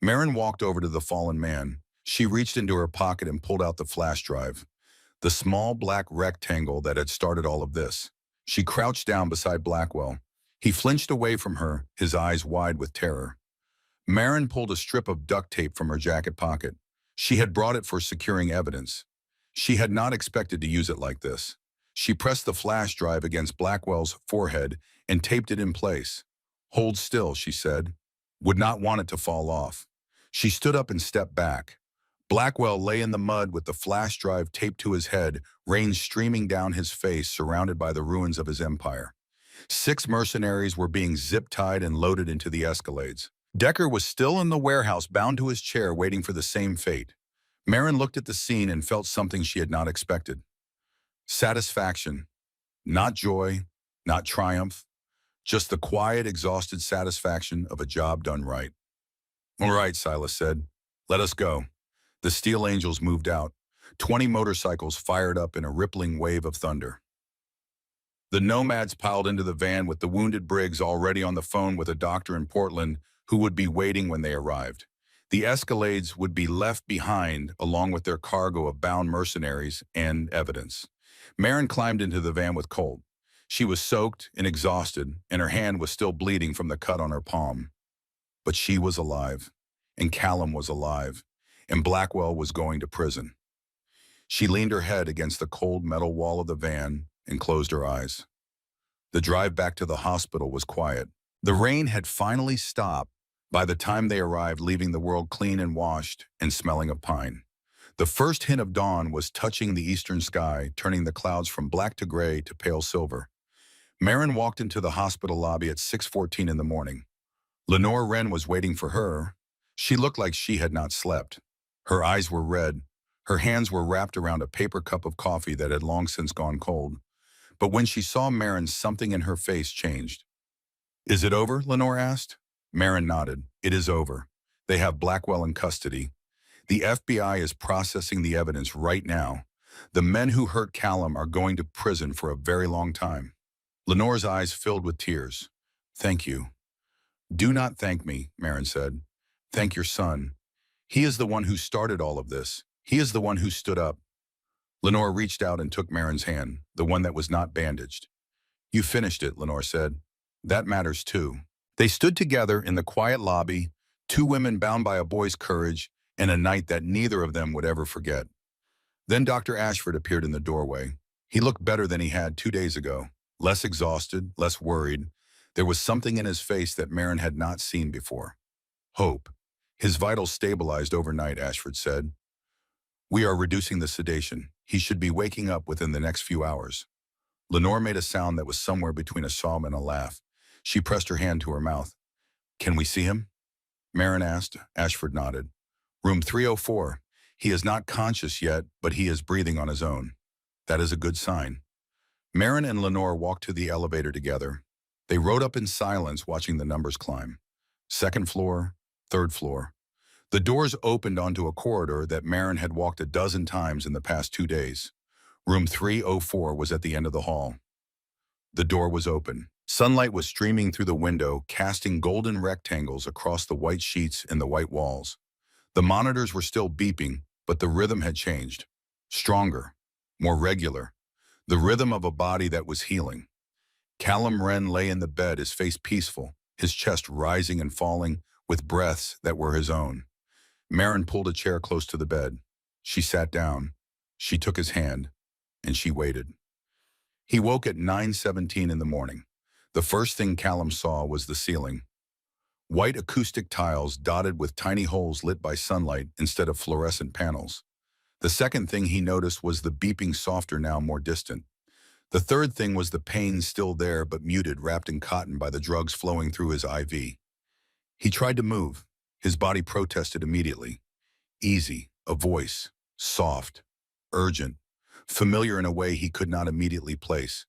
Marin walked over to the fallen man. She reached into her pocket and pulled out the flash drive, the small black rectangle that had started all of this. She crouched down beside Blackwell. He flinched away from her, his eyes wide with terror. Marin pulled a strip of duct tape from her jacket pocket. She had brought it for securing evidence. She had not expected to use it like this. She pressed the flash drive against Blackwell's forehead and taped it in place. "Hold still," she said. Would not want it to fall off. She stood up and stepped back. Blackwell lay in the mud with the flash drive taped to his head, rain streaming down his face, surrounded by the ruins of his empire. 6 mercenaries were being zip-tied and loaded into the Escalades. Decker was still in the warehouse, bound to his chair, waiting for the same fate. Marin looked at the scene and felt something she had not expected. Satisfaction. Not joy, not triumph, just the quiet, exhausted satisfaction of a job done right. "All right," Silas said. "Let us go." The Steel Angels moved out. 20 motorcycles fired up in a rippling wave of thunder. The nomads piled into the van with the wounded Briggs already on the phone with a doctor in Portland who would be waiting when they arrived. The Escalades would be left behind along with their cargo of bound mercenaries and evidence. Marin climbed into the van with Colt. She was soaked and exhausted, and her hand was still bleeding from the cut on her palm. But she was alive, and Callum was alive, and Blackwell was going to prison. She leaned her head against the cold metal wall of the van and closed her eyes. The drive back to the hospital was quiet. The rain had finally stopped by the time they arrived, leaving the world clean and washed and smelling of pine. The first hint of dawn was touching the eastern sky, turning the clouds from black to gray to pale silver. Marin walked into the hospital lobby at 6:14 in the morning. Lenore Wren was waiting for her. She looked like she had not slept. Her eyes were red. Her hands were wrapped around a paper cup of coffee that had long since gone cold. But when she saw Marin, something in her face changed. "Is it over?" Lenore asked. Marin nodded. "It is over. They have Blackwell in custody. The FBI is processing the evidence right now. The men who hurt Callum are going to prison for a very long time." Lenore's eyes filled with tears. "Thank you." "Do not thank me," Marin said. "Thank your son. He is the one who started all of this. He is the one who stood up." Lenore reached out and took Marin's hand, the one that was not bandaged. "You finished it," Lenore said. "That matters too." They stood together in the quiet lobby, 2 women bound by a boy's courage, and a night that neither of them would ever forget. Then Dr. Ashford appeared in the doorway. He looked better than he had 2 days ago, less exhausted, less worried. There was something in his face that Marin had not seen before. Hope. "His vitals stabilized overnight," Ashford said. "We are reducing the sedation. He should be waking up within the next few hours." Lenore made a sound that was somewhere between a sob and a laugh. She pressed her hand to her mouth. "Can we see him?" Marin asked. Ashford nodded. "Room 304. He is not conscious yet, but he is breathing on his own. That is a good sign." Marin and Lenore walked to the elevator together. They rode up in silence, watching the numbers climb. 2nd floor, 3rd floor. The doors opened onto a corridor that Marin had walked a dozen times in the past 2 days. Room 304 was at the end of the hall. The door was open. Sunlight was streaming through the window, casting golden rectangles across the white sheets and the white walls. The monitors were still beeping, but the rhythm had changed. Stronger, more regular. The rhythm of a body that was healing. Callum Wren lay in the bed, his face peaceful, his chest rising and falling with breaths that were his own. Marin pulled a chair close to the bed. She sat down. She took his hand, and she waited. He woke at 9:17 in the morning. The first thing Callum saw was the ceiling. White acoustic tiles dotted with tiny holes lit by sunlight instead of fluorescent panels. The second thing he noticed was the beeping, softer now, more distant. The third thing was the pain still there but muted, wrapped in cotton by the drugs flowing through his IV. He tried to move. His body protested immediately. Easy, a voice, soft, urgent, familiar in a way he could not immediately place.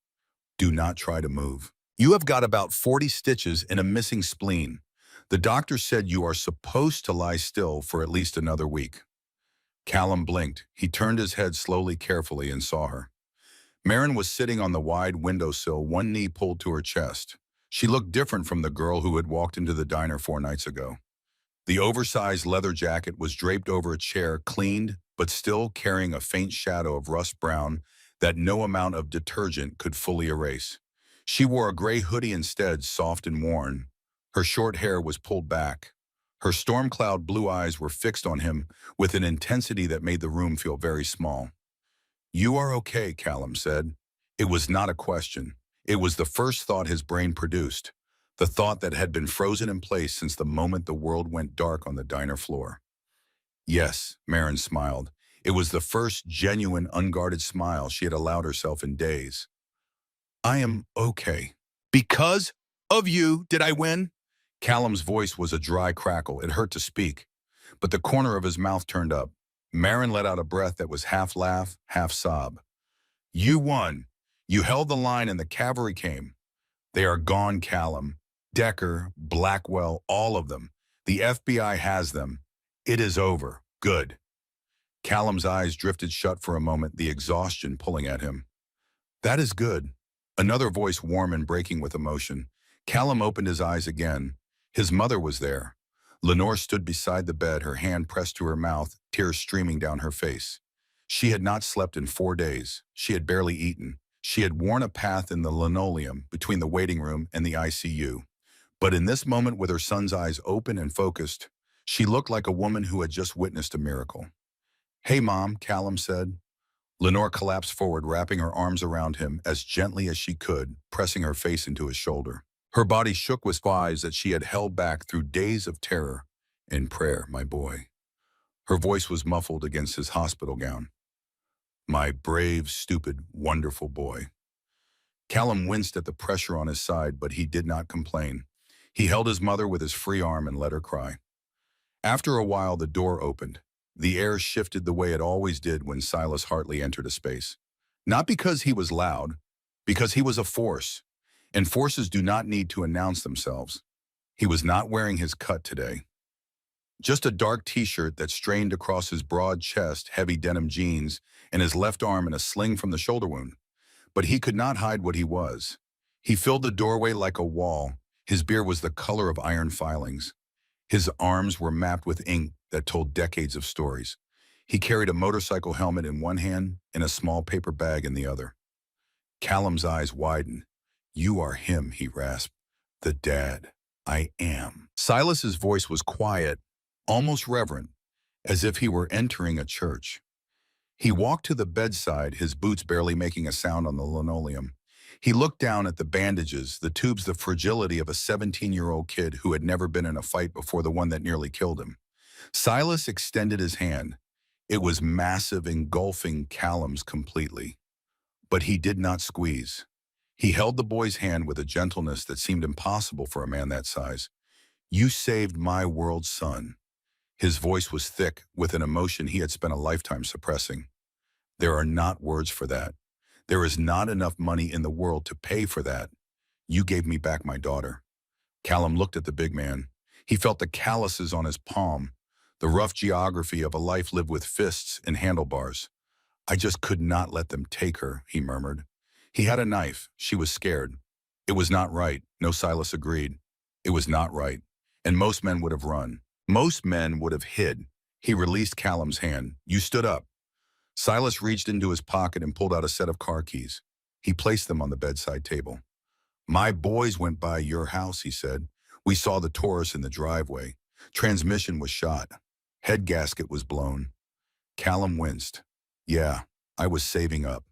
"Do not try to move. You have got about 40 stitches and a missing spleen. The doctor said you are supposed to lie still for at least another week." Callum blinked. He turned his head slowly, carefully, and saw her. Marin was sitting on the wide windowsill, one knee pulled to her chest. She looked different from the girl who had walked into the diner 4 nights ago. The oversized leather jacket was draped over a chair, cleaned, but still carrying a faint shadow of rust brown that no amount of detergent could fully erase. She wore a gray hoodie instead, soft and worn. Her short hair was pulled back. Her storm cloud blue eyes were fixed on him with an intensity that made the room feel very small. "You are okay," Callum said. It was not a question. It was the first thought his brain produced, the thought that had been frozen in place since the moment the world went dark on the diner floor. "Yes," Marin smiled. It was the first genuine, unguarded smile she had allowed herself in days. "I am okay." "Because of you, did I win?" Callum's voice was a dry crackle. It hurt to speak, but the corner of his mouth turned up. Marin let out a breath that was half laugh, half sob. "You won. You held the line and the cavalry came. They are gone, Callum. Decker, Blackwell, all of them. The FBI has them. It is over. Good." Callum's eyes drifted shut for a moment, the exhaustion pulling at him. "That is good." Another voice warm and breaking with emotion. Callum opened his eyes again. His mother was there. Lenore stood beside the bed, her hand pressed to her mouth, tears streaming down her face. She had not slept in 4 days. She had barely eaten. She had worn a path in the linoleum between the waiting room and the ICU. But in this moment, with her son's eyes open and focused, she looked like a woman who had just witnessed a miracle. "Hey, Mom," Callum said. Lenore collapsed forward, wrapping her arms around him as gently as she could, pressing her face into his shoulder. Her body shook with sighs that she had held back through days of terror and prayer. "My boy." Her voice was muffled against his hospital gown. "My brave, stupid, wonderful boy." Callum winced at the pressure on his side, but he did not complain. He held his mother with his free arm and let her cry. After a while, the door opened. The air shifted the way it always did when Silas Hartley entered a space. Not because he was loud, because he was a force, and forces do not need to announce themselves. He was not wearing his cut today. Just a dark t-shirt that strained across his broad chest, heavy denim jeans, and his left arm in a sling from the shoulder wound. But he could not hide what he was. He filled the doorway like a wall. His beard was the color of iron filings. His arms were mapped with ink that told decades of stories. He carried a motorcycle helmet in one hand and a small paper bag in the other. Callum's eyes widened. "You are him," he rasped. "The dad I am." Silas's voice was quiet, almost reverent, as if he were entering a church. He walked to the bedside, his boots barely making a sound on the linoleum. He looked down at the bandages, the tubes, the fragility of a 17-year-old kid who had never been in a fight before the one that nearly killed him. Silas extended his hand. It was massive, engulfing Callum's completely. But he did not squeeze. He held the boy's hand with a gentleness that seemed impossible for a man that size. "You saved my world, son." His voice was thick with an emotion he had spent a lifetime suppressing. "There are not words for that. There is not enough money in the world to pay for that. You gave me back my daughter." Callum looked at the big man. He felt the calluses on his palm, the rough geography of a life lived with fists and handlebars. "I just could not let them take her," he murmured. He had a knife. She was scared. It was not right. No, Silas agreed. It was not right. And most men would have run. Most men would have hid. He released Callum's hand. "You stood up." Silas reached into his pocket and pulled out a set of car keys. He placed them on the bedside table. "My boys went by your house," he said. "We saw the Taurus in the driveway. Transmission was shot. Head gasket was blown." Callum winced. "Yeah, I was saving up.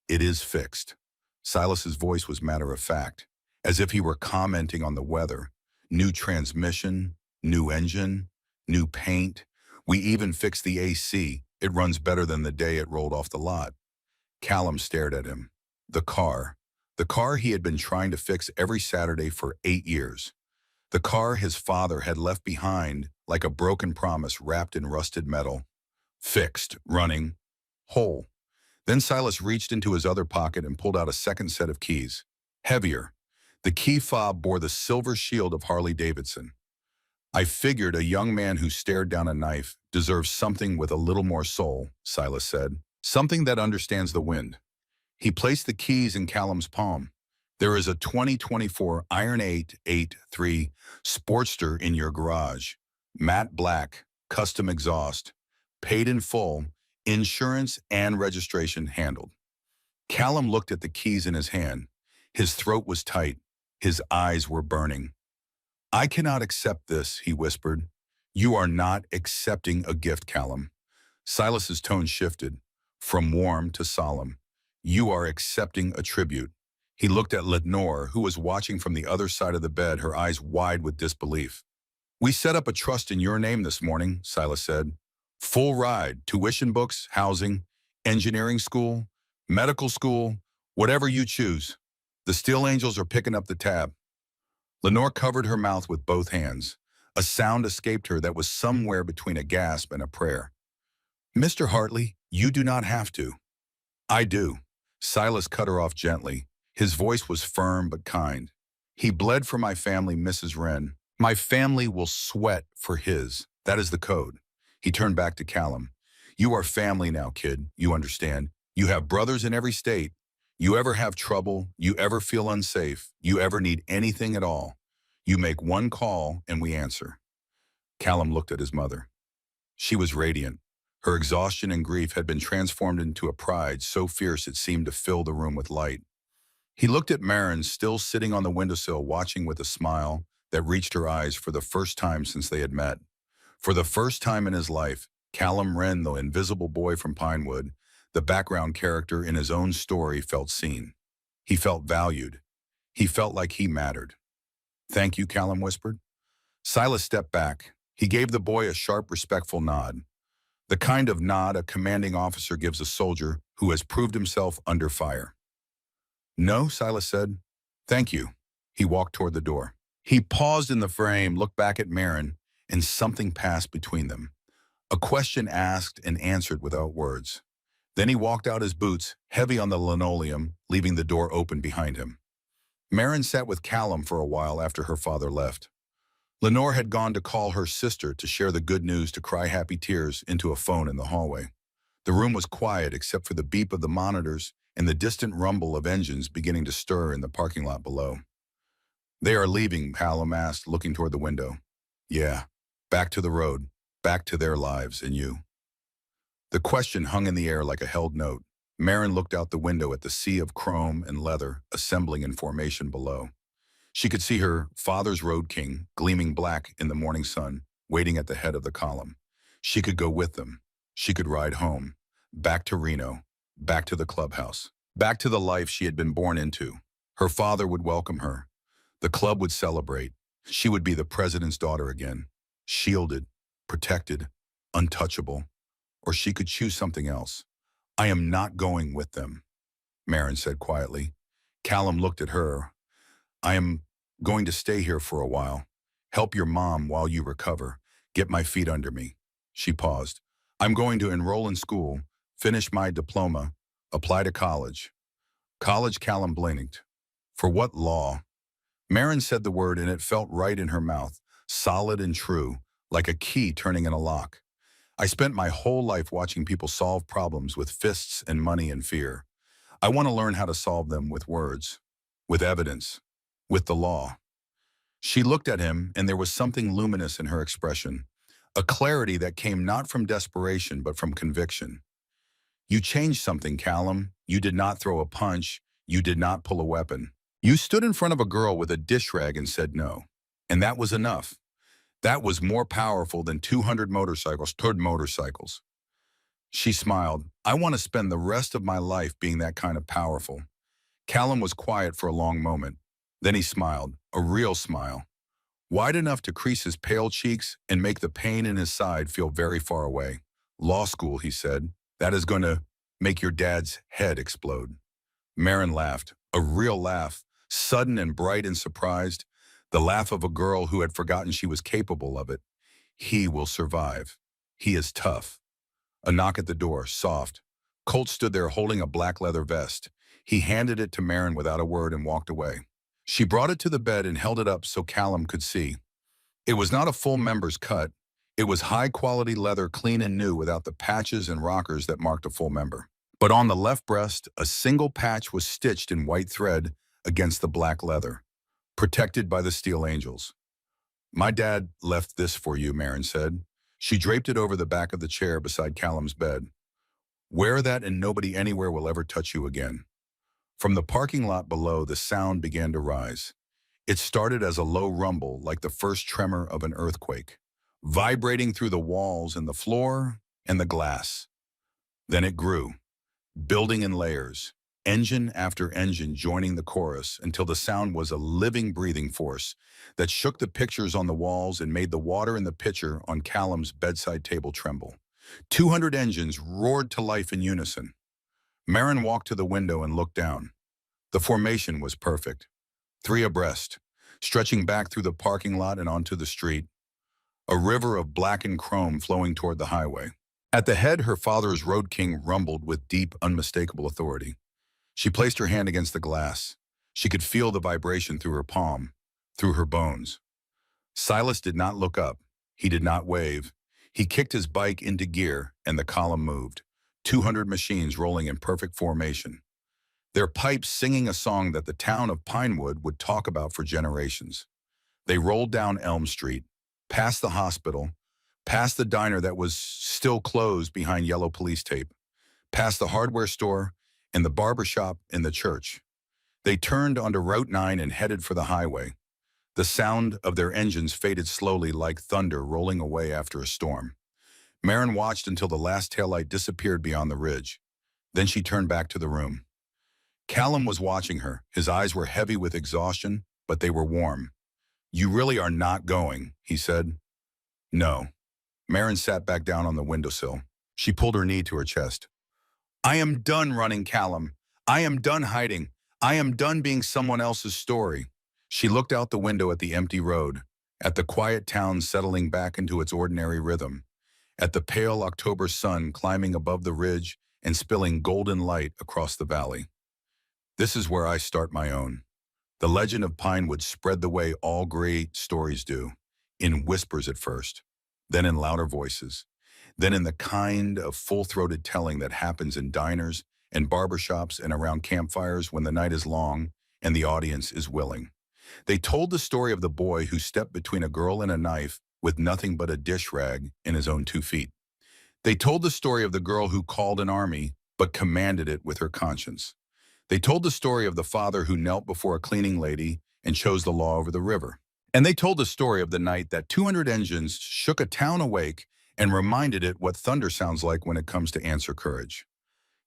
It is fixed." Silas's voice was matter of fact, as if he were commenting on the weather. "New transmission, new engine, new paint. We even fixed the AC. It runs better than the day it rolled off the lot." Callum stared at him. The car. The car he had been trying to fix every Saturday for 8 years. The car his father had left behind like a broken promise wrapped in rusted metal. Fixed, running, whole. Then Silas reached into his other pocket and pulled out a second set of keys. Heavier. The key fob bore the silver shield of Harley Davidson. "I figured a young man who stared down a knife deserves something with a little more soul," Silas said. "Something that understands the wind." He placed the keys in Callum's palm. "There is a 2024 Iron 883 Sportster in your garage. Matte black, custom exhaust, paid in full, insurance and registration handled." Callum looked at the keys in his hand. His throat was tight. His eyes were burning. I cannot accept this, he whispered. You are not accepting a gift, Callum. Silas's tone shifted, from warm to solemn. You are accepting a tribute. He looked at Lenore, who was watching from the other side of the bed, her eyes wide with disbelief. We set up a trust in your name this morning, Silas said. Full ride, tuition books, housing, engineering school, medical school, whatever you choose. The Steel Angels are picking up the tab. Lenore covered her mouth with both hands. A sound escaped her that was somewhere between a gasp and a prayer. Mr. Hartley, you do not have to. I do. Silas cut her off gently. His voice was firm but kind. He bled for my family, Mrs. Wren. My family will sweat for his. That is the code. He turned back to Callum. You are family now, kid. You understand. You have brothers in every state. You ever have trouble, you ever feel unsafe, you ever need anything at all, you make one call and we answer. Callum looked at his mother. She was radiant. Her exhaustion and grief had been transformed into a pride so fierce it seemed to fill the room with light. He looked at Marin, still sitting on the windowsill, watching with a smile that reached her eyes for the first time since they had met. For the first time in his life, Callum Wren, the invisible boy from Pinewood, the background character in his own story, felt seen. He felt valued. He felt like he mattered. Thank you, Callum whispered. Silas stepped back. He gave the boy a sharp, respectful nod. The kind of nod a commanding officer gives a soldier who has proved himself under fire. No, Silas said. Thank you. He walked toward the door. He paused in the frame, looked back at Marin, and something passed between them. A question asked and answered without words. Then he walked out his boots, heavy on the linoleum, leaving the door open behind him. Marin sat with Callum for a while after her father left. Lenore had gone to call her sister to share the good news, to cry happy tears into a phone in the hallway. The room was quiet except for the beep of the monitors and the distant rumble of engines beginning to stir in the parking lot below. They are leaving, Callum asked, looking toward the window. Yeah, back to the road, back to their lives and you. The question hung in the air like a held note. Marin looked out the window at the sea of chrome and leather assembling in formation below. She could see her father's Road King, gleaming black in the morning sun, waiting at the head of the column. She could go with them. She could ride home, back to Reno, back to the clubhouse, back to the life she had been born into. Her father would welcome her. The club would celebrate. She would be the president's daughter again, shielded, protected, untouchable. Or she could choose something else. I am not going with them, Marin said quietly. Callum looked at her. I am going to stay here for a while. Help your mom while you recover. Get my feet under me. She paused. I'm going to enroll in school, finish my diploma, apply to college. College, Callum blinked. For what law? Marin said the word and it felt right in her mouth, solid and true, like a key turning in a lock. I spent my whole life watching people solve problems with fists and money and fear. I want to learn how to solve them with words, with evidence, with the law. She looked at him, and there was something luminous in her expression, a clarity that came not from desperation but from conviction. You changed something, Callum. You did not throw a punch. You did not pull a weapon. You stood in front of a girl with a dish rag and said no. And that was enough. That was more powerful than 200 motorcycles toward motorcycles. She smiled. I want to spend the rest of my life being that kind of powerful. Callum was quiet for a long moment. Then he smiled, a real smile, wide enough to crease his pale cheeks and make the pain in his side feel very far away. Law school, he said. That is going to make your dad's head explode. Marin laughed, a real laugh, sudden and bright and surprised. The laugh of a girl who had forgotten she was capable of it. He will survive. He is tough. A knock at the door, soft. Colt stood there holding a black leather vest. He handed it to Marin without a word and walked away. She brought it to the bed and held it up so Callum could see. It was not a full member's cut. It was high-quality leather, clean and new, without the patches and rockers that marked a full member. But on the left breast, a single patch was stitched in white thread against the black leather, protected by the Steel Angels. My dad left this for you, Marin said. She draped it over the back of the chair beside Callum's bed. Wear that and nobody anywhere will ever touch you again. From the parking lot below, the sound began to rise. It started as a low rumble, like the first tremor of an earthquake, vibrating through the walls and the floor and the glass. Then it grew, building in layers, engine after engine joining the chorus until the sound was a living, breathing force that shook the pictures on the walls and made the water in the pitcher on Callum's bedside table tremble. 200 engines roared to life in unison. Marin walked to the window and looked down. The formation was perfect. 3 abreast, stretching back through the parking lot and onto the street, a river of blackened chrome flowing toward the highway. At the head, her father's Road King rumbled with deep, unmistakable authority. She placed her hand against the glass. She could feel the vibration through her palm, through her bones. Silas did not look up. He did not wave. He kicked his bike into gear, and the column moved. 200 machines rolling in perfect formation, their pipes singing a song that the town of Pinewood would talk about for generations. They rolled down Elm Street, past the hospital, past the diner that was still closed behind yellow police tape, past the hardware store and the barber shop and the church. They turned onto Route 9 and headed for the highway. The sound of their engines faded slowly like thunder rolling away after a storm. Marin watched until the last taillight disappeared beyond the ridge. Then she turned back to the room. Callum was watching her. His eyes were heavy with exhaustion, but they were warm. "You really are not going," he said. "No." Marin sat back down on the windowsill. She pulled her knee to her chest. "I am done running, Callum. I am done hiding. I am done being someone else's story." She looked out the window at the empty road, at the quiet town settling back into its ordinary rhythm, at the pale October sun climbing above the ridge and spilling golden light across the valley. "This is where I start my own." The legend of Pinewood spread the way all great stories do, in whispers at first, then in louder voices, then in the kind of full-throated telling that happens in diners and barbershops and around campfires when the night is long and the audience is willing. They told the story of the boy who stepped between a girl and a knife with nothing but a dish rag and his own 2 feet. They told the story of the girl who called an army but commanded it with her conscience. They told the story of the father who knelt before a cleaning lady and chose the law over the river. And they told the story of the night that 200 engines shook a town awake and reminded it what thunder sounds like when it comes to answer courage.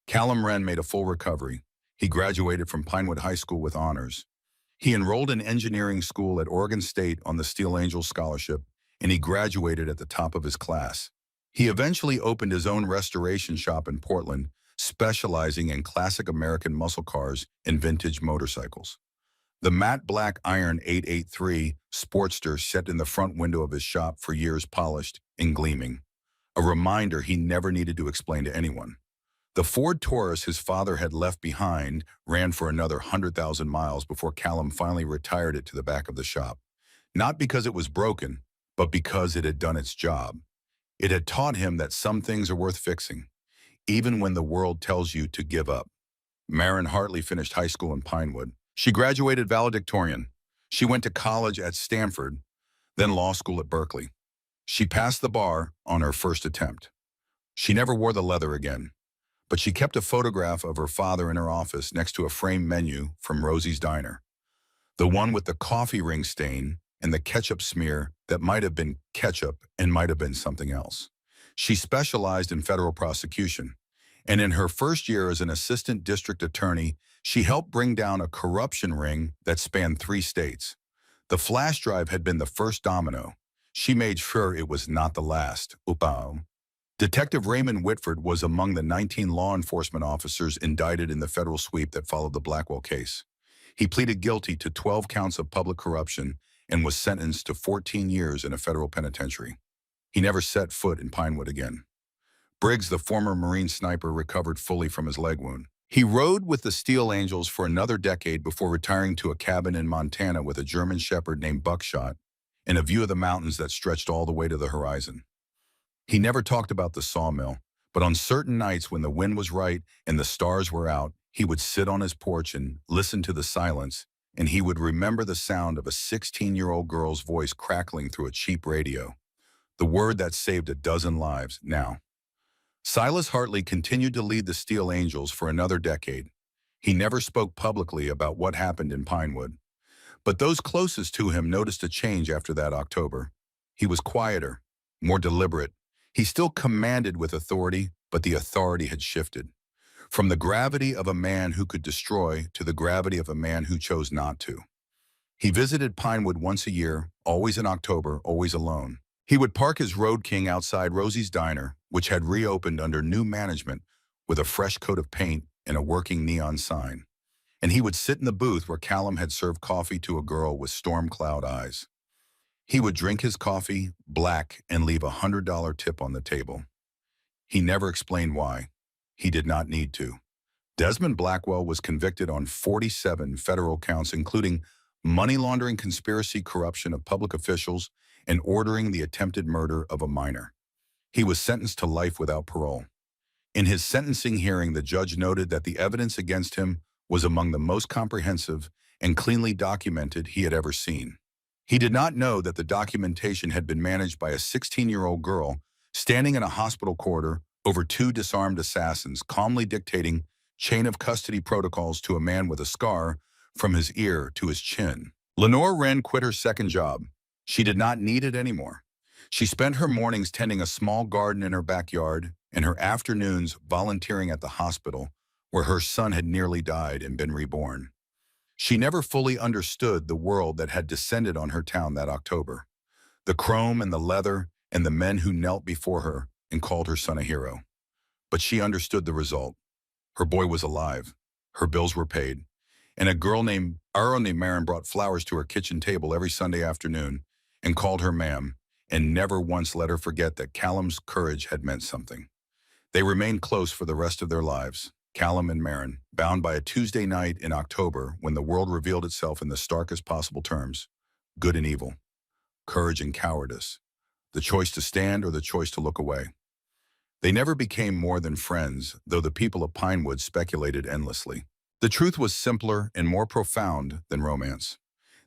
Callum Wren made a full recovery. He graduated from Pinewood High School with honors. He enrolled in engineering school at Oregon State on the Steel Angels Scholarship, and he graduated at the top of his class. He eventually opened his own restoration shop in Portland, specializing in classic American muscle cars and vintage motorcycles. The matte black iron 883 Sportster sat in the front window of his shop for years, polished and gleaming, a reminder he never needed to explain to anyone. The Ford Taurus his father had left behind ran for another 100,000 miles before Callum finally retired it to the back of the shop. Not because it was broken, but because it had done its job. It had taught him that some things are worth fixing, even when the world tells you to give up. Marin Hartley finished high school in Pinewood. She graduated valedictorian. She went to college at Stanford, then law school at Berkeley. She passed the bar on her first attempt. She never wore the leather again, but she kept a photograph of her father in her office next to a framed menu from Rosie's Diner, the one with the coffee ring stain and the ketchup smear that might have been ketchup and might have been something else. She specialized in federal prosecution, and in her first year as an assistant district attorney, she helped bring down a corruption ring that spanned 3 states. The flash drive had been the first domino. She made sure it was not the last. Opa. Detective Raymond Whitford was among the 19 law enforcement officers indicted in the federal sweep that followed the Blackwell case. He pleaded guilty to 12 counts of public corruption and was sentenced to 14 years in a federal penitentiary. He never set foot in Pinewood again. Briggs, the former Marine sniper, recovered fully from his leg wound. He rode with the Steel Angels for another decade before retiring to a cabin in Montana with a German shepherd named Buckshot and a view of the mountains that stretched all the way to the horizon. He never talked about the sawmill, but on certain nights when the wind was right and the stars were out, he would sit on his porch and listen to the silence, and he would remember the sound of a 16-year-old girl's voice crackling through a cheap radio, the word that saved a dozen lives. Now, Silas Hartley continued to lead the Steel Angels for another decade. He never spoke publicly about what happened in Pinewood, but those closest to him noticed a change after that October. He was quieter, more deliberate. He still commanded with authority, but the authority had shifted. From the gravity of a man who could destroy to the gravity of a man who chose not to. He visited Pinewood once a year, always in October, always alone. He would park his Road King outside Rosie's Diner, which had reopened under new management with a fresh coat of paint and a working neon sign. And he would sit in the booth where Callum had served coffee to a girl with storm cloud eyes. He would drink his coffee, black, and leave $100 tip on the table. He never explained why. He did not need to. Desmond Blackwell was convicted on 47 federal counts, including money laundering, conspiracy, corruption of public officials, and ordering the attempted murder of a minor. He was sentenced to life without parole. In his sentencing hearing, the judge noted that the evidence against him was among the most comprehensive and cleanly documented he had ever seen. He did not know that the documentation had been managed by a 16-year-old girl standing in a hospital corridor over two disarmed assassins, calmly dictating chain of custody protocols to a man with a scar from his ear to his chin. Lenore Wren quit her second job. She did not need it anymore. She spent her mornings tending a small garden in her backyard and her afternoons volunteering at the hospital where her son had nearly died and been reborn. She never fully understood the world that had descended on her town that October. The chrome and the leather and the men who knelt before her and called her son a hero. But she understood the result. Her boy was alive. Her bills were paid. And a girl named Marin brought flowers to her kitchen table every Sunday afternoon and called her ma'am, and never once let her forget that Callum's courage had meant something. They remained close for the rest of their lives, Callum and Marin, bound by a Tuesday night in October when the world revealed itself in the starkest possible terms: good and evil, courage and cowardice, the choice to stand or the choice to look away. They never became more than friends, though the people of Pinewood speculated endlessly. The truth was simpler and more profound than romance.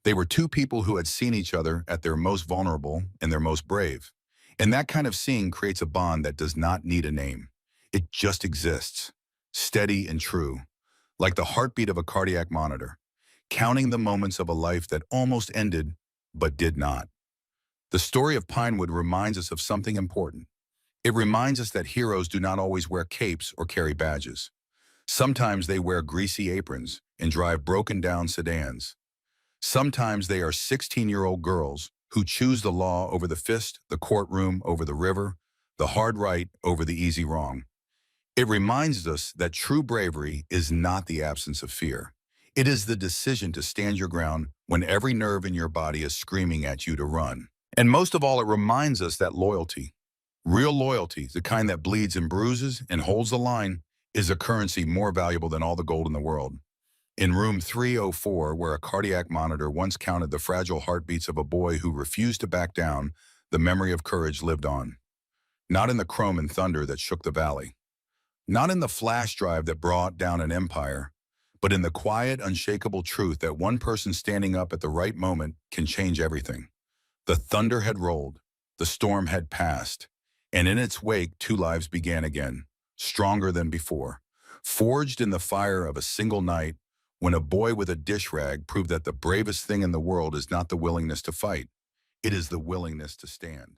They were two people who had seen each other at their most vulnerable and their most brave. And that kind of seeing creates a bond that does not need a name. It just exists, steady and true, like the heartbeat of a cardiac monitor, counting the moments of a life that almost ended, but did not. The story of Pinewood reminds us of something important. It reminds us that heroes do not always wear capes or carry badges. Sometimes they wear greasy aprons and drive broken-down sedans. Sometimes they are 16-year-old girls who choose the law over the fist, the courtroom over the river, the hard right over the easy wrong. It reminds us that true bravery is not the absence of fear. It is the decision to stand your ground when every nerve in your body is screaming at you to run. And most of all, it reminds us that loyalty, real loyalty, the kind that bleeds and bruises and holds the line, is a currency more valuable than all the gold in the world. In room 304, where a cardiac monitor once counted the fragile heartbeats of a boy who refused to back down, the memory of courage lived on. Not in the chrome and thunder that shook the valley. Not in the flash drive that brought down an empire, but in the quiet, unshakable truth that one person standing up at the right moment can change everything. The thunder had rolled, the storm had passed, and in its wake, two lives began again, stronger than before, forged in the fire of a single night when a boy with a dish rag proved that the bravest thing in the world is not the willingness to fight, it is the willingness to stand.